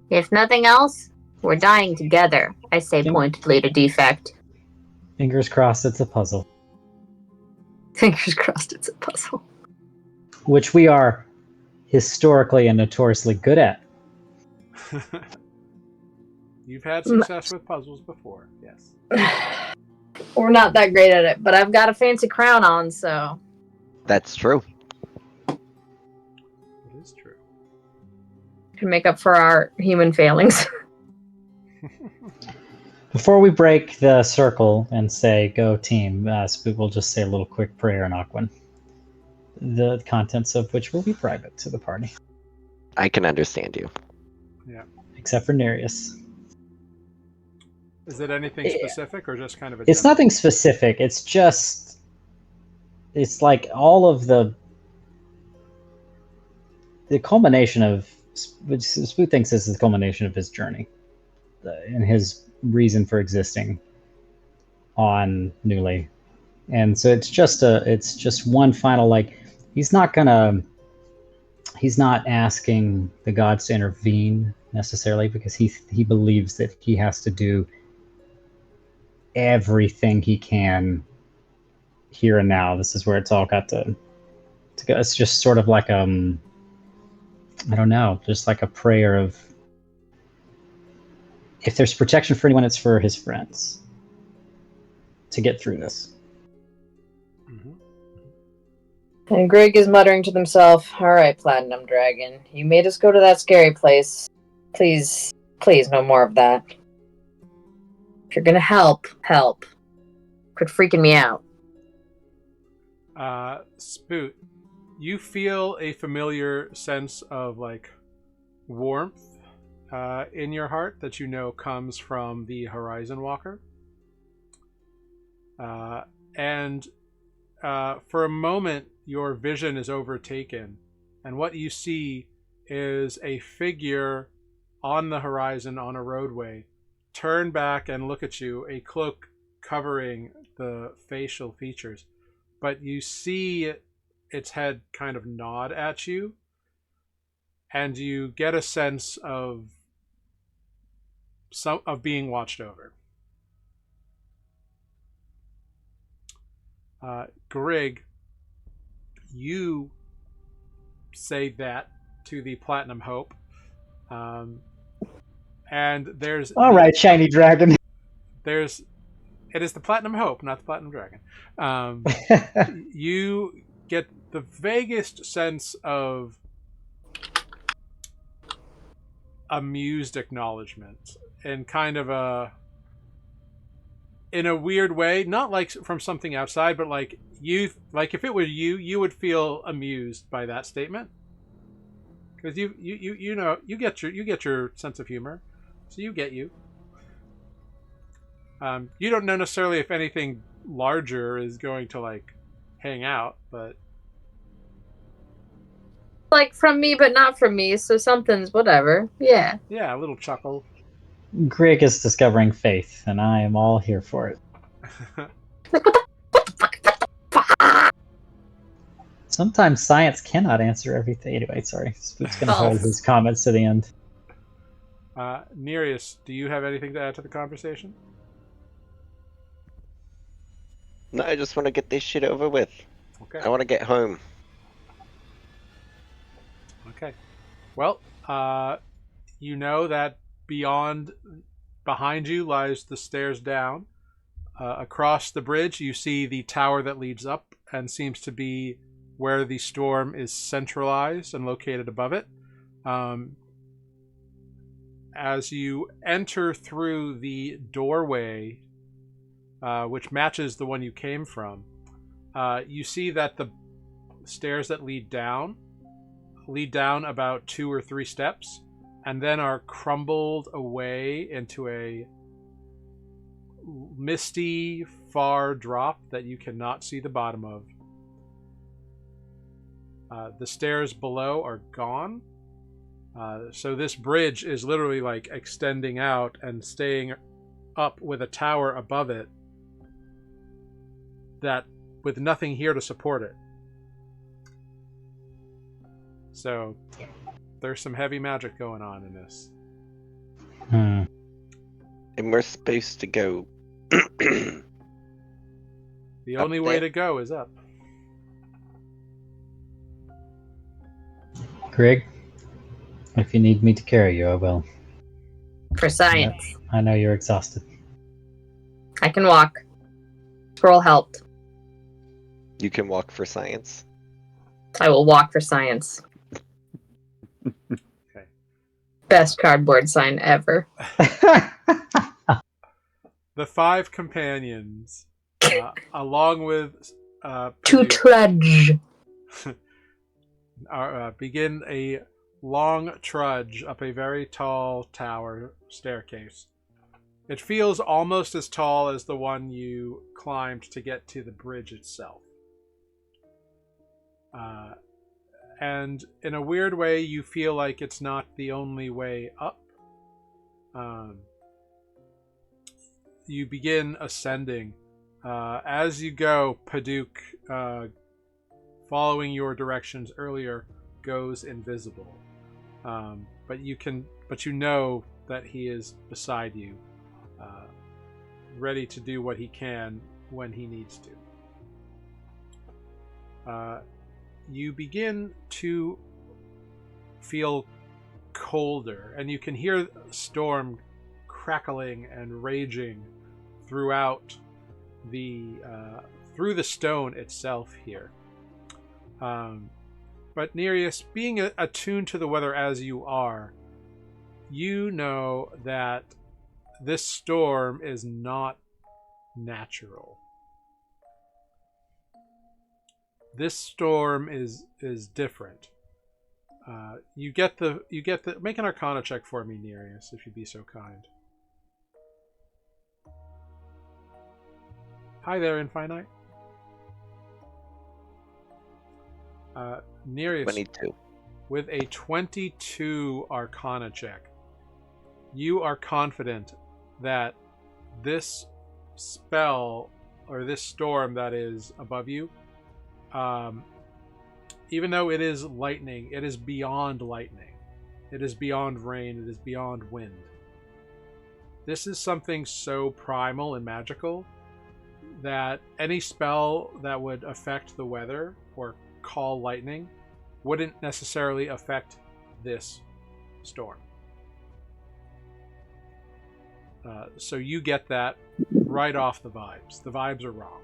If nothing else, we're dying together, I say pointedly to Defect. Fingers crossed it's a puzzle. Fingers crossed it's a puzzle. Which we are historically and notoriously good at. You've had success with puzzles before, yes. We're not that great at it, but I've got a fancy crown on, so... That's true. It is true. Can make up for our human failings. Before we break the circle and say, go team, Spook will just say a little quick prayer in Aquan. The contents of which will be private to the party. I can understand you. Yeah. Except for Nereus. Is it anything specific or just kind of a It's general? nothing specific. It's just... It's like all of the culmination of... Which Spook thinks this is the culmination of his journey. And his reason for existing on Nuuli. And so it's just one final, like, he's not asking the gods to intervene necessarily, because he believes that he has to do everything he can here and now. This is where it's all got to go. It's just sort of like I don't know, just like a prayer of, if there's protection for anyone, it's for his friends to get through this. Mm-hmm. And Greg is muttering to himself, all right, Platinum Dragon, you made us go to that scary place. Please, no more of that. If you're gonna help. Quit freaking me out. Spoot, you feel a familiar sense of, like, warmth in your heart that you know comes from the Horizon Walker. And for a moment, your vision is overtaken, and what you see is a figure on the horizon on a roadway turn back and look at you, a cloak covering the facial features, but you see its head kind of nod at you, and you get a sense of being watched over. Grig, you say that to the Platinum Hope, and there's all right, shiny dragon. There's It is the Platinum Hope, not the Platinum Dragon. You get the vaguest sense of amused acknowledgement and kind of in a weird way, not like from something outside, but like if it were you would feel amused by that statement, because you know you get your sense of humor, so you get you. You don't know necessarily if anything larger is going to like hang out, but Like from me, but not from me. So something's whatever. Yeah. yeah, a little chuckle. Greg is discovering faith, and I am all here for it. Like what the fuck? Sometimes science cannot answer everything. Anyway, sorry. Spook's going to hold his comments to the end. Nereus, do you have anything to add to the conversation? No, I just want to get this shit over with. Okay. I want to get home. Okay. Well, you know that behind you lies the stairs down. Across the bridge, you see the tower that leads up and seems to be where the storm is centralized and located above it. As you enter through the doorway, which matches the one you came from, you see that the stairs that lead down about 2 or 3 steps and then are crumbled away into a misty, far drop that you cannot see the bottom of. The stairs below are gone. So this bridge is literally like extending out and staying up with a tower above it that with nothing here to support it. So there's some heavy magic going on in this. Hmm. And we're supposed to go. The Up only way there. to go is up. Greg, if you need me to carry you, I will. For science. I know you're exhausted. I can walk. Scroll helped. You can walk for science. I will walk for science. Okay. Best cardboard sign ever. The 5 companions, along with To Purdue, trudge. begin a long trudge up a very tall tower staircase. It feels almost as tall as the one you climbed to get to the bridge itself. And in a weird way, you feel like it's not the only way up. You begin ascending. As you go, Paduk, following your directions earlier, goes invisible. But you know that he is beside you, ready to do what he can when he needs to. You begin to feel colder, and you can hear the storm crackling and raging throughout through the stone itself here. But Nereus, being attuned to the weather as you are, you know that this storm is not natural. This storm is different. You get the make an Arcana check for me, Nereus, if you'd be so kind. Hi there, Infinite. Nereus, 22. with a 22 Arcana check, you are confident that this spell or this storm that is above you, even though it is lightning, it is beyond lightning. It is beyond rain. It is beyond wind. This is something so primal and magical that any spell that would affect the weather or call lightning wouldn't necessarily affect this storm. So you get that right off the vibes. The vibes are wrong.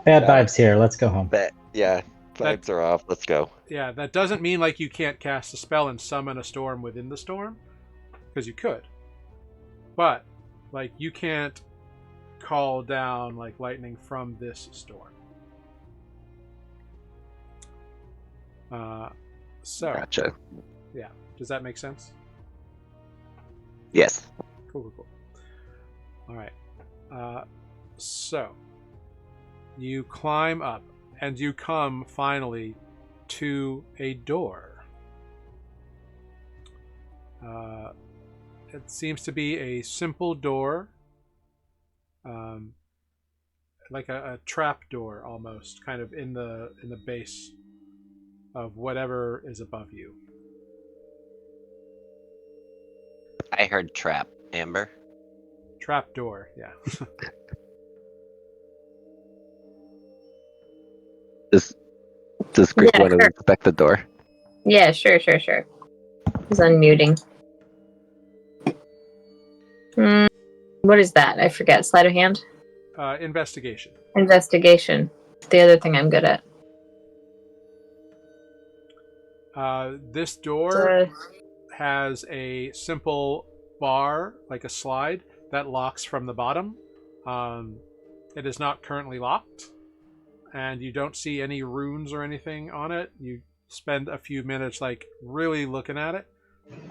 Bad vibes here. Let's go home. Yeah, vibes are off. Let's go. Yeah, that doesn't mean like you can't cast a spell and summon a storm within the storm, because you could. But like you can't call down like lightning from this storm. So Gotcha. yeah, does that make sense? Yes. Cool. All right. So you climb up and you come finally to a door. It seems to be a simple door, like a trap door almost, kind of in the base of whatever is above you. I heard trap, Amber. Trap door, yeah. Does Greg Yeah, want to sure. inspect the door? Yeah, sure. He's unmuting. What is that? I forget. Sleight of hand? Investigation. Investigation. The other thing I'm good at. This door has a simple bar, like a slide, that locks from the bottom. It is not currently locked, and you don't see any runes or anything on it. You spend a few minutes like really looking at it.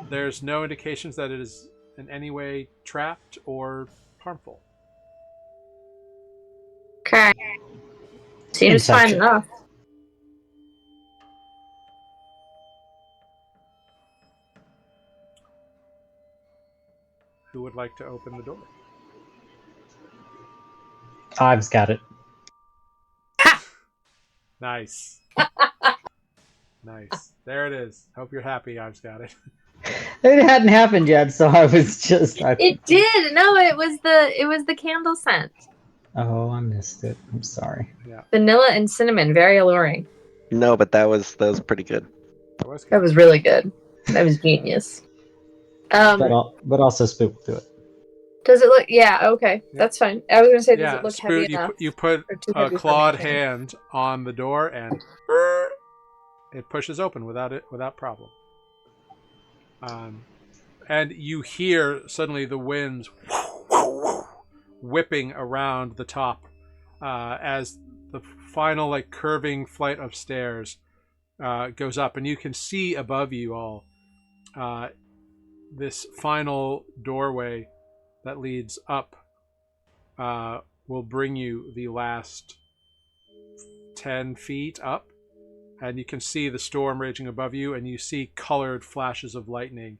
There's no indications that it is in any way trapped or harmful. Okay. Seems fine Inception. enough. Who would like to open the door? I've got it. Nice. Nice. There it is. Hope you're happy. I've got it. It hadn't happened yet, so I was just. It did. No, it was the candle scent. Oh, I missed it. I'm sorry. Yeah, Vanilla and cinnamon, very alluring. No, but that was pretty good. that was good. That was really good. That was genius. But also spook to it. Does it look? Yeah. Okay, Yeah. that's fine. I was gonna say, does Yeah, it look heavy Spoot, enough? you put or too a heavy for clawed me? hand on the door and it pushes open without problem. And you hear suddenly the winds whipping around the top as the final like curving flight of stairs goes up, and you can see above you all this final doorway that leads up will bring you the last 10 feet up, and you can see the storm raging above you, and you see colored flashes of lightning.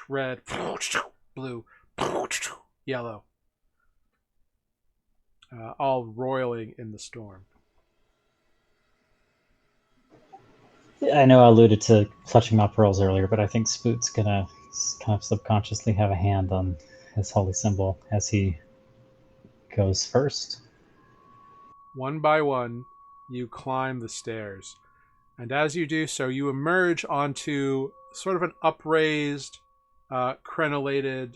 Red, blue, yellow, all roiling in the storm. I know I alluded to clutching my pearls earlier, but I think Spoot's gonna kind of subconsciously have a hand on his holy symbol as he goes first. One by one, you climb the stairs, and as you do so, you emerge onto sort of an upraised, crenellated,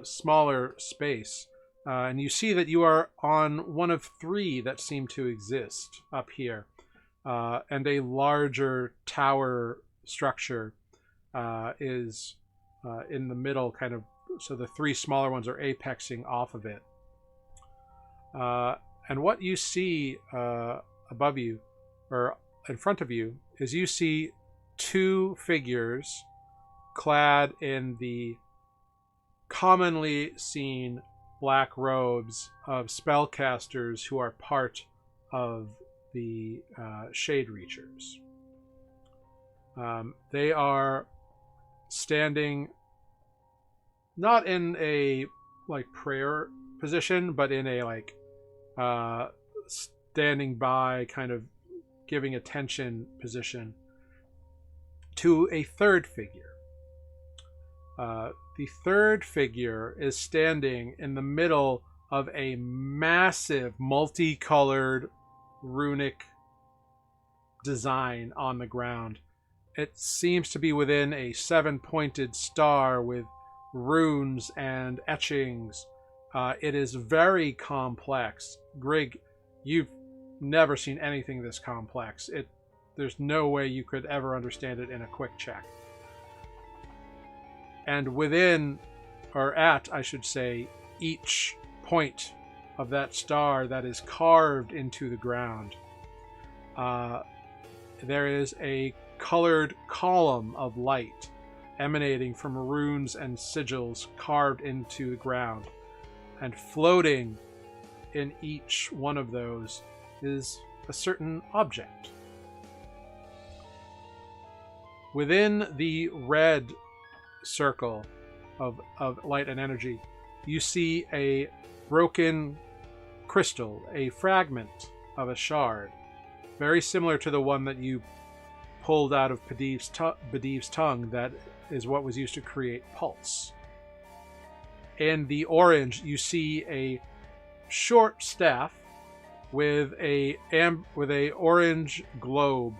smaller space, and you see that you are on one of three that seem to exist up here. And a larger tower structure is in the middle, kind of, so the three smaller ones are apexing off of it. And what you see above you, or in front of you, is you see two figures clad in the commonly seen black robes of spellcasters who are part of the Shade Reachers. They are standing not in a like prayer position, but in a like standing by, kind of giving attention position to a third figure. The third figure is standing in the middle of a massive multicolored runic design on the ground. It seems to be within a 7-pointed star with runes and etchings It is very complex. Grig, you've never seen anything this complex. There's no way you could ever understand it in a quick check. And within, or at, I should say, each point of that star that is carved into the ground, there is a colored column of light emanating from runes and sigils carved into the ground. And floating in each one of those is a certain object. Within the red circle of light and energy, you see a broken crystal, a fragment of a shard, very similar to the one that you pulled out of Badiv's tongue that is what was used to create pulse. In the orange, you see a short staff with a orange globe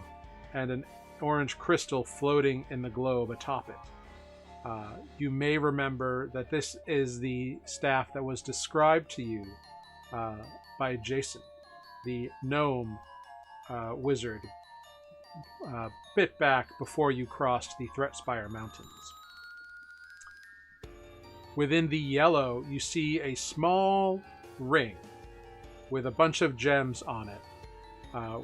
and an orange crystal floating in the globe atop it. You may remember that this is the staff that was described to you by Jason, the gnome wizard, bit back before you crossed the Threatspire Mountains. Within the yellow, you see a small ring with a bunch of gems on it,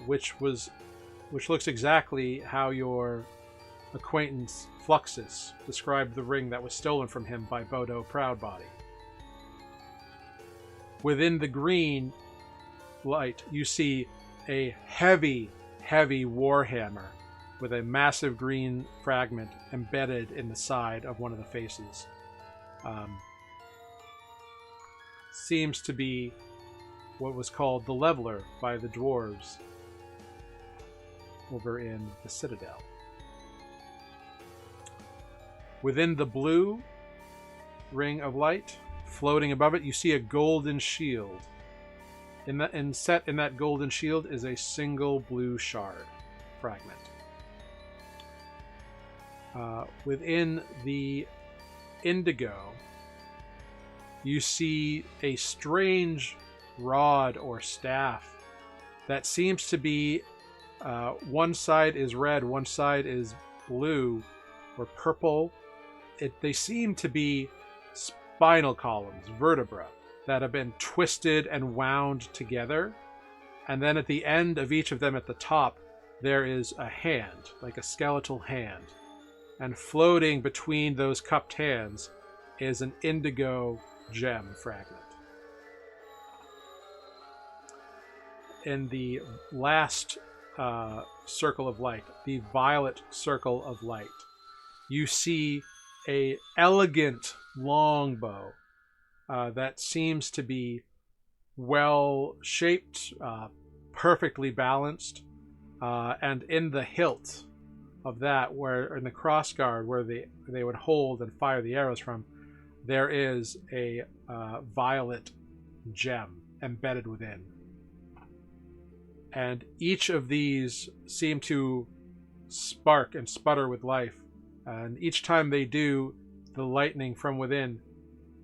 which looks exactly how your acquaintance Fluxus described the ring that was stolen from him by Bodo Proudbody. Within the green light, you see a heavy, heavy warhammer with a massive green fragment embedded in the side of one of the faces. Seems to be what was called the Leveler by the dwarves over in the Citadel. Within the blue ring of light, floating above it, you see a golden shield. Set in that golden shield is a single blue shard fragment. Within the indigo, you see a strange rod or staff that seems to be one side is red, one side is blue or purple. They seem to be spinal columns, vertebra, that have been twisted and wound together. And then at the end of each of them at the top, there is a hand, like a skeletal hand. And floating between those cupped hands is an indigo gem fragment. In the last circle of light, the violet circle of light, you see a elegant longbow that seems to be well shaped, perfectly balanced, and in the hilt of that, where in the crossguard where they would hold and fire the arrows from, there is a violet gem embedded within. And each of these seem to spark and sputter with life. And each time they do, the lightning from within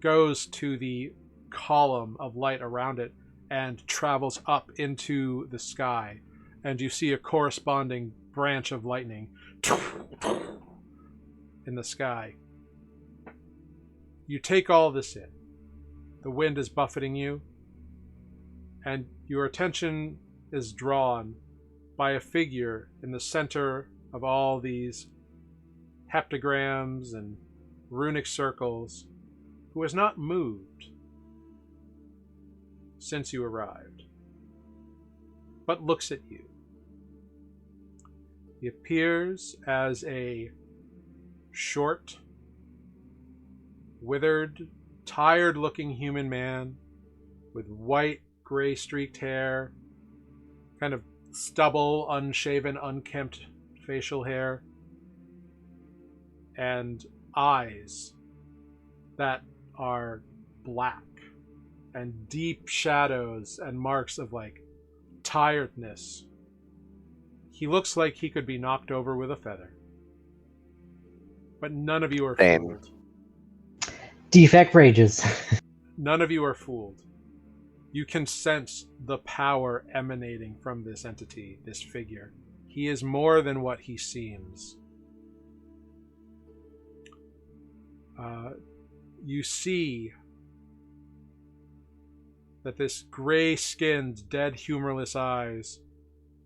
goes to the column of light around it and travels up into the sky. And you see a corresponding branch of lightning in the sky. You take all this in. The wind is buffeting you, and your attention is drawn by a figure in the center of all these heptagrams and runic circles who has not moved since you arrived, but looks at you. He appears as a short, withered, tired-looking human man with white, gray-streaked hair, kind of stubble, unshaven, unkempt facial hair, and eyes that are black, and deep shadows and marks of like tiredness. He looks like he could be knocked over with a feather. But none of you are fooled. Defect rages. None of you are fooled. You can sense the power emanating from this entity, this figure. He is more than what he seems. You see that this gray-skinned, dead, humorless eyes,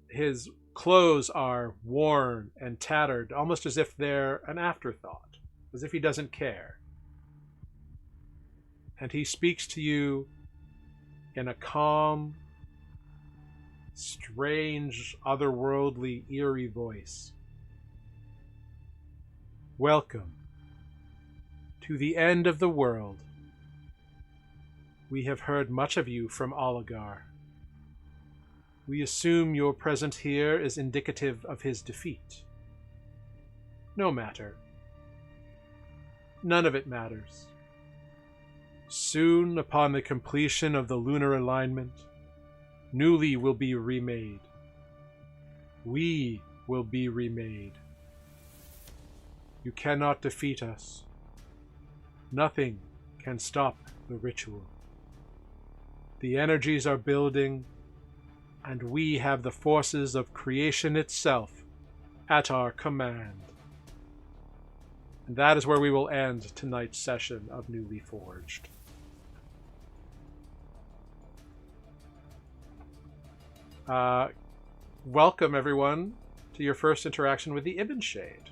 his clothes are worn and tattered, almost as if they're an afterthought, as if he doesn't care. And he speaks to you in a calm, strange, otherworldly, eerie voice. Welcome to the end of the world. We have heard much of you from Oligar. We assume your presence here is indicative of his defeat. No matter. None of it matters. Soon, upon the completion of the lunar alignment, Nuuli will be remade. We will be remade. You cannot defeat us. Nothing can stop the ritual. The energies are building, and we have the forces of creation itself at our command. And that is where we will end tonight's session of Nuuli Forged. Welcome, everyone, to your first interaction with the Ibn Shade.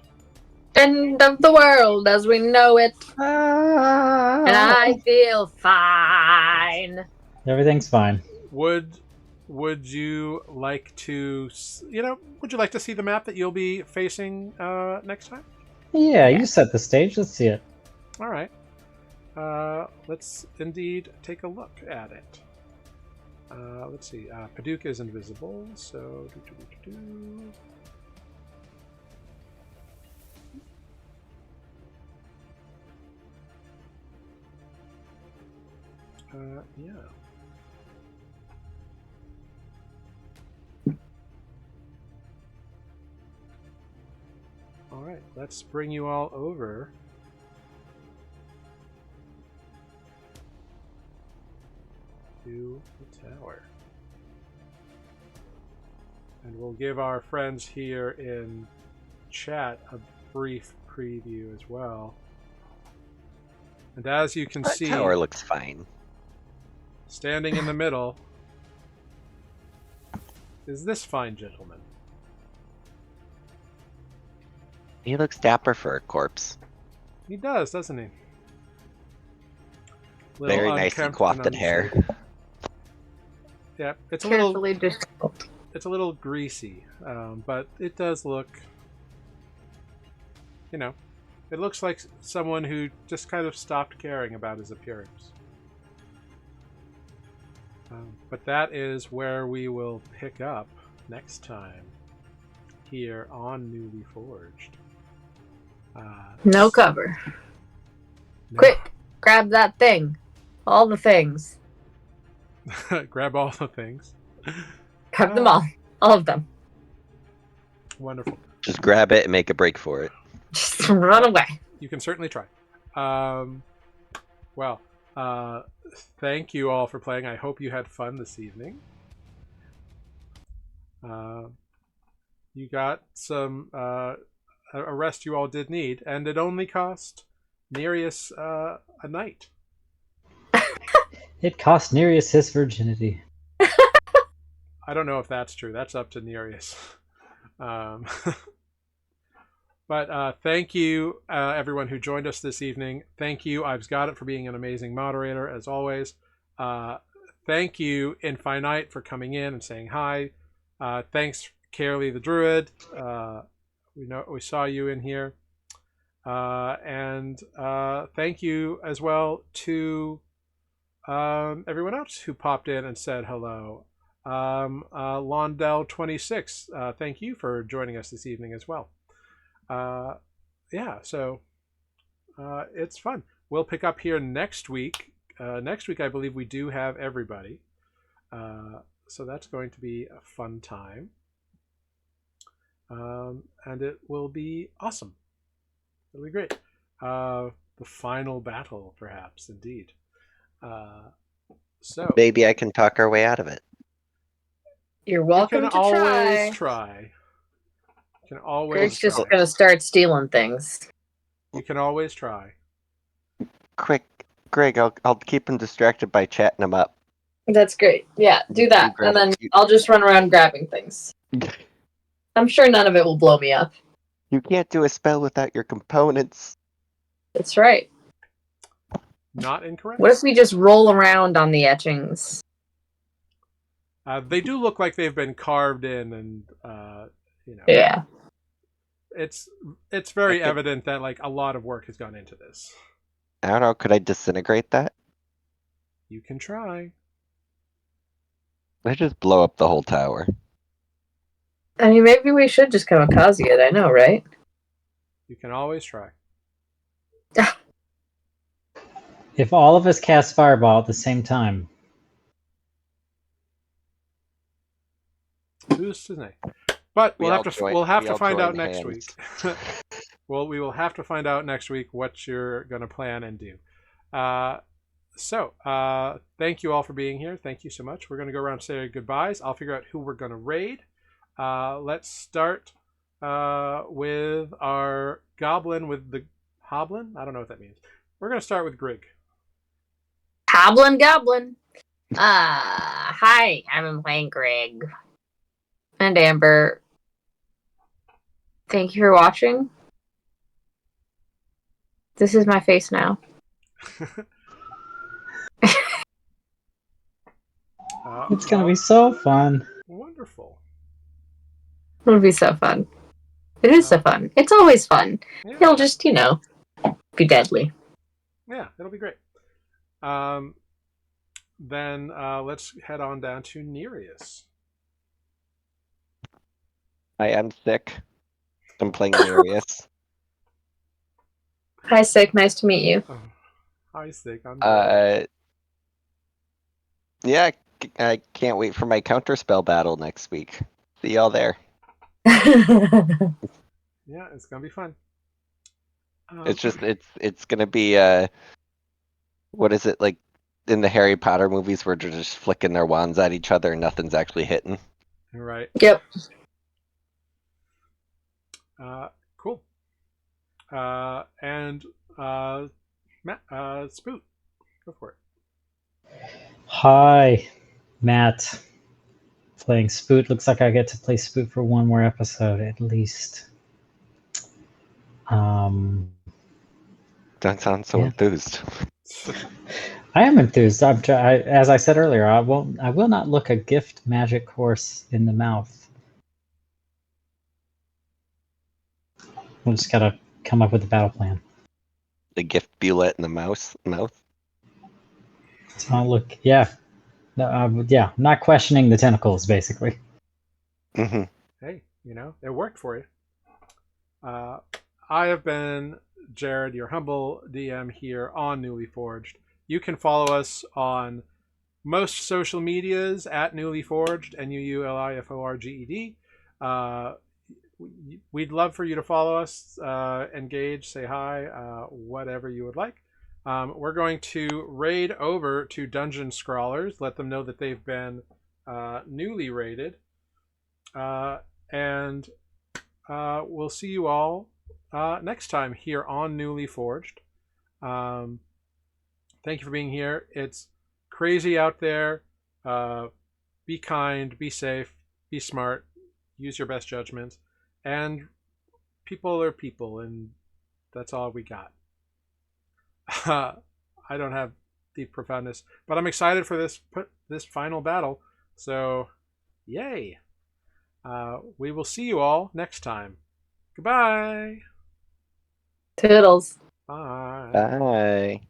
End of the world as we know it. And I feel fine. Everything's fine. Would you like to, would you like to see the map that you'll be facing next time? Yeah, you set the stage. Let's see it. All right. Let's indeed take a look at it. Let's see. Paducah is invisible, so yeah. All right, let's bring you all over. To the tower. And we'll give our friends here in chat a brief preview as well. And as you can see, the tower looks fine. Standing in the middle is this fine gentleman. He looks dapper for a corpse. He does, doesn't he? Very nicely coiffed hair. Yeah, it's Carefully disheveled. It's a little greasy, but it does look, it looks like someone who just kind of stopped caring about his appearance. But that is where we will pick up next time here on Nuuli Forged. No cover. No. Quick, grab that thing. All the things. Grab all the things. Grab them all. All of them. Wonderful. Just grab it and make a break for it. Just run away. You can certainly try. Thank you all for playing. I hope you had fun this evening. You got some a rest you all did need, and it only cost Nereus a night. It cost Nereus his virginity. I don't know if that's true. That's up to Nereus. But thank you, everyone who joined us this evening. Thank you, I've Got It, for being an amazing moderator, as always. Thank you, Infinite, for coming in and saying hi. Thanks, Carolee the Druid. We saw you in here. And thank you as well to everyone else who popped in and said hello. Londell26, thank you for joining us this evening as well. So it's fun. We'll pick up here next week. Next week, I believe we do have everybody. So that's going to be a fun time. And it will be awesome. It'll be great. The final battle, perhaps, indeed. So Maybe I can talk our way out of it. You're you welcome can to always try. try. You can always Greg's just try. gonna start stealing things. You can always try. Quick, Greg, I'll keep him distracted by chatting him up. That's great. Yeah, do You that, grab and then it. I'll just run around grabbing things. I'm sure none of it will blow me up. You can't do a spell without your components. That's right. Not incorrect. What if we just roll around on the etchings? They do look like they've been carved in, and Yeah. it's very Okay. evident that like a lot of work has gone into this. I don't know, could I disintegrate that? You can try. I just blow up the whole tower. I mean, maybe we should just kamikaze it. I know, right? You can always try. If all of us cast Fireball at the same time, Who's to say? But We we'll all have to join- we'll have we to all find join out next hands. week. Well, we will have to find out next week what you're going to plan and do. So, thank you all for being here. Thank you so much. We're going to go around and say goodbyes. I'll figure out who we're going to raid. Let's start with our goblin with the hoblin. I don't know what that means. We're going to start with Grig. Goblin. Hi, I'm playing Greg. And Amber. Thank you for watching. This is my face now. it's going to be so fun. Wonderful. It'll be so fun. It is so fun. It's always fun. Yeah. It'll just, be deadly. Yeah, it'll be great. Then let's head on down to Nereus. I am sick. I'm playing Nereus. Hi, Sick. Nice to meet you. Oh, hi, Sick. I'm good. Yeah, I can't wait for my counterspell battle next week. See y'all there. Yeah, it's gonna be fun. It's gonna be what is it like in the Harry Potter movies where they're just flicking their wands at each other and nothing's actually hitting? Right. Yep. Cool. And Matt, Spoot, go for it. Hi, Matt. Playing Spoot. Looks like I get to play Spoot for one more episode at least. Don't sound so Yeah. enthused. I am enthused. As I said earlier, I will not look a gift magic horse in the mouth. We just gotta come up with a battle plan. The gift bullet in the mouth. So I'll look. Yeah. No, yeah. Not questioning the tentacles, basically. Mm-hmm. Hey, it worked for you. I have been Jared, your humble DM here on Nuuli Forged. You can follow us on most social medias at Nuuli Forged, NUULIFORGED. We'd love for you to follow us, engage, say hi, whatever you would like. We're going to raid over to Dungeon Scrawlers, let them know that they've been newly raided, and we'll see you all next time here on Nuuli Forged. Thank you for being here. It's crazy out there. Be kind, be safe, be smart, use your best judgment, and people are people, and that's all we got. I don't have deep profoundness, but I'm excited for this final battle. So, yay! We will see you all next time. Goodbye. Toodles. Bye. Bye.